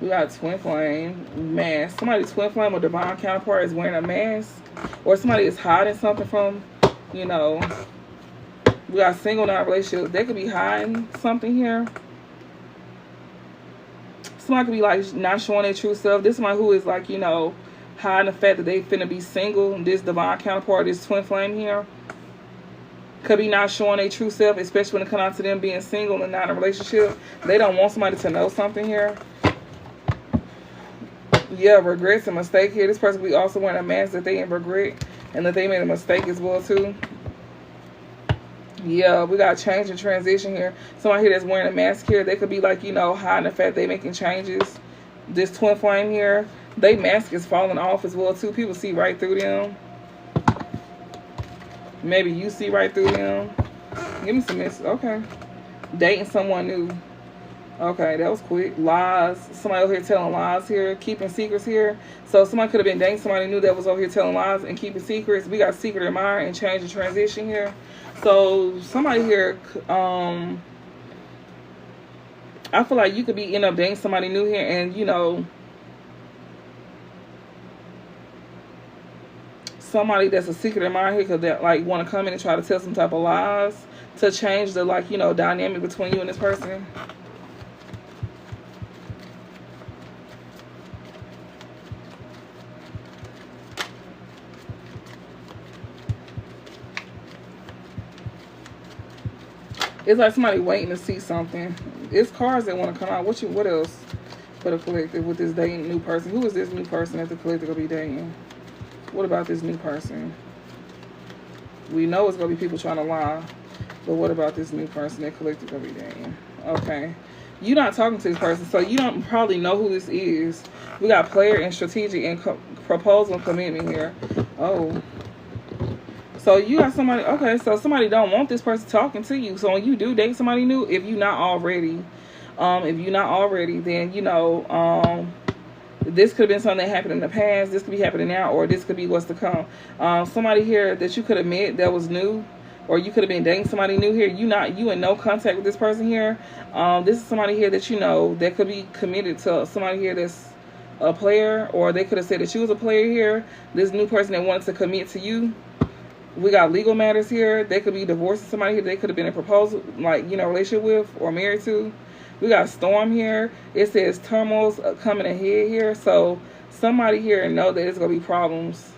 We got Twin Flame, mask. Somebody Twin Flame or Divine Counterpart is wearing a mask. Or somebody is hiding something from, you know. We got single non-relationships. They could be hiding something here. Somebody could be like not showing their true self. This is somebody who is like, you know, hiding the fact that they finna be single. This Divine Counterpart, this Twin Flame here, could be not showing their true self, especially when it comes out to them being single and not in a relationship. They don't want somebody to know something here. Yeah, regrets and mistake here. This person could be also wearing a mask that they in regret and that they made a mistake as well too. Yeah, we got change and transition here. Somebody here that's wearing a mask here, they could be like, you know, hiding the fact they making changes. This twin flame here, they mask is falling off as well too. People see right through them. Maybe you see right through them. Give me some messages. Okay. Dating someone new. Okay, that was quick. Lies. Somebody over here telling lies here. Keeping secrets here. So somebody could have been dating somebody new that was over here telling lies and keeping secrets. We got secret admirer and change and transition here. So somebody here, I feel like you could be end up dating somebody new here, and you know, somebody that's a secret admirer here could like want to come in and try to tell some type of lies to change the, like, you know, dynamic between you and this person. It's like somebody waiting to see something. It's cards that want to come out. What else for the collective with this dating new person? Who is this new person that the collective will be dating? What about this new person? We know it's going to be people trying to lie. But what about this new person that collective will be dating? Okay. You're not talking to this person, so you don't probably know who this is. We got player and strategic and proposal and commitment here. Oh. So you got somebody, okay, so somebody don't want this person talking to you. So when you do date somebody new, if you're not already, then, you know, this could have been something that happened in the past. This could be happening now, or this could be what's to come. Somebody here that you could have met that was new, or you could have been dating somebody new here. You in no contact with this person here. This is somebody here that you know that could be committed to somebody here that's a player, or they could have said that you was a player here. This new person that wanted to commit to you. We got legal matters here. They could be divorcing somebody here. They could have been in a proposal, like, you know, relationship with or married to. We got storm here. It says turmoils coming ahead here. So somebody here know that there's going to be problems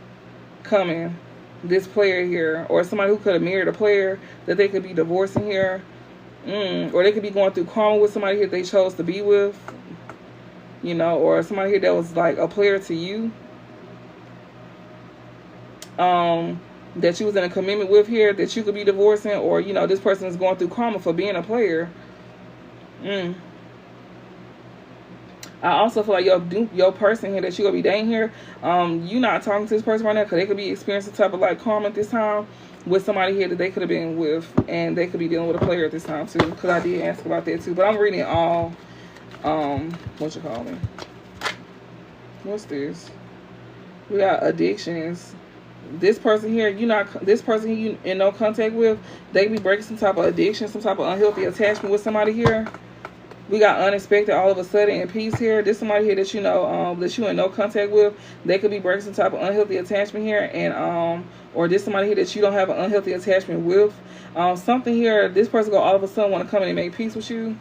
coming. This player here, or somebody who could have married a player that they could be divorcing here. Or they could be going through karma with somebody here they chose to be with. You know, or somebody here that was like a player to you. That you was in a commitment with here that you could be divorcing, or, you know, this person is going through karma for being a player. I also feel like your person here that you gonna be dating here, you not talking to this person right now because they could be experiencing some type of like karma at this time with somebody here that they could have been with, and they could be dealing with a player at this time too. Because I did ask about that too, but I'm reading all, what you call it? What's this? We got addictions. This person here, this person you in no contact with, they be breaking some type of addiction, some type of unhealthy attachment with somebody here. We got unexpected all of a sudden in peace here. This somebody here that you know, that you in no contact with, they could be breaking some type of unhealthy attachment here, and or this somebody here that you don't have an unhealthy attachment with. Something here, this person go all of a sudden want to come in and make peace with you.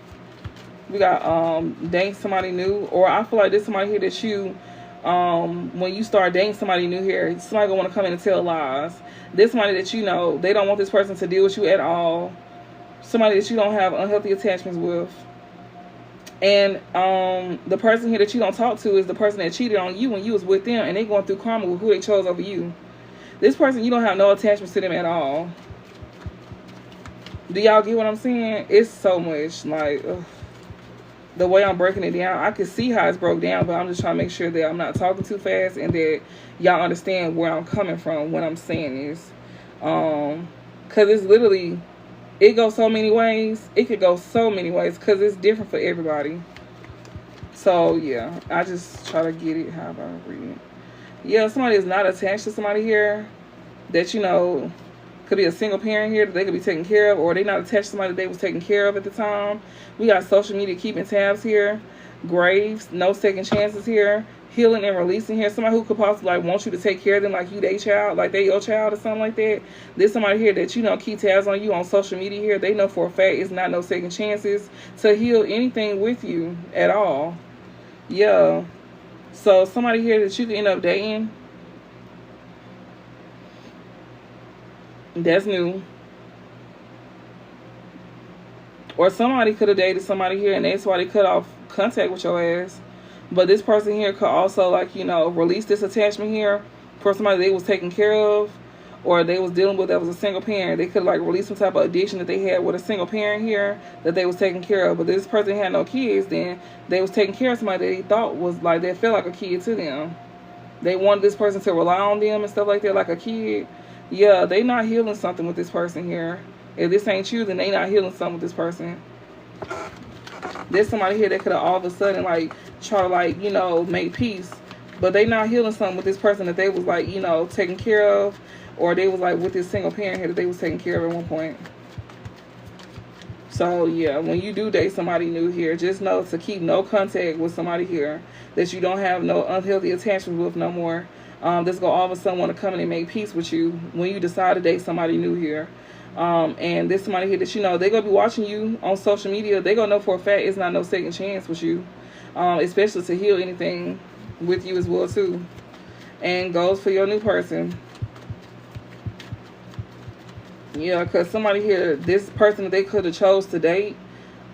We got dating somebody new, or I feel like this somebody here that you, when you start dating somebody new here, somebody gonna want to come in and tell lies. This somebody that you know, they don't want this person to deal with you at all. Somebody that you don't have unhealthy attachments with. And the person here that you don't talk to is the person that cheated on you when you was with them, and they going through karma with who they chose over you. This person, you don't have no attachments to them at all. Do y'all get what I'm saying? It's so much, like, the way I'm breaking it down, I can see how it's broke down, but I'm just trying to make sure that I'm not talking too fast and that y'all understand where I'm coming from when I'm saying this. Because it's literally, it goes so many ways. It could go so many ways because it's different for everybody. So, yeah, I just try to get it. How about reading it? Yeah, somebody is not attached to somebody here that, you know, could be a single parent here that they could be taking care of, or they not attached to somebody that they was taking care of at the time. We got social media keeping tabs here. Graves, no second chances here. Healing and releasing here. Somebody who could possibly like want you to take care of them like you they child, like they your child or something like that. There's somebody here that, you know, keep tabs on you on social media here. They know for a fact it's not no second chances to heal anything with you at all. Yeah. So somebody here that you can end up dating, that's new. Or somebody could have dated somebody here and that's why they cut off contact with your ass. But this person here could also, like, you know, release this attachment here for somebody they was taking care of, or they was dealing with that was a single parent. They could like release some type of addiction that they had with a single parent here that they was taking care of. But this person had no kids, then they was taking care of somebody that they thought was like, that felt like a kid to them. They wanted this person to rely on them and stuff like that, like a kid. Yeah, they not healing something with this person here. If this ain't you, then they not healing something with this person. There's somebody here that could have all of a sudden like try to like, you know, make peace, but they not healing something with this person that they was like, you know, taking care of, or they was like with this single parent here that they was taking care of at one point. So yeah, when you do date somebody new here, just know to keep no contact with somebody here that you don't have no unhealthy attachment with no more. That's gonna all of a sudden want to come in and make peace with you when you decide to date somebody new here. And there's somebody here that you know, they're gonna be watching you on social media. They're gonna know for a fact it's not no second chance with you, especially to heal anything with you as well too. And goes for your new person. Yeah, because somebody here, this person that they could have chose to date,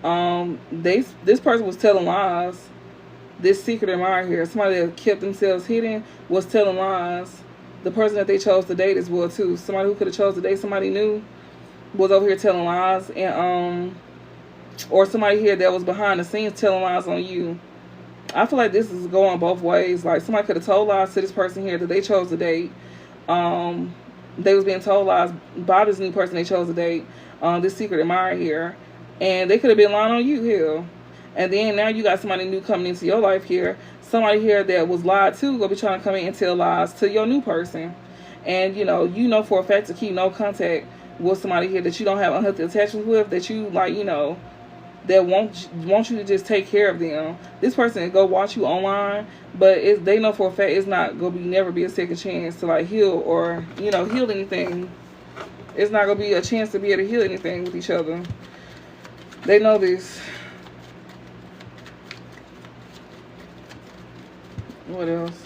this person was telling lies. This secret admirer here, somebody that kept themselves hidden, was telling lies. The person that they chose to date as well too. Somebody who could have chose to date somebody new was over here telling lies, and or somebody here that was behind the scenes telling lies on you. I feel like this is going both ways. Like somebody could have told lies to this person here that they chose to date. They was being told lies by this new person they chose to date, this secret admirer here, and they could have been lying on you here. And then now you got somebody new coming into your life here. Somebody here that was lied to gonna be trying to come in and tell lies to your new person. And you know for a fact to keep no contact with somebody here that you don't have unhealthy attachments with, that you like, you know, that want you to just take care of them. This person go watch you online, but they know for a fact it's not gonna be never be a second chance to like heal or, you know, heal anything. It's not gonna be a chance to be able to heal anything with each other. They know this. What else?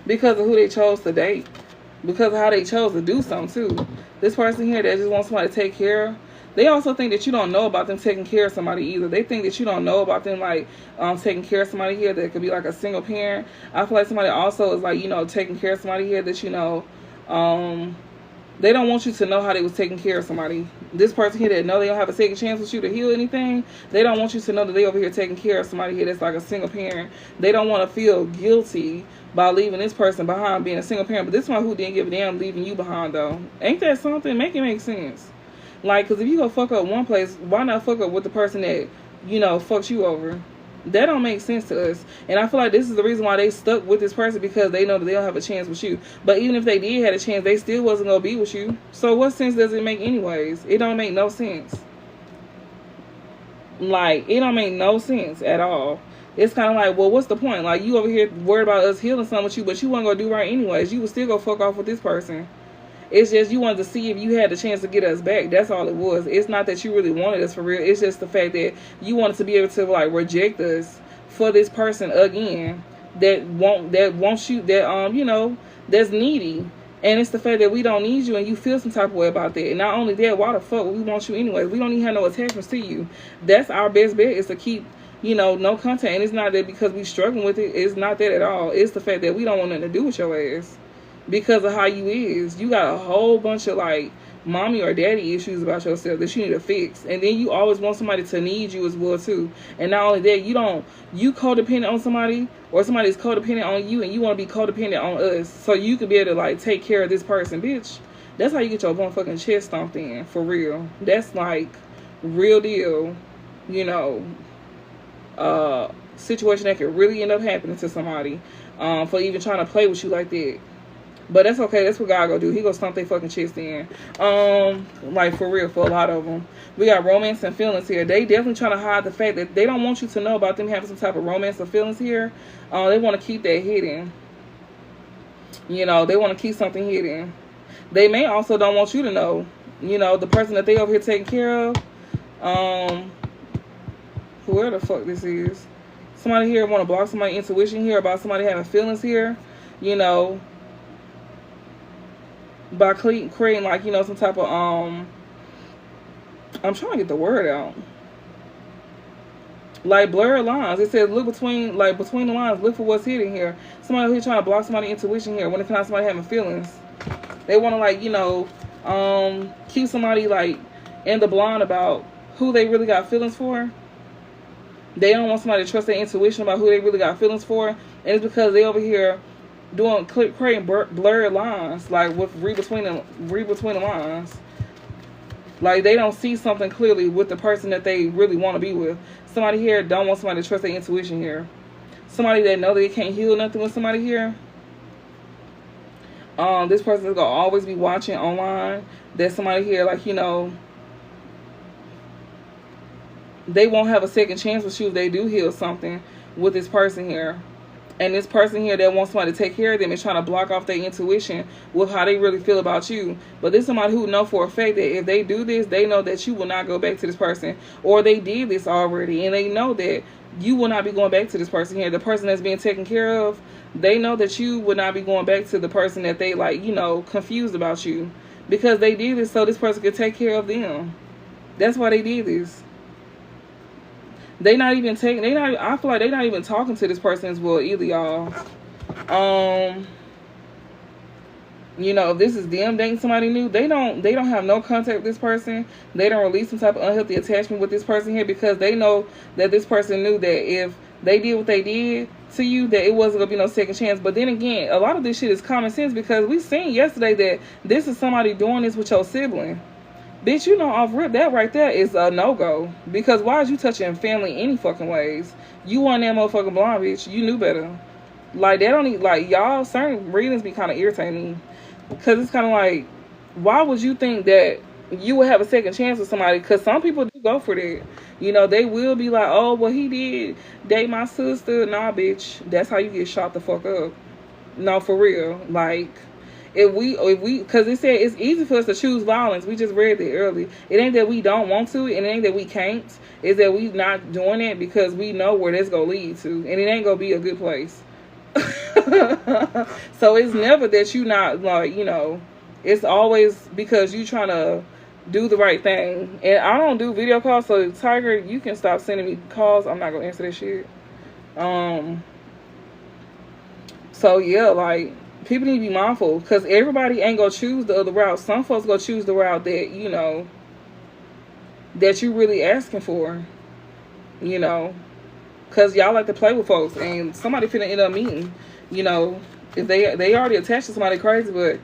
Because of who they chose to date. Because of how they chose to do something too. This person here that just wants somebody to take care of, they also think that you don't know about them taking care of somebody either. They think that you don't know about them like taking care of somebody here that could be like a single parent. I feel like somebody also is like, you know, taking care of somebody here that, you know, they don't want you to know how they was taking care of somebody. This person here that know they don't have a second chance with you to heal anything, they don't want you to know that they over here taking care of somebody here that's like a single parent. They don't want to feel guilty by leaving this person behind being a single parent. But this one who didn't give a damn leaving you behind though. Ain't that something? Make it make sense. Like, because if you go fuck up one place, why not fuck up with the person that, you know, fucks you over? That don't make sense to us. And I feel like this is the reason why they stuck with this person, because they know that they don't have a chance with you. But even if they did have a chance, they still wasn't going to be with you. So what sense does it make anyways? It don't make no sense. Like, it don't make no sense at all. It's kind of like, well, what's the point? Like, you over here worried about us healing something with you, but you wasn't going to do right anyways. You would still go fuck off with this person. It's just you wanted to see if you had the chance to get us back. That's all it was. It's not that you really wanted us for real. It's just the fact that you wanted to be able to like reject us for this person again that wants you, that you know, that's needy. And it's the fact that we don't need you and you feel some type of way about that. And not only that, why the fuck we want you anyway? We don't even have no attachments to you. That's our best bet, is to keep, you know, no contact. And it's not that because we struggling with it. It's not that at all. It's the fact that we don't want nothing to do with your ass. Because of how you is. You got a whole bunch of like mommy or daddy issues about yourself that you need to fix. And then you always want somebody to need you as well too. And not only that, you codependent on somebody, or somebody's codependent on you, and you want to be codependent on us so you can be able to like take care of this person. Bitch, that's how you get your motherfucking chest stomped in, for real. That's like real deal, you know, situation that could really end up happening to somebody for even trying to play with you like that. But that's okay. That's what God gonna do. He gonna stomp their fucking chest in. Like for real, for a lot of them. We got romance and feelings here. They definitely trying to hide the fact that they don't want you to know about them having some type of romance or feelings here. They want to keep that hidden. You know, they want to keep something hidden. They may also don't want you to know. You know, the person that they over here taking care of. Whoever the fuck this is. Somebody here want to block somebody's intuition here about somebody having feelings here. You know, by creating like, you know, some type of I'm trying to get the word out. Like blurred lines. It says look between between the lines. Look for what's hidden here. Somebody who's trying to block somebody's intuition here. When it comes to somebody having feelings, they want to keep somebody like in the blind about who they really got feelings for. They don't want somebody to trust their intuition about who they really got feelings for, and it's because they over here creating blurred lines, like with read between the lines. Like they don't see something clearly with the person that they really want to be with. Somebody here don't want somebody to trust their intuition here. Somebody that know they can't heal nothing with somebody here. This person is gonna always be watching online. There's somebody here they won't have a second chance with you if they do heal something with this person here. And this person here that wants somebody to take care of them is trying to block off their intuition with how they really feel about you. But this is somebody who know for a fact that if they do this, they know that you will not go back to this person. Or they did this already, and they know that you will not be going back to this person here. The person that's being taken care of, they know that you would not be going back to the person that they confused about you. Because they did this so this person could take care of them. That's why they did this. I feel like they're not even talking to this person as well either, y'all. If this is them dating somebody new, they don't have no contact with this person. They don't release some type of unhealthy attachment with this person here because they know that this person knew that if they did what they did to you, that it wasn't gonna be no second chance. But then again, a lot of this shit is common sense because we seen yesterday that this is somebody doing this with your sibling. Bitch, off rip, that right there is a no-go. Because why is you touching family any fucking ways? You want that motherfucking blonde, bitch. You knew better. Like, they don't need, y'all, certain readings be kind of irritating me. Because it's kind of like, why would you think that you would have a second chance with somebody? Because some people do go for that. They will be like, oh, well, he did date my sister. Nah, bitch. That's how you get shot the fuck up. No, for real. Like... If we, because it said it's easy for us to choose violence. We just read it early. It ain't that we don't want to, and it ain't that we can't. It's that we not doing it because we know where this gonna lead to, and it ain't gonna be a good place. So it's never that you not it's always because you trying to do the right thing. And I don't do video calls, so Tiger, you can stop sending me calls. I'm not gonna answer that shit. So yeah, people need to be mindful because everybody ain't gonna choose the other route. Some folks gonna choose the route that that you really asking for, because y'all like to play with folks, and somebody finna end up meeting, if they already attached to somebody crazy. But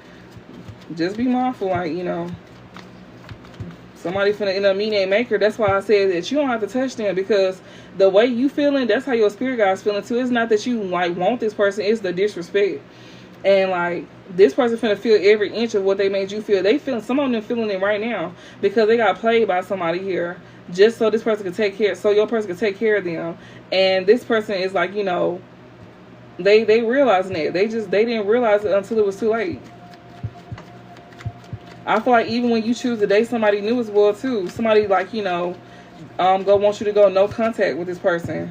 just be mindful, somebody finna end up meeting a maker. That's why I said that you don't have to touch them, because the way you feeling, that's how your spirit guide's feeling too. It's not that you want this person, it's the disrespect. And this person finna feel every inch of what they made you feel. Some of them feeling it right now because they got played by somebody here just so this person could so your person could take care of them. And this person is they realizing it. They didn't realize it until it was too late. I feel like even when you choose to date somebody new as well too, somebody want you to go no contact with this person.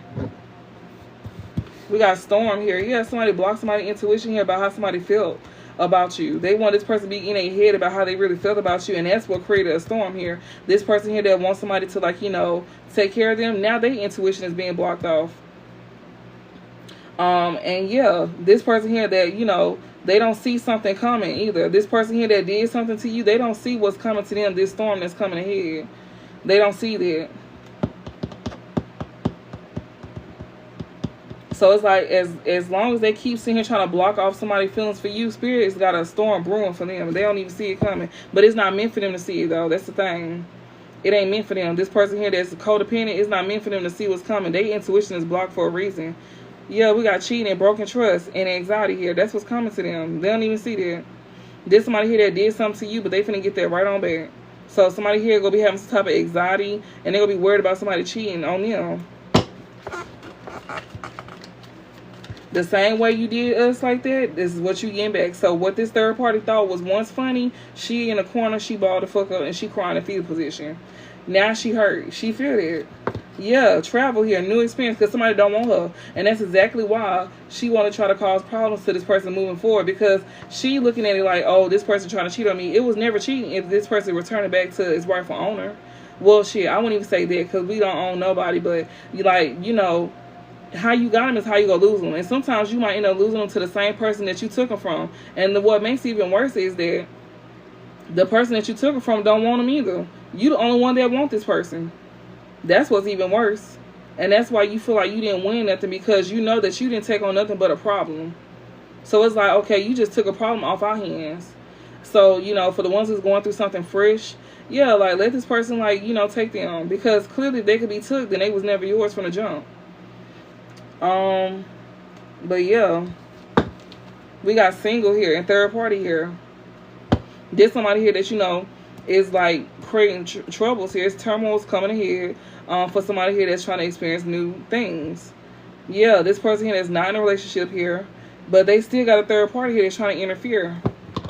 We got Storm here. Yeah, somebody blocked somebody's intuition here about how somebody felt about you. They want this person to be in their head about how they really felt about you, and that's what created a storm here. This person here that wants somebody to take care of them, now their intuition is being blocked off. And yeah, this person here that they don't see something coming either. This person here that did something to you, they don't see what's coming to them, this storm that's coming ahead. They don't see that. So it's like, as long as they keep sitting here trying to block off somebody's feelings for you, Spirit's got a storm brewing for them. They don't even see it coming. But it's not meant for them to see it, though. That's the thing. It ain't meant for them. This person here that's codependent, it's not meant for them to see what's coming. Their intuition is blocked for a reason. Yeah, we got cheating and broken trust and anxiety here. That's what's coming to them. They don't even see that. There's somebody here that did something to you, but they finna get that right on back. So somebody here gonna be having some type of anxiety, and they're gonna be worried about somebody cheating on them. The same way you did us like that, this is what you getting back. So what this third party thought was once funny, she in the corner, she balled the fuck up, and she crying in fetal position. Now she hurt. She feel it. Yeah, travel here, new experience, because somebody don't want her. And that's exactly why she want to try to cause problems to this person moving forward, because she looking at it like, oh, this person trying to cheat on me. It was never cheating if this person returned it back to its rightful owner. Well, shit, I wouldn't even say that because we don't own nobody. But you like, you know, how you got them is how you gonna lose them. And sometimes you might end up losing them to the same person that you took them from. And what makes it even worse is that the person that you took them from don't want them either. You the only one that want this person. That's what's even worse. And that's why you feel like you didn't win nothing, because you know that you didn't take on nothing but a problem. So it's like, okay, you just took a problem off our hands. So, you know, for the ones who's going through something fresh, yeah, like, let this person, like, you know, take them. Because clearly if they could be took, then they was never yours from the jump. But yeah, we got single here and third party here. There's somebody here that, you know, is like creating troubles here. It's turmoil's coming ahead for somebody here that's trying to experience new things. Yeah, this person here is not in a relationship here, but they still got a third party here that's trying to interfere.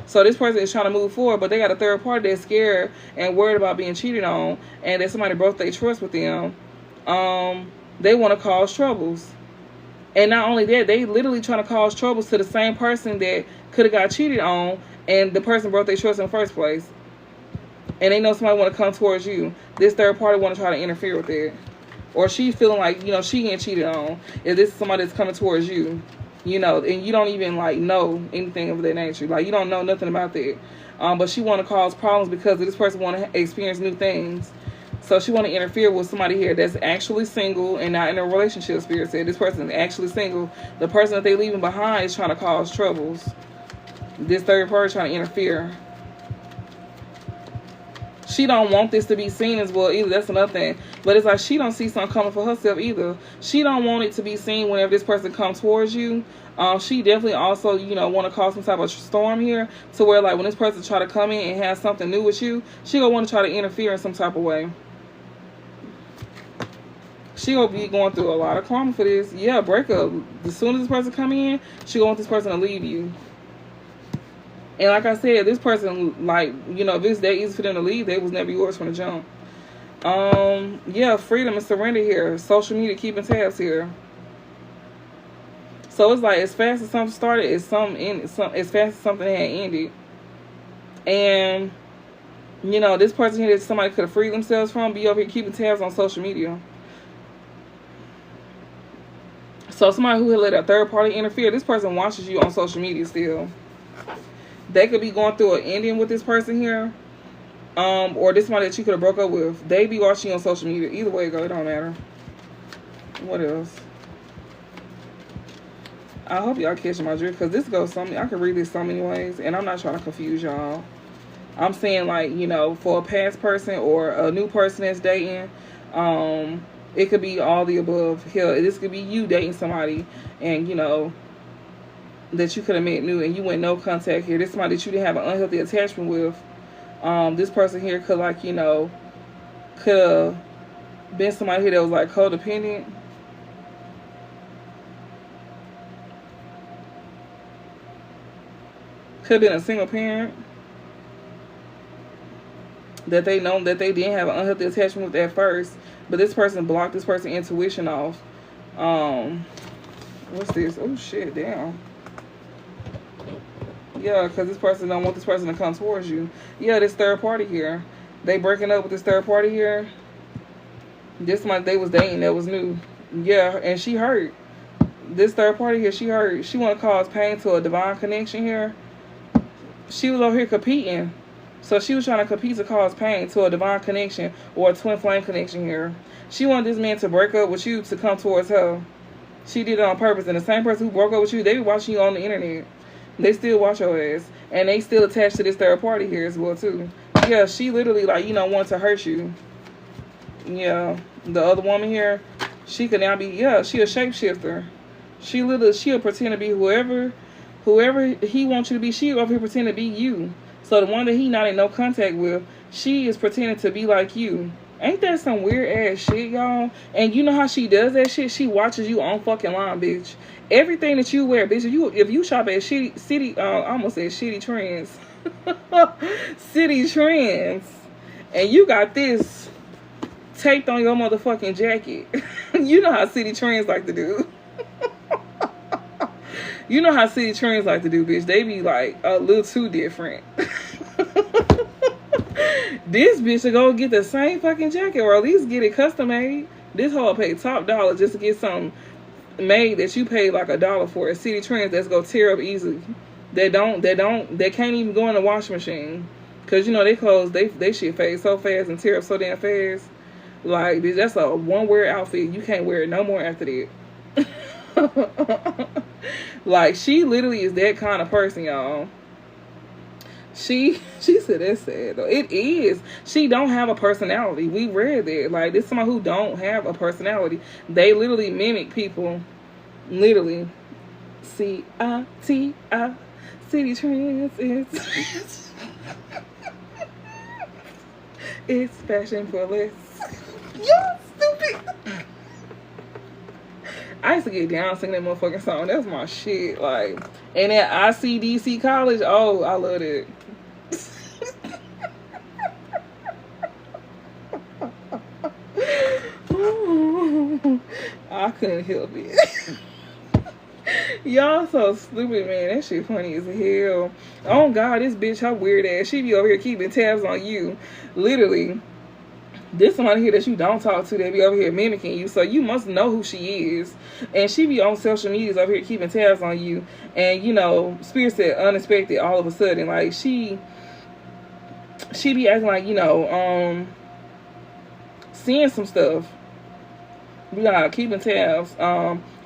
So this person is trying to move forward, but they got a third party that's scared and worried about being cheated on, and that somebody broke their trust with them. They want to cause troubles. And not only that, they literally trying to cause troubles to the same person that could have got cheated on, and the person broke their trust in the first place. And they know somebody want to come towards you. This third party want to try to interfere with it. Or she feeling like, you know, she getting cheated on. If this is somebody that's coming towards you, you know, and you don't even, like, know anything of that nature. Like, you don't know nothing about that. But she want to cause problems because this person want to experience new things. So she want to interfere with somebody here that's actually single and not in a relationship. Spirit said this person is actually single. The person that they leaving behind is trying to cause troubles. This third party trying to interfere. She don't want this to be seen as well either. That's another thing. But it's like she don't see something coming for herself either. She don't want it to be seen whenever this person comes towards you. She definitely also, you know, want to cause some type of storm here, to where, like, when this person try to come in and have something new with you, she gonna want to try to interfere in some type of way. She gonna be going through a lot of karma for this. Yeah, breakup. As soon as this person come in, she gonna want this person to leave you. And like I said, this person, like, you know, if it's that easy for them to leave, they was never yours from the jump. Yeah, freedom and surrender here. Social media keeping tabs here. So it's like, as fast as something started, as fast as something had ended. And, you know, this person here that somebody could have freed themselves from, be over here keeping tabs on social media. So somebody who had let a third party interfere, this person watches you on social media still. They could be going through an ending with this person here. Or this somebody that you could have broke up with. They be watching you on social media. Either way it go, it don't matter. What else? I hope y'all catch my drift, because this goes so many. I could read this so many ways, and I'm not trying to confuse y'all. I'm saying, like, you know, for a past person or a new person that's dating, it could be all the above. Hell, this could be you dating somebody, and, you know, that you could have met new, and you went no contact here. This is somebody that you didn't have an unhealthy attachment with. This person here could, like, you know, could have been somebody here that was, like, codependent. Could have been a single parent that they know that they didn't have an unhealthy attachment with at first, but this person blocked this person's intuition off. What's this? Oh shit, damn. Yeah, because this person don't want this person to come towards you. Yeah, this third party here, they breaking up with this third party here. This month they was dating, that was new. Yeah, and she hurt. This third party here, she hurt. She want to cause pain to a divine connection here. She was over here competing. So she was trying to compete to cause pain to a divine connection or a twin flame connection here. She wanted this man to break up with you to come towards her. She did it on purpose. And the same person who broke up with you, they be watching you on the internet. They still watch your ass. And they still attached to this third party here as well, too. Yeah, she literally, like, you know, wanted to hurt you. Yeah. The other woman here, she could now be, yeah, she a shapeshifter. She'll pretend to be whoever he wants you to be. She over here pretend to be you. So the one that he not in no contact with, she is pretending to be like you. Ain't that some weird ass shit, y'all? And you know how she does that shit? She watches you on fucking line, bitch. Everything that you wear, bitch. If you shop at City, I almost said Shitty Trends, City Trends, and you got this taped on your motherfucking jacket, you know how City Trends like to do. You know how City Trends like to do, bitch. They be like a little too different. This bitch to go get the same fucking jacket or at least get it custom made. This hoe paid top dollar just to get something made that you paid like $1 for at City Trends that's gonna tear up easily. They can't even go in the washing machine. Cause you know they clothes they shit fade so fast and tear up so damn fast. Like that's a one wear outfit. You can't wear it no more after that. Like she literally is that kind of person, y'all. She said that's sad though. It is. She don't have a personality. We read that. Like this is someone who don't have a personality. They literally mimic people. Literally. CITI City Trends is it's fashion for less. Y'all stupid. I used to get down singing that motherfucking song. That's my shit. Like, and at ICDC college, oh, I loved it. I couldn't help it. Y'all so stupid, man. That shit funny as hell. Oh God, this bitch, her weird ass. She be over here keeping tabs on you. Literally. This somebody here that you don't talk to, they be over here mimicking you, so you must know who she is. And she be on social medias over here keeping tabs on you. And you know, Spirit said unexpected all of a sudden. Like she be acting like, you know, seeing some stuff. Be like keeping tabs.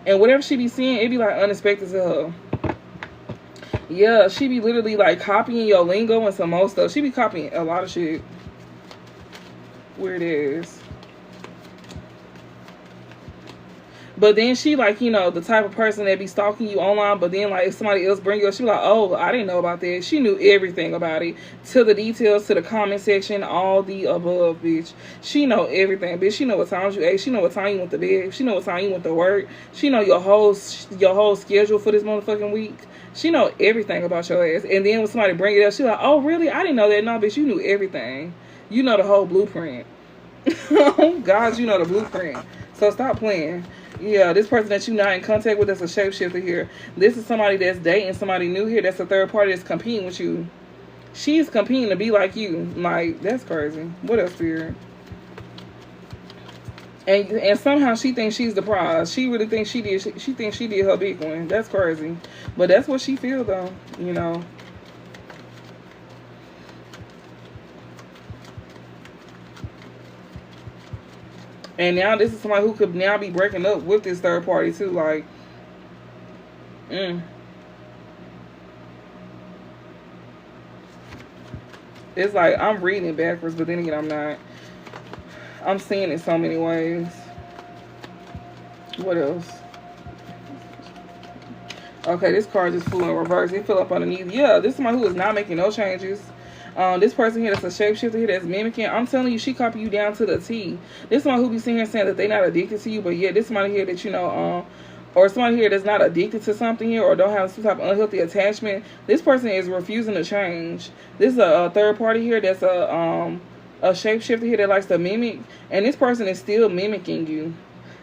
And whatever she be seeing, it be like unexpected to her. Yeah, she be literally like copying your lingo and some more stuff. She be copying a lot of shit. Weird ass. But then she like, you know, the type of person that be stalking you online, but then like if somebody else bring you up, she be like, oh, I didn't know about that. She knew everything about it. To the details, to the comment section, all the above, bitch. She know everything, bitch. She know what times you ate. She know what time you went to bed. She know what time you went to work. She know your whole schedule for this motherfucking week. She know everything about your ass. And then when somebody bring it up, she like, oh, really? I didn't know that. No, bitch, you knew everything. You know the whole blueprint. Oh, God, you know the blueprint. So stop playing. Yeah, this person that you're not in contact with, that's a shapeshifter here. This is somebody that's dating somebody new here. That's a third party that's competing with you. She's competing to be like you. Like, that's crazy. What else, Spirit? And somehow she thinks she's the prize. She really thinks she did. She thinks she did her big one. That's crazy. But that's what she feels, though. You know. And now this is somebody who could now be breaking up with this third party too. Like, it's like I'm reading it backwards, but then again I'm not. I'm seeing it so many ways. What else? Okay, this card just flew in reverse. It fell up underneath. Yeah, this is somebody who is not making no changes. This person here that's a shapeshifter here that's mimicking. I'm telling you, she copy you down to the T. This one who be sitting here saying that they're not addicted to you, but yeah, this somebody here that you know, or somebody here that's not addicted to something here or don't have some type of unhealthy attachment. This person is refusing to change. This is a third party here that's a shapeshifter here that likes to mimic, and this person is still mimicking you.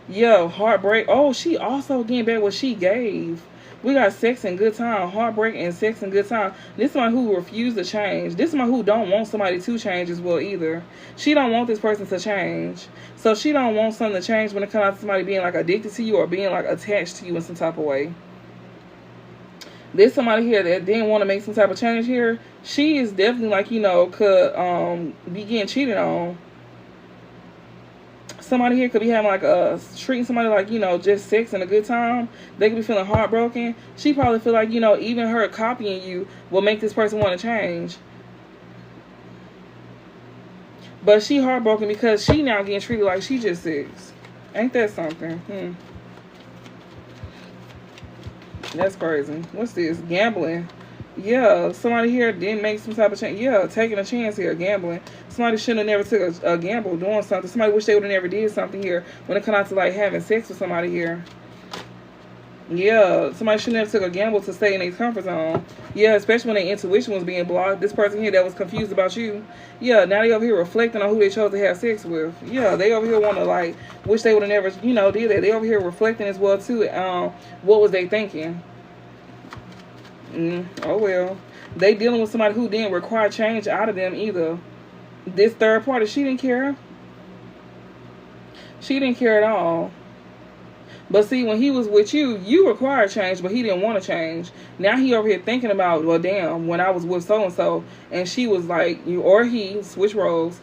Yeah, heartbreak. Oh, she also getting back what she gave. We got sex and good time, heartbreak and sex and good time. This one who refused to change. This one who don't want somebody to change as well either. She don't want this person to change. So she don't want something to change when it comes out to somebody being like addicted to you or being like attached to you in some type of way. There's somebody here that didn't want to make some type of change here. She is definitely like, you know, could be getting cheated on. Somebody here could be having like treating somebody like, you know, just sex and a good time. They could be feeling heartbroken. She probably feel like, you know, even her copying you will make this person want to change. But she heartbroken because she now getting treated like she just sex. Ain't that something? That's crazy. What's this? Gambling. Yeah, somebody here didn't make some type of change. Yeah, taking a chance here, gambling. Somebody shouldn't have never took a gamble doing something. Somebody wish they would have never did something here when it comes out to like having sex with somebody here. Yeah, somebody shouldn't have took a gamble to stay in their comfort zone. Yeah, especially when their intuition was being blocked. This person here that was confused about you. Yeah, now they over here reflecting on who they chose to have sex with. Yeah, they over here want to like, wish they would have never, you know, did that. They over here reflecting as well too. What was they thinking? Oh well. They dealing with somebody who didn't require change out of them either. This third party, she didn't care. She didn't care at all. But see, when he was with you, you required change, but he didn't want to change. Now he over here thinking about, well, damn, when I was with so-and-so, and she was like, you or he, switch roles,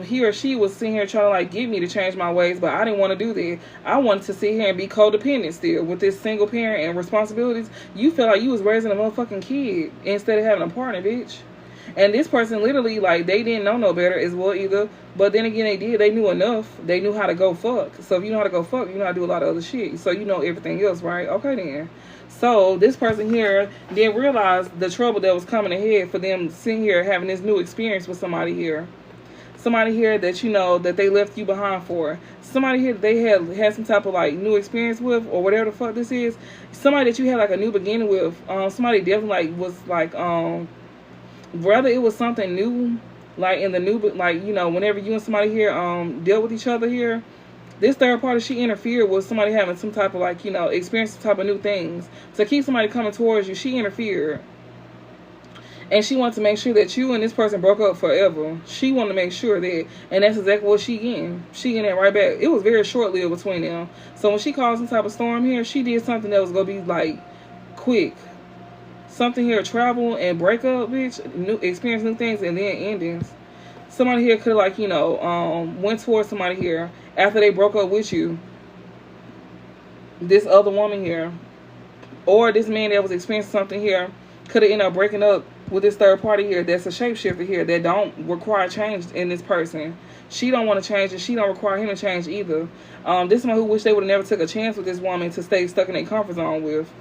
he or she was sitting here trying to, like, get me to change my ways, but I didn't want to do that. I wanted to sit here and be codependent still with this single parent and responsibilities. You felt like you was raising a motherfucking kid instead of having a partner, bitch. And this person literally, like, they didn't know no better as well either. But then again, they did. They knew enough. They knew how to go fuck. So if you know how to go fuck, you know how to do a lot of other shit. So you know everything else, right? Okay, then. So this person here didn't realize the trouble that was coming ahead for them sitting here having this new experience with somebody here. Somebody here that you know that they left you behind for. Somebody here that they had some type of, like, new experience with, or whatever the fuck this is. Somebody that you had, like, a new beginning with. Somebody definitely, like, was, like, whether it was something new, like in the new, like, you know, whenever you and somebody here deal with each other here, this third party, she interfered with somebody having some type of, like, you know, experience some type of new things. To keep somebody coming towards you, she interfered. And she wanted to make sure that you and this person broke up forever. She wanted to make sure that, and that's exactly what she in. She in that right back. It was very short-lived between them. So when she caused some type of storm here, she did something that was going to be, like, quick. Something here, travel and break up, bitch, new experience new things, and then endings. Somebody here could have, like, you know, went towards somebody here after they broke up with you. This other woman here, or this man that was experiencing something here, could have ended up breaking up with this third party here that's a shapeshifter here that don't require change in this person. She don't want to change, and she don't require him to change either. This is someone who wish they would have never took a chance with this woman to stay stuck in their comfort zone with.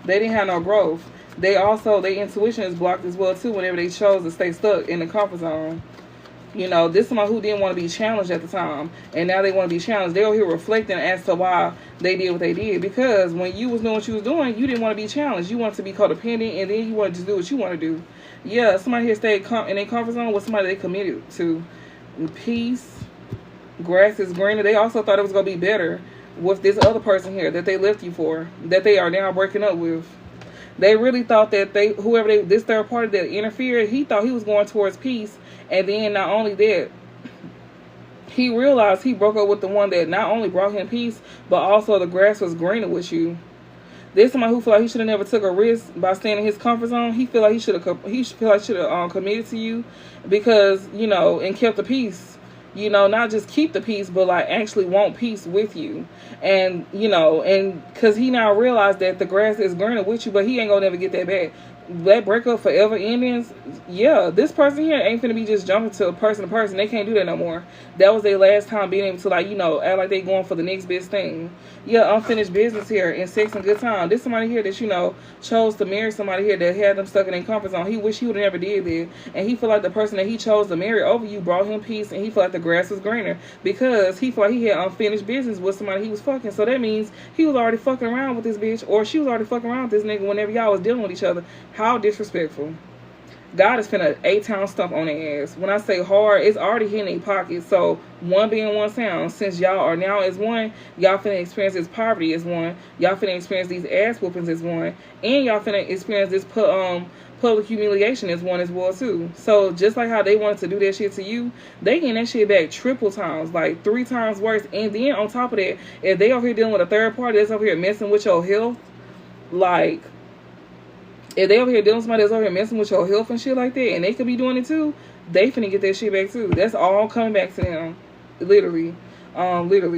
They didn't have no growth. They also, their intuition is blocked as well too whenever they chose to stay stuck in the comfort zone. You know, this is someone who didn't want to be challenged at the time, and now they want to be challenged. They're here reflecting as to why they did what they did. Because when you was doing what you was doing, you didn't want to be challenged. You wanted to be codependent, and then you wanted to do what you want to do. Yeah, somebody here stayed in their comfort zone with somebody they committed to. Peace, grass is greener. They also thought it was going to be better with this other person here that they left you for, that they are now breaking up with. They really thought that this third party that interfered, he thought he was going towards peace. And then not only that, he realized he broke up with the one that not only brought him peace, but also the grass was greener with you. There's somebody who feel like he should have never took a risk by staying in his comfort zone. He feel like he should have committed to you, because, you know, and kept the peace. You know, not just keep the peace, but, like, actually want peace with you. And, you know, and because he now realized that the grass is greener with you, but he ain't gonna never get that back. That breakup forever endings, yeah, this person here ain't finna be just jumping to person. They can't do that no more. That was their last time being able to, like, you know, act like they going for the next best thing. Yeah, unfinished business here and sex and good time. This somebody here that, you know, chose to marry somebody here that had them stuck in their comfort zone. He wish he would have never did that. And he feel like the person that he chose to marry over you brought him peace, and he feel like the grass was greener because he feel like he had unfinished business with somebody he was fucking. So that means he was already fucking around with this bitch, or she was already fucking around with this nigga whenever y'all was dealing with each other. How disrespectful. God is finna 8-pound stump on their ass. When I say hard, it's already hitting their pockets. So one being one sound, since y'all are now as one, y'all finna experience this poverty as one. Y'all finna experience these ass whoopings as one, and y'all finna experience this public humiliation as one as well too. So just like how they wanted to do that shit to you, they getting that shit back triple times, like 3 times worse. And then on top of that, if they over here dealing with a third party that's over here messing with your health, like, if they over here dealing with somebody that's over here messing with your health and shit like that, and they could be doing it too, they finna get that shit back too. That's all coming back to them. Literally.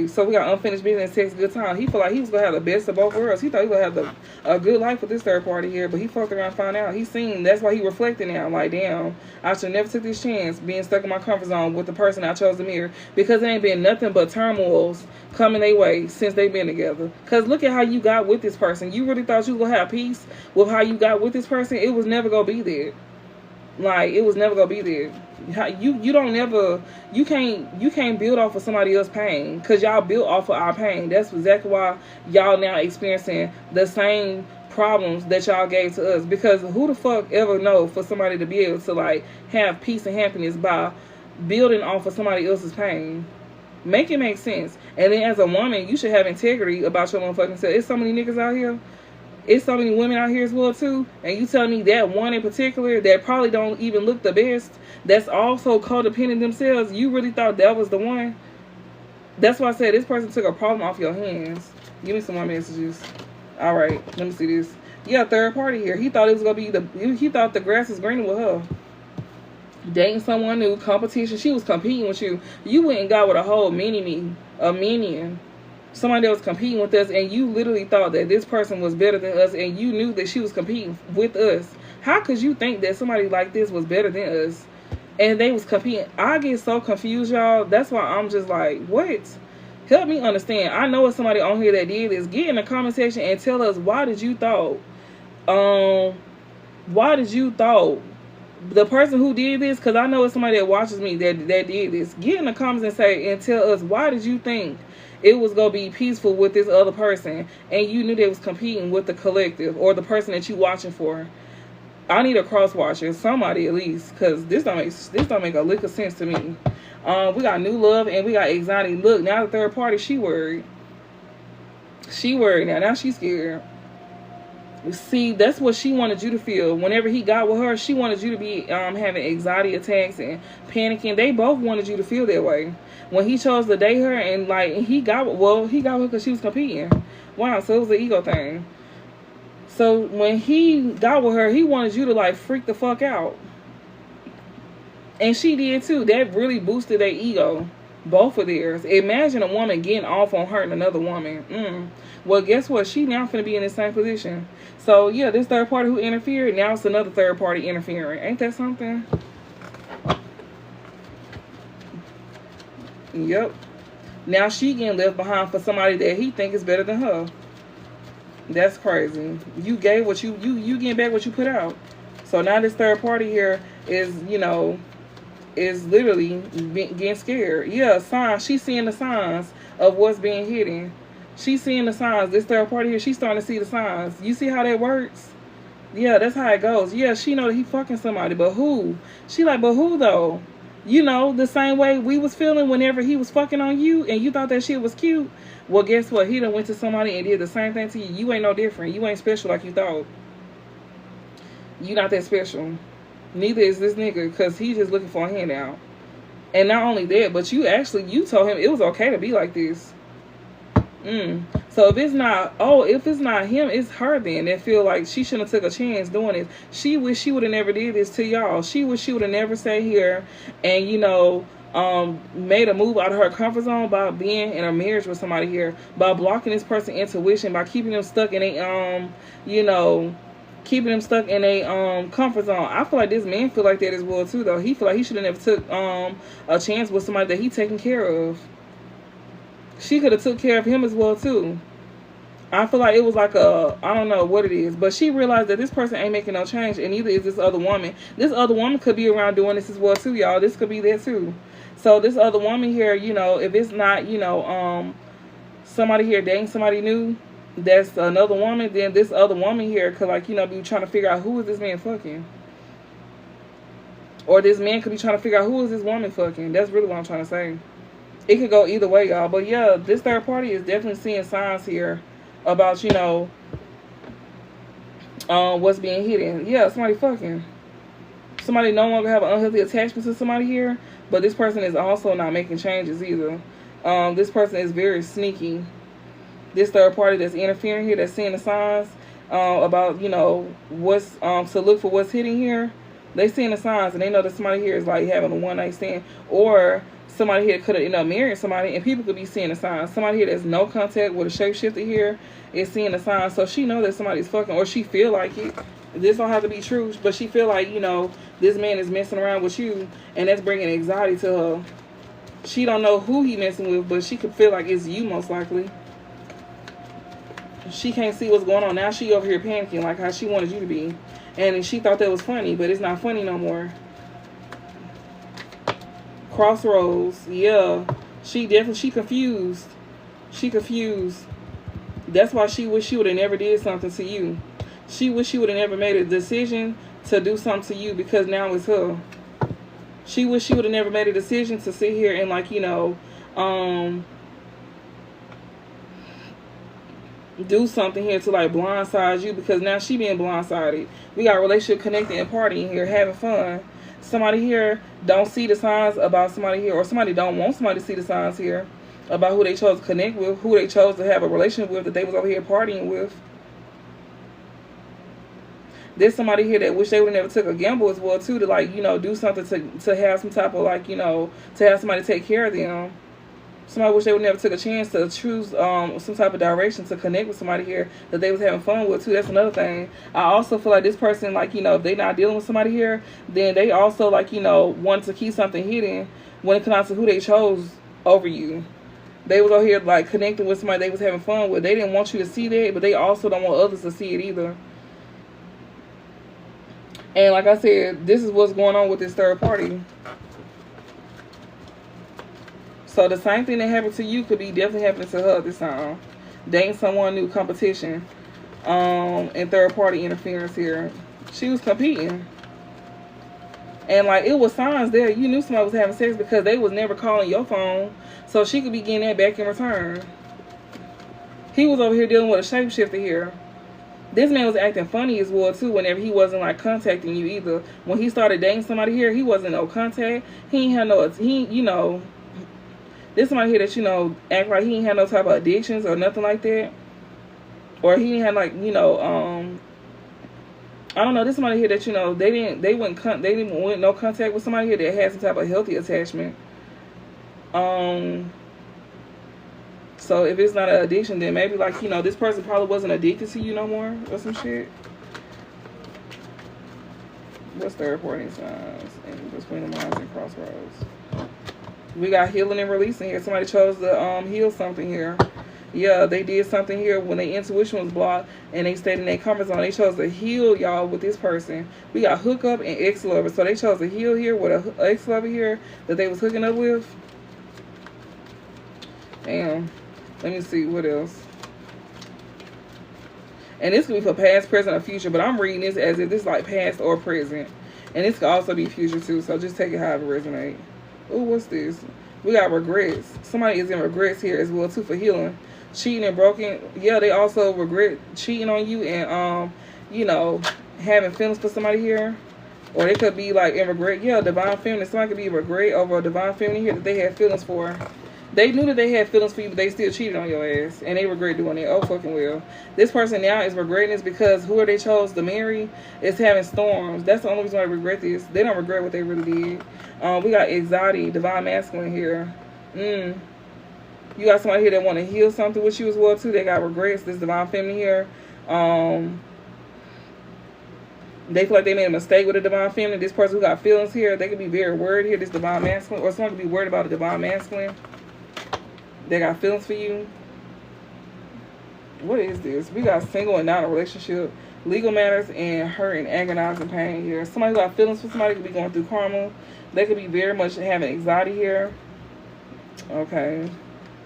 So we got unfinished business, sex, good time. He felt like he was gonna have the best of both worlds. He thought he was gonna have a good life with this third party here, but he fucked around and found out. He seen, that's why he reflecting now. Like, damn, I should never took this chance being stuck in my comfort zone with the person I chose to marry, because it ain't been nothing but turmoils coming their way since they've been together. Because look at how you got with this person. You really thought you was gonna have peace with how you got with this person? It was never gonna be there. Like, it was never gonna be there. You can't build off of somebody else's pain, because y'all built off of our pain. That's exactly why y'all now experiencing the same problems that y'all gave to us. Because who the fuck ever know for somebody to be able to, like, have peace and happiness by building off of somebody else's pain? Make it make sense. And then as a woman, you should have integrity about your motherfucking self. There's so many niggas out here. it's so many women out here as well too, and you telling me that one in particular that probably don't even look the best, that's also codependent themselves, you really thought that was the one? That's why I said this person took a problem off your hands. Give me some more messages. All right, let me see this. Yeah, third party here. He thought it was gonna be he thought the grass was greener with her. Dating someone new, competition. She was competing with you. You went and got with a whole mini-me, a minion. Somebody that was competing with us, and you literally thought that this person was better than us, and you knew that she was competing with us. How could you think that somebody like this was better than us? And they was competing. I get so confused, y'all. That's why I'm just like, what? Help me understand. I know it's somebody on here that did this. Get in the comment section and tell us, why did you thought the person who did this, because I know it's somebody that watches me that did this. Get in the comments and say and tell us, why did you think it was gonna be peaceful with this other person, and you knew they was competing with the collective or the person that you watching for? I need a cross watcher, somebody at least, because this don't make a lick of sense to me. We got new love and we got anxiety. Look, now the third party, she worried. She worried now. Now she's scared. See, that's what she wanted you to feel. Whenever he got with her, she wanted you to be having anxiety attacks and panicking. They both wanted you to feel that way. When he chose to date her, and like he got her because she was competing. Wow, so it was an ego thing. So when he got with her, he wanted you to like freak the fuck out. And she did too. That really boosted their ego. Both of theirs. Imagine a woman getting off on hurting another woman. Well, guess what? She now finna be in the same position. So yeah, this third party who interfered, now it's another third party interfering. Ain't that something? Yep. Now she getting left behind for somebody that he think is better than her. That's crazy. You gave what you getting back what you put out. So now this third party here is, you know, is literally getting scared. Yeah, signs. She's seeing the signs of what's being hidden. She's seeing the signs. This third party here, she's starting to see the signs. You see how that works? Yeah, that's how it goes. Yeah, she know that he fucking somebody, but who? She like, but who though? You know, the same way we was feeling whenever he was fucking on you and you thought that shit was cute. Well, guess what? He done went to somebody and did the same thing to you. You ain't no different. You ain't special like you thought. You not that special. Neither is this nigga, because he just looking for a handout. And not only that, but you told him it was okay to be like this. So if it's not him, it's her then that feel like she shouldn't have took a chance doing this. She wish she would have never did this to y'all. She wish she would have never sat here and, you know, made a move out of her comfort zone by being in a marriage with somebody here, by blocking this person's intuition, by keeping them stuck in a, you know, keeping them stuck in a comfort zone. I feel like this man feel like that as well too, though. He feel like he should have never took a chance with somebody that he taking care of. She could have took care of him as well too. I feel like it was like I don't know what it is, but she realized that this person ain't making no change, and neither is this other woman. This other woman could be around doing this as well too, y'all. This could be there too. So this other woman here, you know, if it's not, you know, somebody here dating somebody new, that's another woman, then this other woman here could, like, you know, be trying to figure out who is this man fucking. Or this man could be trying to figure out who is this woman fucking. That's really what I'm trying to say. It could go either way, y'all. But yeah, this third party is definitely seeing signs here about, you know, what's being hidden. Yeah, somebody fucking. Somebody no longer have an unhealthy attachment to somebody here, but this person is also not making changes either. This person is very sneaky. This third party that's interfering here, that's seeing the signs about, you know, what's to look for what's hidden here. They seeing the signs, and they know that somebody here is like having a one-night stand, or somebody here could have ended up marrying somebody, and people could be seeing the signs. Somebody here that's no contact with a shapeshifter here is seeing the signs, so she know that somebody's fucking, or she feel like it. This don't have to be true, but she feel like, you know, this man is messing around with you, and that's bringing anxiety to her. She don't know who he messing with, but she could feel like it's you most likely. She can't see what's going on. Now she over here panicking like how she wanted you to be. And she thought that was funny, but it's not funny no more. Crossroads. Yeah. She confused. She confused. That's why she wish she would have never did something to you. She wish she would have never made a decision to do something to you, because now it's her. She wish she would have never made a decision to sit here and, like, you know, do something here to like blindside you, because now she being blindsided. We got relationship connecting and partying here, having fun. Somebody here don't see the signs about somebody here, or somebody don't want somebody to see the signs here about who they chose to connect with, who they chose to have a relationship with, that they was over here partying with. There's somebody here that wish they would have never took a gamble as well too, to like, you know, do something to have some type of like, you know, to have somebody take care of them. Somebody wish they would never took a chance to choose some type of direction to connect with somebody here that they was having fun with too. That's another thing. I also feel like this person, like, you know, if they not dealing with somebody here, then they also, like, you know, want to keep something hidden when it comes to who they chose over you. They was over here like connecting with somebody they was having fun with. They didn't want you to see that, but they also don't want others to see it either. And like I said, this is what's going on with this third party. So the same thing that happened to you could be definitely happening to her this time. Dating someone new, competition, and third party interference here. She was competing. And like, it was signs there. You knew somebody was having sex because they was never calling your phone. So she could be getting that back in return. He was over here dealing with a shapeshifter here. This man was acting funny as well too whenever he wasn't like contacting you either. When he started dating somebody here, he wasn't no contact. He ain't had no, you know, this somebody here that, you know, act like he ain't had no type of addictions or nothing like that. Or he ain't had like, you know, I don't know, this somebody here that, you know, they didn't want no contact with somebody here that had some type of healthy attachment. So if it's not an addiction, then maybe like, you know, this person probably wasn't addicted to you no more or some shit. What's the reporting signs in between the lines and crossroads? We got healing and releasing here. Somebody chose to heal something here. Yeah, they did something here when their intuition was blocked and they stayed in their comfort zone. They chose to heal y'all with this person. We got hookup and ex-lover. So they chose to heal here with an ex-lover here that they was hooking up with. Damn. Let me see what else. And this could be for past, present, or future, but I'm reading this as if this is like past or present. And this could also be future too, so just take it however it resonates. Oh, what's this? We got regrets. Somebody is in regrets here as well too for healing. Cheating and broken. Yeah, they also regret cheating on you and you know, having feelings for somebody here. Or they could be like in regret. Yeah, divine feminine. Somebody could be in regret over a divine feminine here that they had feelings for. They knew that they had feelings for you, but they still cheated on your ass. And they regret doing it. Oh, fucking well. This person now is regretting this because whoever they chose to marry is having storms. That's the only reason why they regret this. They don't regret what they really did. We got anxiety, divine masculine here. You got somebody here that want to heal something with you as well, too. They got regrets. This divine feminine here. They feel like they made a mistake with a divine feminine. This person who got feelings here, they could be very worried here. This divine masculine. Or someone could be worried about a divine masculine. They got feelings for you. What is this? We got single and not in a relationship, legal matters, and hurt and agonizing pain here. Somebody who got feelings for somebody could be going through karma. They could be very much having anxiety here. Okay.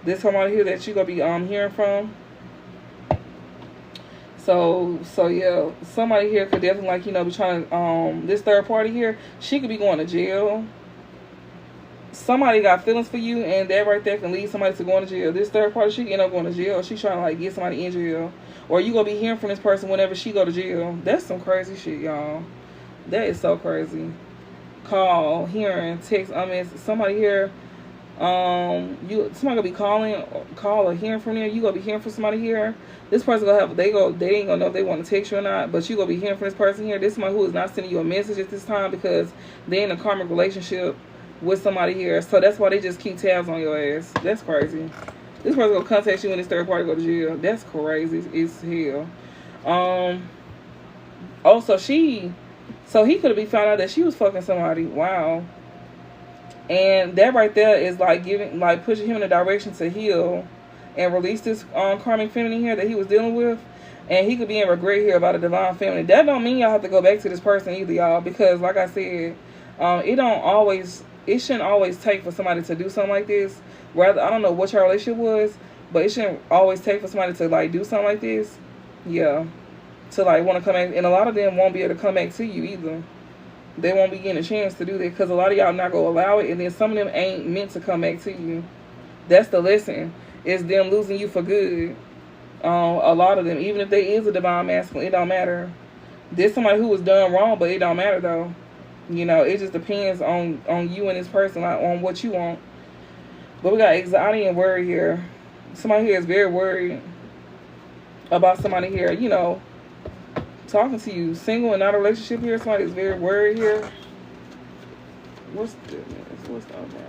This somebody here that you gonna be hearing from. So yeah, somebody here could definitely, like, you know, be trying to this third party here, she could be going to jail. Somebody got feelings for you, and that right there can lead somebody to going to jail. This third party, she can end up going to jail. Or she's trying to like get somebody in jail, or you gonna be hearing from this person whenever she go to jail. That's some crazy shit, y'all. That is so crazy. Call, hearing, text. I mean, somebody here. Somebody gonna be call or hearing from there. You gonna be hearing from somebody here. This person gonna have. They ain't gonna know if they want to text you or not. But you gonna be hearing from this person here. This is somebody who is not sending you a message at this time because they're in a karmic relationship with somebody here, so that's why they just keep tabs on your ass. That's crazy. This person gonna contact you and this third party go to jail. That's crazy. It's hell. Oh, so he could have been found out that she was fucking somebody. Wow. And that right there is like pushing him in a direction to heal and release this karmic feminine here that he was dealing with. And he could be in regret here about a divine feminine. That don't mean y'all have to go back to this person either, y'all, because like I said, it shouldn't always take for somebody to do something like this. Rather, I don't know what your relationship was, but it shouldn't always take for somebody to like do something like this. Yeah. To like want to come back. And a lot of them won't be able to come back to you either. They won't be getting a chance to do that because a lot of y'all not going to allow it. And then some of them ain't meant to come back to you. That's the lesson. It's them losing you for good. A lot of them, even if they is a divine masculine, it don't matter. There's somebody who was done wrong, but it don't matter though. You know, it just depends on you and this person, like on what you want. But we got anxiety and worry here. Somebody here is very worried about somebody here, you know, talking to you. Single and not a relationship here. Somebody is very worried here. What's the other?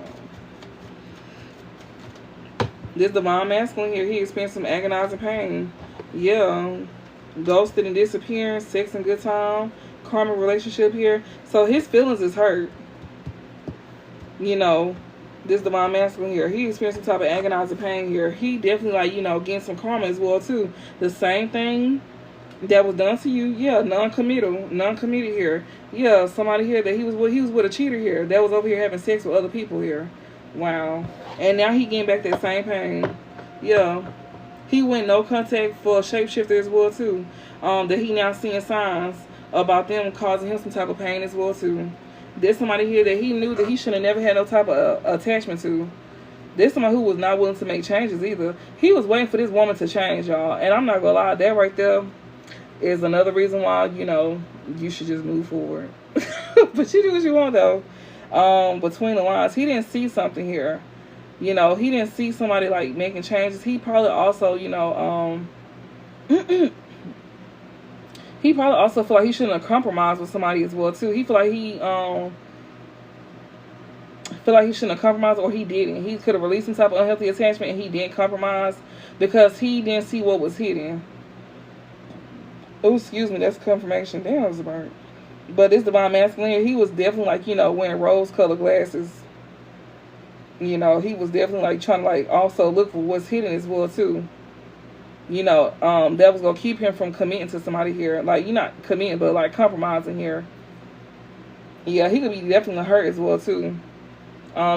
This divine masculine here, he experienced some agonizing pain. Yeah. Ghosted and disappearing, sex and good time, karmic relationship here. So his feelings is hurt. You know, this divine masculine here, he experienced some type of agonizing pain here. He definitely, like, you know, getting some karma as well too. The same thing that was done to you, yeah, non-committed here. Yeah, somebody here that he was with a cheater here that was over here having sex with other people here. Wow. And now he getting back that same pain. Yeah. He went no contact for a shapeshifter as well too. That he now seeing signs about them causing him some type of pain as well too. There's somebody here that he knew that he should have never had no type of attachment to. There's somebody who was not willing to make changes either. He was waiting for this woman to change, y'all. And I'm not gonna lie, that right there is another reason why, you know, you should just move forward. But you do what you want though. Between the lines, he didn't see something here. You know, he didn't see somebody like making changes. He probably also, you know, he probably also feel like he shouldn't have compromised with somebody as well too. He feel like he shouldn't have compromised, or he didn't. He could have released some type of unhealthy attachment and he didn't compromise because he didn't see what was hidden. Oh, excuse me, that's confirmation. Damn, it was a bird. But this divine masculine, he was definitely like, you know, wearing rose-colored glasses. You know, he was definitely like trying to like also look for what's hidden as well too. You know, that was gonna keep him from committing to somebody here. Like, you're not committing, but like compromising here. Yeah, he could be definitely hurt as well too.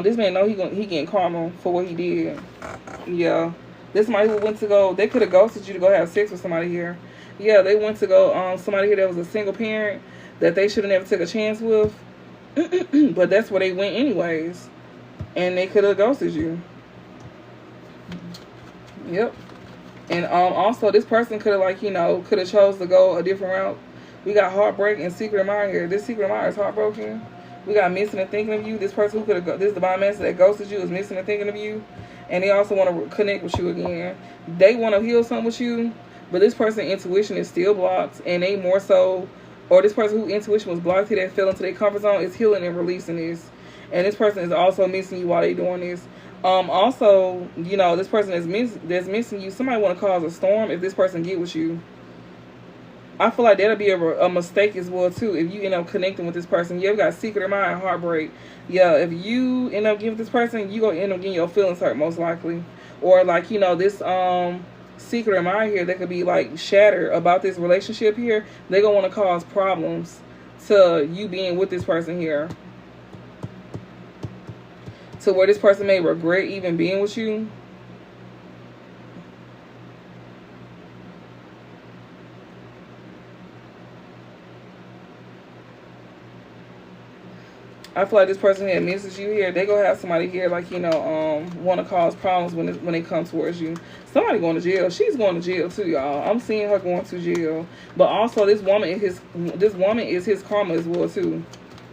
This man know he getting karma for what he did. Yeah, this somebody who went to go. They could have ghosted you to go have sex with somebody here. Yeah, they went to go somebody here that was a single parent that they should have never took a chance with. But that's where they went anyways. And they could have ghosted you. Yep. And also this person could have, like, you know, could have chose to go a different route. We got heartbreak and secret admirer here. This secret admirer is heartbroken. We got missing and thinking of you. This person who could have, this divine master that ghosted you is missing and thinking of you. And they also want to connect with you again. They want to heal something with you. But this person's intuition is still blocked. And they more so, or this person whose intuition was blocked here that fell into their comfort zone is healing and releasing this. And this person is also missing you while they're doing this. Also, you know, this person that's missing you, somebody want to cause a storm if this person get with you. I feel like that'll be a mistake as well too if you end up connecting with this person. Yeah, we got secret admirer and heartbreak. Yeah, if you end up giving this person, you gonna end up getting your feelings hurt most likely. Or like, you know, this secret admirer here that could be like shattered about this relationship here. They're gonna want to cause problems to you being with this person here. To where this person may regret even being with you. I feel like this person here misses you here. They gonna have somebody here, like, you know, want to cause problems when they come towards you. Somebody going to jail. She's going to jail too, y'all. I'm seeing her going to jail. But also, this woman is his karma as well too.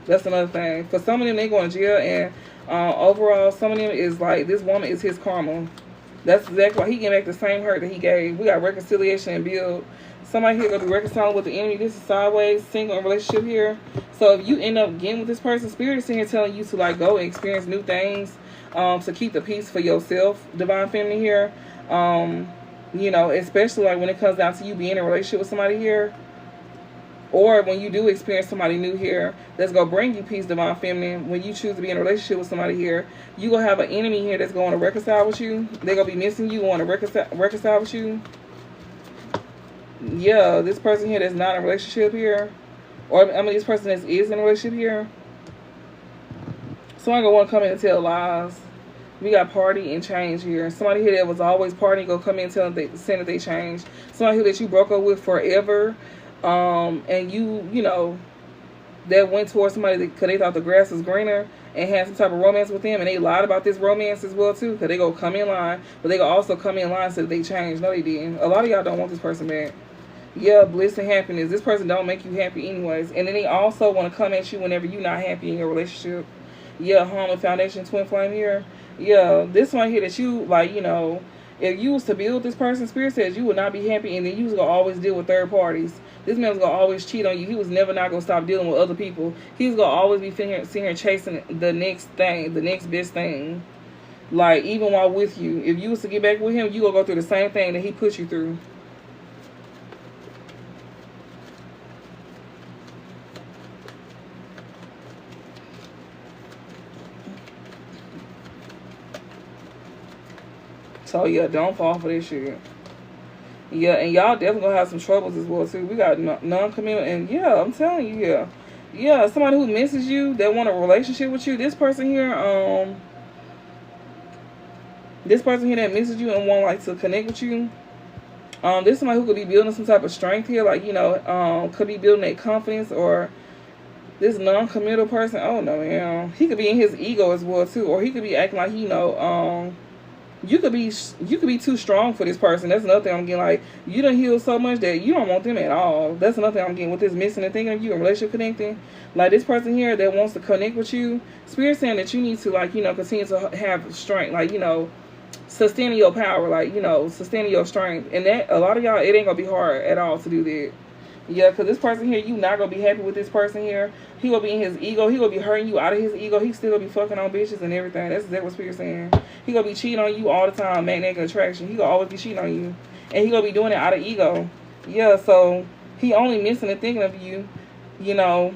That's another thing. For some of them, they going to jail, and overall, some of them is like, this woman is his karma. That's exactly why he getting back the same hurt that he gave. We got reconciliation and build. Somebody here gonna be reconciling with the enemy. This is sideways, single in relationship here. So if you end up getting with this person, Spirit is here telling you to like go and experience new things, to keep the peace for yourself, divine feminine here. You know, especially like when it comes down to you being in a relationship with somebody here. Or when you do experience somebody new here that's going to bring you peace, divine feminine, when you choose to be in a relationship with somebody here, you're going to have an enemy here that's going to reconcile with you. They're going to be missing you, want to reconcile with you. Yeah, this person here that's not in a relationship here, or I mean this person that is in a relationship here, somebody going to want to come in and tell lies. We got party and change here. Somebody here that was always partying going to come in and saying that they changed. Somebody here that you broke up with forever. And you know, that went towards somebody because they thought the grass was greener and had some type of romance with them, and they lied about this romance as well too, because they go come in line, but they go also come in line so that they changed. No, they didn't. A lot of y'all don't want this person back. Yeah, bliss and happiness. This person don't make you happy anyways, and then they also want to come at you whenever you're not happy in your relationship. Yeah, home and foundation, twin flame here. Yeah, this one here that you, like, you know, if you was to build this person, Spirit says you would not be happy, and then you was going to always deal with third parties. This man was going to always cheat on you. He was never not going to stop dealing with other people. He was going to always be sitting here chasing the next thing, the next best thing. Like, even while with you. If you was to get back with him, you going to go through the same thing that he put you through. So, yeah, don't fall for this shit. Yeah, and y'all definitely gonna have some troubles as well, too. We got non-commitment, and yeah, I'm telling you, yeah. Yeah, somebody who misses you, that want a relationship with you. This person here, that misses you and want, like, to connect with you. This is somebody who could be building some type of strength here, like, you know, could be building their confidence, or this non-committal person, oh no, man. He could be in his ego as well, too, or he could be acting like, you know, you could be too strong for this person. That's another thing I'm getting. Like, you done healed so much that you don't want them at all. That's another thing I'm getting with this missing and thinking of you and relationship connecting. Like, this person here that wants to connect with you, Spirit saying that you need to, like, you know, continue to have strength. Like, you know, sustaining your power. Like, you know, sustaining your strength. And that, a lot of y'all, it ain't gonna be hard at all to do that. Yeah, because this person here, you not going to be happy with this person here. He going to be in his ego. He going to be hurting you out of his ego. He still going to be fucking on bitches and everything. That's exactly what Spirit's saying. He going to be cheating on you all the time, magnetic attraction. He going to always be cheating on you. And he going to be doing it out of ego. Yeah, so he only missing and thinking of you, you know.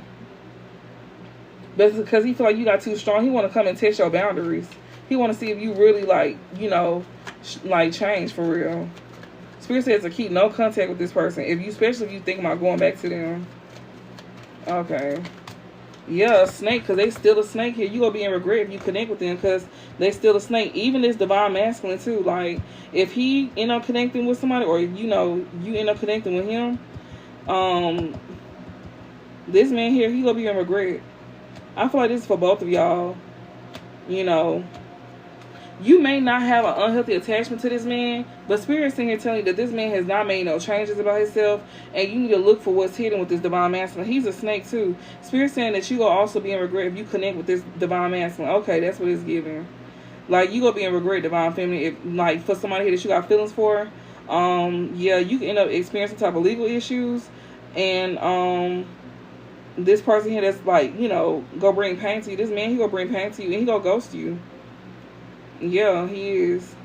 But because he feel like you got too strong, he want to come and test your boundaries. He want to see if you really, like, you know, like, change for real. Spirit says to keep no contact with this person, especially if you think about going back to them. Okay. Yeah, a snake, because they still a snake here. You going to be in regret if you connect with them, because they still a snake. Even this divine masculine, too. Like, if he end up connecting with somebody, or, you know, you end up connecting with him, this man here, he going to be in regret. I feel like this is for both of y'all. You know, you may not have an unhealthy attachment to this man, but Spirit's sitting here telling you that this man has not made no changes about himself, and you need to look for what's hidden with this divine masculine. He's a snake too. Spirit's saying that you will also be in regret if you connect with this divine masculine. Okay, that's what it's giving. Like, you gonna be in regret, divine feminine, if, like, for somebody here that you got feelings for. Yeah, you can end up experiencing some type of legal issues, and this person here that's, like, you know, go bring pain to you. This man, he gonna bring pain to you, and he gonna ghost you. Yeah, he is.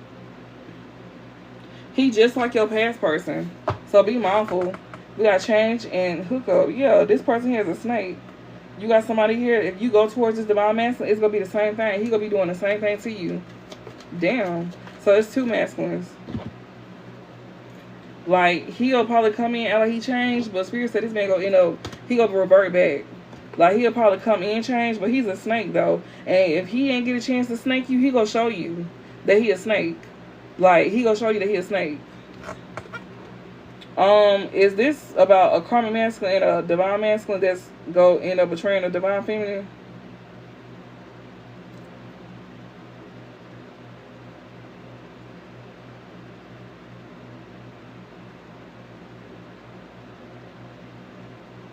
He just like your past person. So be mindful. We got change and hook up. Yeah, this person here is a snake. You got somebody here, if you go towards this divine masculine, it's going to be the same thing. He going to be doing the same thing to you. Damn. So it's two masculines. Like, he'll probably come in and like he changed, but Spirit said this man going to end up, he going to revert back. Like, he'll probably come in and change, but he's a snake, though. And if he ain't get a chance to snake you, he gonna show you that he a snake. Like, he gonna show you that he a snake. Is this about a karmic masculine and a divine masculine that's go end up betraying a divine feminine?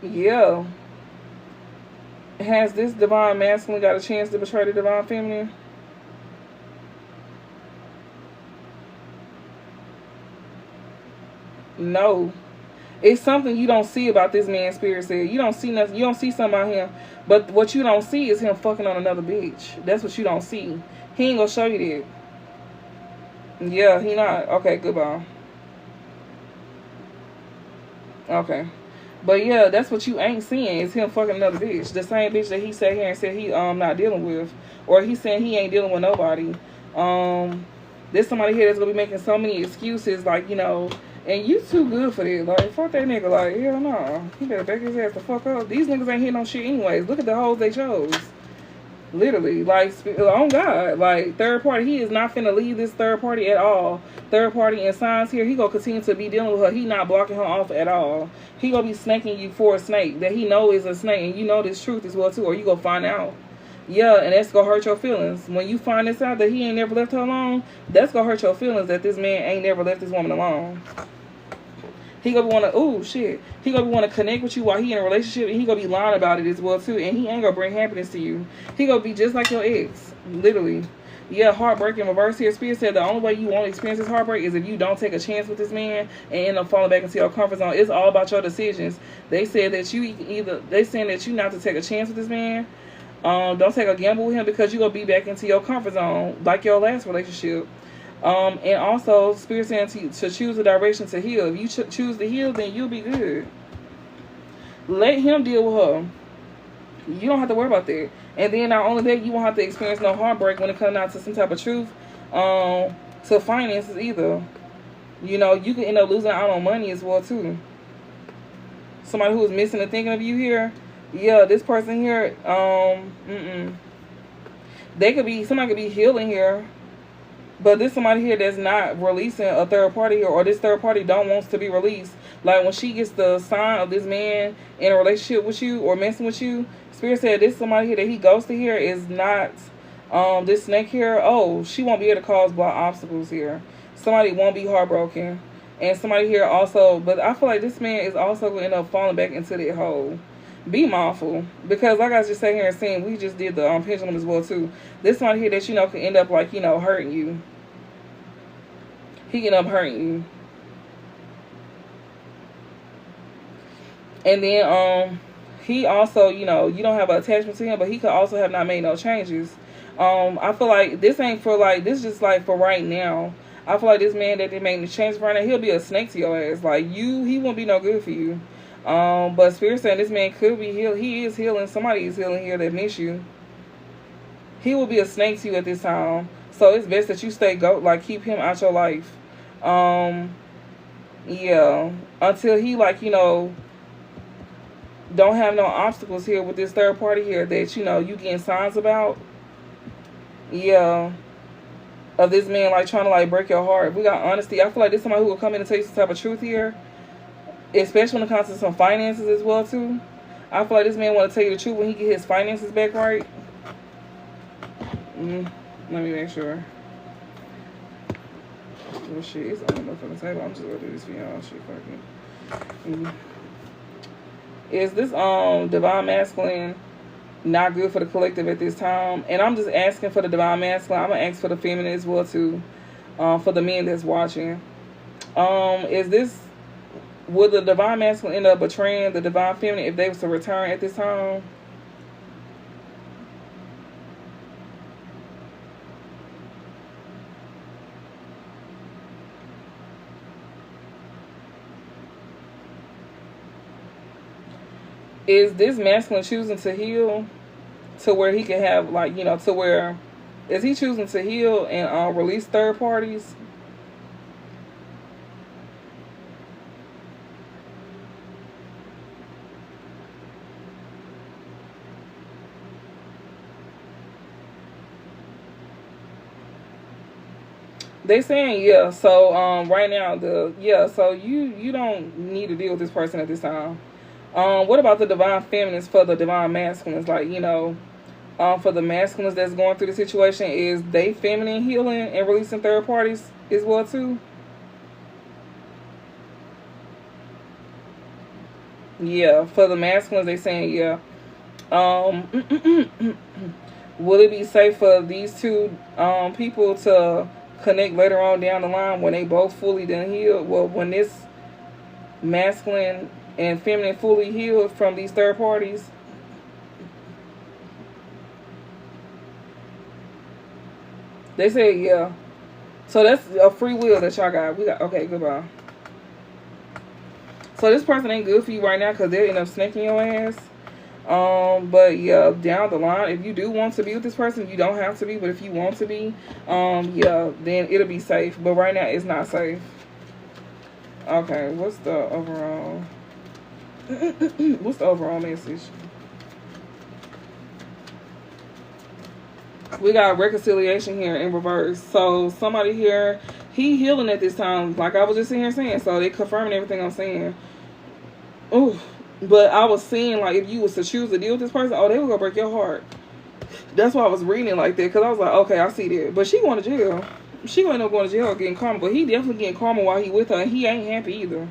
Yeah. Has this divine masculine got a chance to betray the divine feminine? No. It's something you don't see about this man, Spirit said. You don't see nothing. You don't see something about him. But what you don't see is him fucking on another bitch. That's what you don't see. He ain't gonna show you that. Yeah, he not. Okay, goodbye. Okay. But yeah, that's what you ain't seeing is him fucking another bitch. The same bitch that he sat here and said he not dealing with. Or he saying he ain't dealing with nobody. There's somebody here that's gonna be making so many excuses, like, you know, and you too good for this. Like, fuck that nigga. Like, hell no. He better back his ass the fuck up. These niggas ain't hitting no shit anyways. Look at the hoes they chose. Literally, like, on God, like, third party, he is not finna leave this third party at all. Third party and signs here, he gonna continue to be dealing with her. He not blocking her off at all. He gonna be snaking you for a snake that he know is a snake, and you know this truth as well too, or you gonna find out. Yeah, and that's gonna hurt your feelings. When you find this out that he ain't never left her alone, that's gonna hurt your feelings that this man ain't never left this woman alone. He gonna wanna, oh shit. He gonna wanna connect with you while he in a relationship, and he gonna be lying about it as well too. And he ain't gonna bring happiness to you. He gonna be just like your ex, literally. Yeah, heartbreak in reverse here. Spirit said the only way you won't experience this heartbreak is if you don't take a chance with this man and end up falling back into your comfort zone. It's all about your decisions. They said that they saying that you not to take a chance with this man. Don't take a gamble with him because you gonna be back into your comfort zone like your last relationship. And also, Spirit saying to choose a direction to heal. If you choose to heal, then you'll be good. Let him deal with her. You don't have to worry about that. And then not only that, you won't have to experience no heartbreak when it comes out to some type of truth. To finances either. You know, you can end up losing out on money as well too. Somebody who is missing and thinking of you here. Yeah, this person here. Somebody could be healing here. But this somebody here that's not releasing a third party here, or this third party don't wants to be released. Like when she gets the sign of this man in a relationship with you or messing with you, Spirit said this somebody here that he goes to here is not this snake here. Oh, she won't be able to cause block obstacles here. Somebody won't be heartbroken. And somebody here also, but I feel like this man is also going to end up falling back into that hole. Be mindful, because like I was just saying here and saying, we just did the pendulum as well too. This one here that you know can end up like, you know, hurting you. He can end up hurting you. And then he also, you know, you don't have an attachment to him, but he could also have not made no changes. I feel like this ain't for like, this just like for right now. I feel like this man that they made the change for right now, he'll be a snake to your ass. Like he won't be no good for you. But Spirit saying this man could be healed. He is healing. Somebody is healing here that miss you. He will be a snake to you at this time. So it's best that you keep him out your life. Yeah. Until he like, you know, don't have no obstacles here with this third party here that, you know, you getting signs about. Yeah. Of this man like trying to like break your heart. We got honesty. I feel like this is somebody who will come in and tell you some type of truth here. Especially when it comes to some finances as well too. I feel like this man want to tell you the truth when he get his finances back right. Let me make sure. Oh shit, it's on the motherfucking table. I'm just gonna do this for y'all. Shit, fucking. Is this divine masculine not good for the collective at this time? And I'm just asking for the divine masculine. I'm gonna ask for the feminine as well too. For the men that's watching. Would the divine masculine end up betraying the divine feminine if they was to return at this time? Is this masculine choosing to heal to where he can have, like, you know, to where is he choosing to heal and release third parties? They saying yeah. So right now so you don't need to deal with this person at this time. What about the divine feminines for the divine masculines? Like, you know, for the masculines that's going through the situation, is they feminine healing and releasing third parties as well too? Yeah, for the masculines they saying yeah. Will it be safe for these two people to connect later on down the line when they both fully done healed? Well, when this masculine and feminine fully healed from these third parties? They say yeah. So that's a free will that y'all got. We got, okay, goodbye. So this person ain't good for you right now because they'll end up snaking your ass. But yeah, down the line, if you do want to be with this person, you don't have to be, but if you want to be, yeah, then it'll be safe. But right now, it's not safe. Okay, what's the overall? What's the overall message? We got reconciliation here in reverse. So somebody here, he healing at this time, like I was just sitting here saying. So they confirming everything I'm saying. Ooh, but I was seeing like if you was to choose to deal with this person, oh, they were gonna break your heart. That's why I was reading it like that, because I was like, okay, I see that. But she going to jail. She gonna end up going to jail getting karma. But he definitely getting karma while he with her, and he ain't happy either.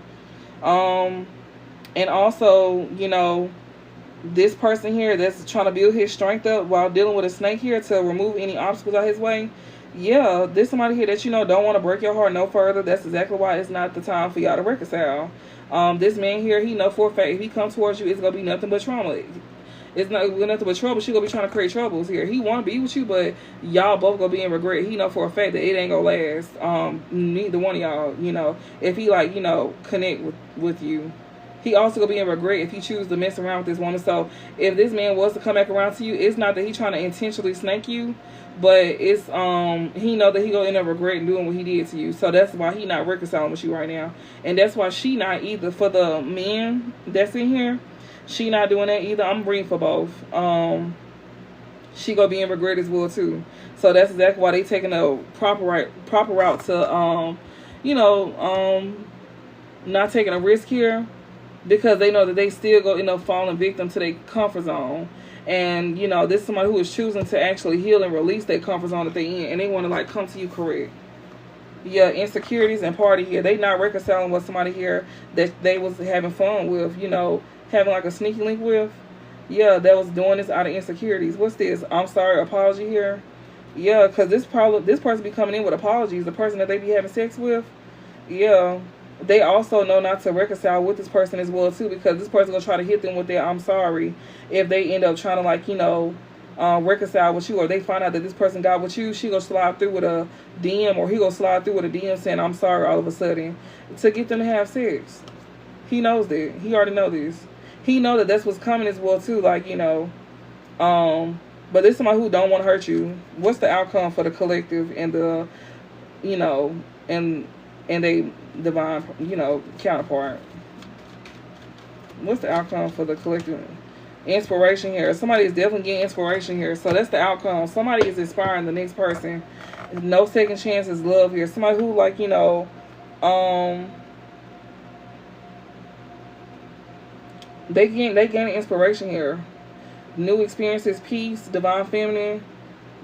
And also, you know, this person here that's trying to build his strength up while dealing with a snake here to remove any obstacles out his way. Yeah, there's somebody here that, you know, don't want to break your heart no further. That's exactly why it's not the time for y'all to reconcile. This man here, he know for a fact if he comes towards you, it's gonna be nothing but trauma. It's not nothing but trouble. She gonna be trying to create troubles here. He want to be with you, but y'all both gonna be in regret. He know for a fact that it ain't gonna last. Neither one of y'all, you know, if he like, you know, connect with you. He also gonna be in regret if he choose to mess around with this woman. So if this man was to come back around to you, it's not that he trying to intentionally snake you, but it's he know that he gonna end up regretting doing what he did to you. So that's why he not reconciling with you right now, and that's why she not either. For the men that's in here, she not doing that either. I'm bringing for both. She gonna be in regret as well too. So that's exactly why they taking a proper route to you know, not taking a risk here, because they know that they still go end up falling victim to their comfort zone. And, you know, this is somebody who is choosing to actually heal and release their comfort zone that they in, and they want to like come to you correct. Yeah, insecurities and party here. They not reconciling with somebody here that they was having fun with, you know, having like a sneaky link with. Yeah, that was doing this out of insecurities. What's this? I'm sorry, apology here. Yeah, because this person be coming in with apologies. The person that they be having sex with. Yeah. They also know not to reconcile with this person as well too, because this person gonna try to hit them with their I'm sorry if they end up trying to like, you know, reconcile with you, or they find out that this person got with you. She gonna slide through with a DM, or he gonna slide through with a DM saying I'm sorry all of a sudden to get them to have sex. He knows that. He already know this. He know that that's what's coming as well too. Like, you know, but there's somebody who don't want to hurt you. What's the outcome for the collective and the, you know, and they divine, you know, counterpart? What's the outcome for the collective? Inspiration here. Somebody is definitely getting inspiration here. So that's the outcome. Somebody is inspiring the next person. No second chances, love here. Somebody who, like, you know, they gain inspiration here. New experiences, peace, divine feminine.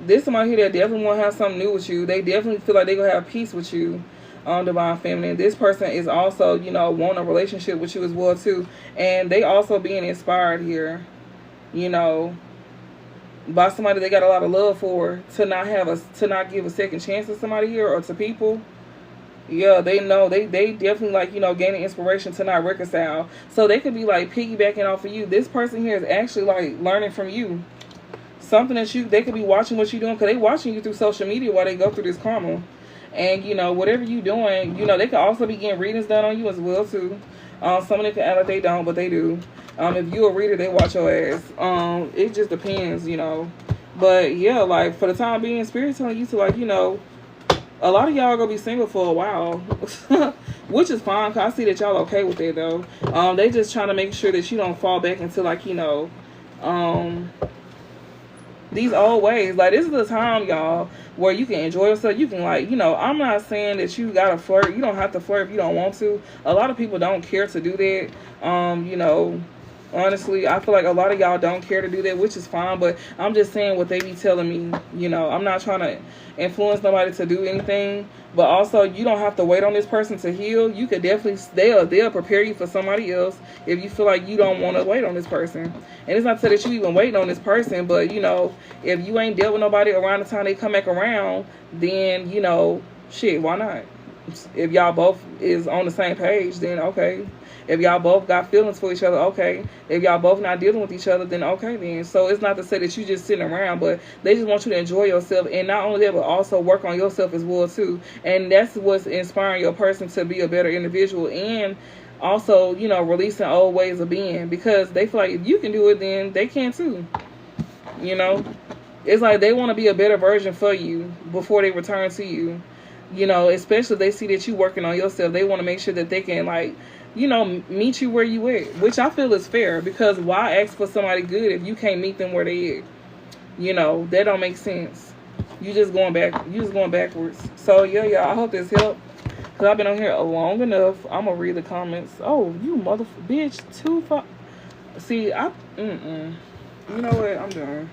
This somebody here that definitely want to have something new with you. They definitely feel like they gonna have peace with you. Divine feminine. This person is also, you know, wanting a relationship with you as well too, and they also being inspired here, you know, by somebody they got a lot of love for, to not give a second chance to somebody here or to people. Yeah, they know they definitely, like, you know, gaining inspiration to not reconcile, so they could be like piggybacking off of you. This person here is actually like learning from you something that they could be watching what you're doing, because they watching you through social media while they go through this karma. And, you know, whatever you doing, you know, they could also be getting readings done on you as well, too. Some of them can act like they don't, but they do. If you a reader, they watch your ass. It just depends, you know. But, yeah, like, for the time being, Spirit telling you to, like, you know, a lot of y'all gonna be single for a while. Which is fine, because I see that y'all okay with it, though. They just trying to make sure that you don't fall back into, like, you know, these old ways. Like, this is the time, y'all, where you can enjoy yourself. You can, like, you know, I'm not saying that you gotta flirt. You don't have to flirt if you don't want to. A lot of people don't care to do that. You know, honestly, I feel like a lot of y'all don't care to do that, which is fine, but I'm just saying what they be telling me. You know, I'm not trying to influence nobody to do anything, but also you don't have to wait on this person to heal. You could definitely, they'll prepare you for somebody else if you feel like you don't want to wait on this person. And it's not to say that you even waiting on this person, but, you know, if you ain't dealt with nobody around the time they come back around, then, you know, shit, why not? If y'all both is on the same page, then okay. If y'all both got feelings for each other, okay. If y'all both not dealing with each other, then okay then. So it's not to say that you just sitting around, but they just want you to enjoy yourself, and not only that, but also work on yourself as well too. And that's what's inspiring your person to be a better individual, and also, you know, releasing old ways of being, because they feel like if you can do it, then they can too. You know, it's like they want to be a better version for you before they return to you. You know, especially if they see that you working on yourself, they want to make sure that they can, like, you know, meet you where you at, which I feel is fair, because why ask for somebody good if you can't meet them where they at? You know, that don't make sense. You just going backwards. So yeah, y'all, I hope this helped. Cause I've been on here long enough. I'm gonna read the comments. Oh, you bitch, 2 5. See, You know what? I'm done.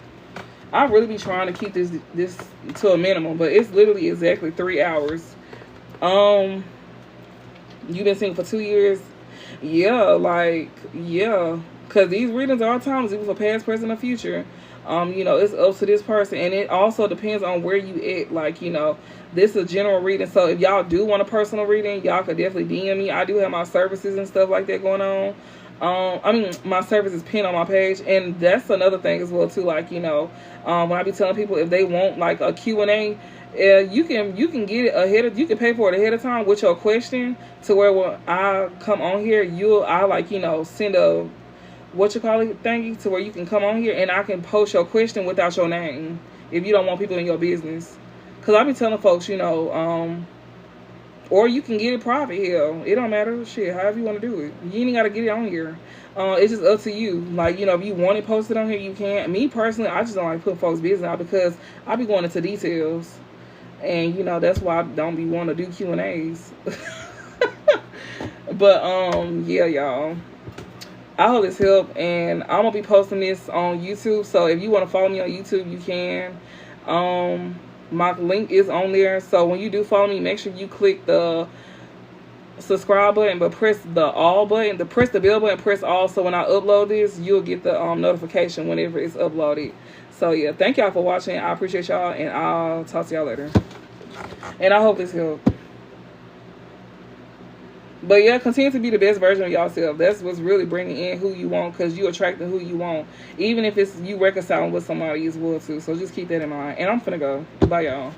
I really be trying to keep this to a minimum, but it's literally exactly 3 hours. You've been single for 2 years. Yeah, cause these readings are times even for past, present, or future. You know, it's up to this person, and it also depends on where you at. Like, you know, this is a general reading, so if y'all do want a personal reading, y'all could definitely DM me. I do have my services and stuff like that going on. I mean, my service is pinned on my page, and that's another thing as well too. Like, you know, when I be telling people if they want like a Q&A, you can get it ahead of, you can pay for it ahead of time with your question, to where when I come on here, I like, you know, send a thingy to where you can come on here and I can post your question without your name if you don't want people in your business. Cause I be telling folks, you know, or you can get it private here. It don't matter. Shit, however you want to do it. You ain't got to get it on here. It's just up to you. Like, you know, if you want it posted on here, you can. Me, personally, I just don't like put folks' business out because I be going into details. And, you know, that's why I don't be wanting to do Q&As. But, yeah, y'all. I hope this helped. And I'm going to be posting this on YouTube. So if you want to follow me on YouTube, you can. My link is on there, so when you do follow me, make sure you click the subscribe button, but press the all button, press the bell button, press all, so when I upload this, you'll get the notification whenever it's uploaded. So yeah, thank y'all for watching. I appreciate y'all, and I'll talk to y'all later. And I hope this helped. But yeah, continue to be the best version of yourself. That's what's really bringing in who you want, because you attracting who you want. Even if it's you reconciling with somebody as well too. So just keep that in mind. And I'm finna go. Bye, y'all.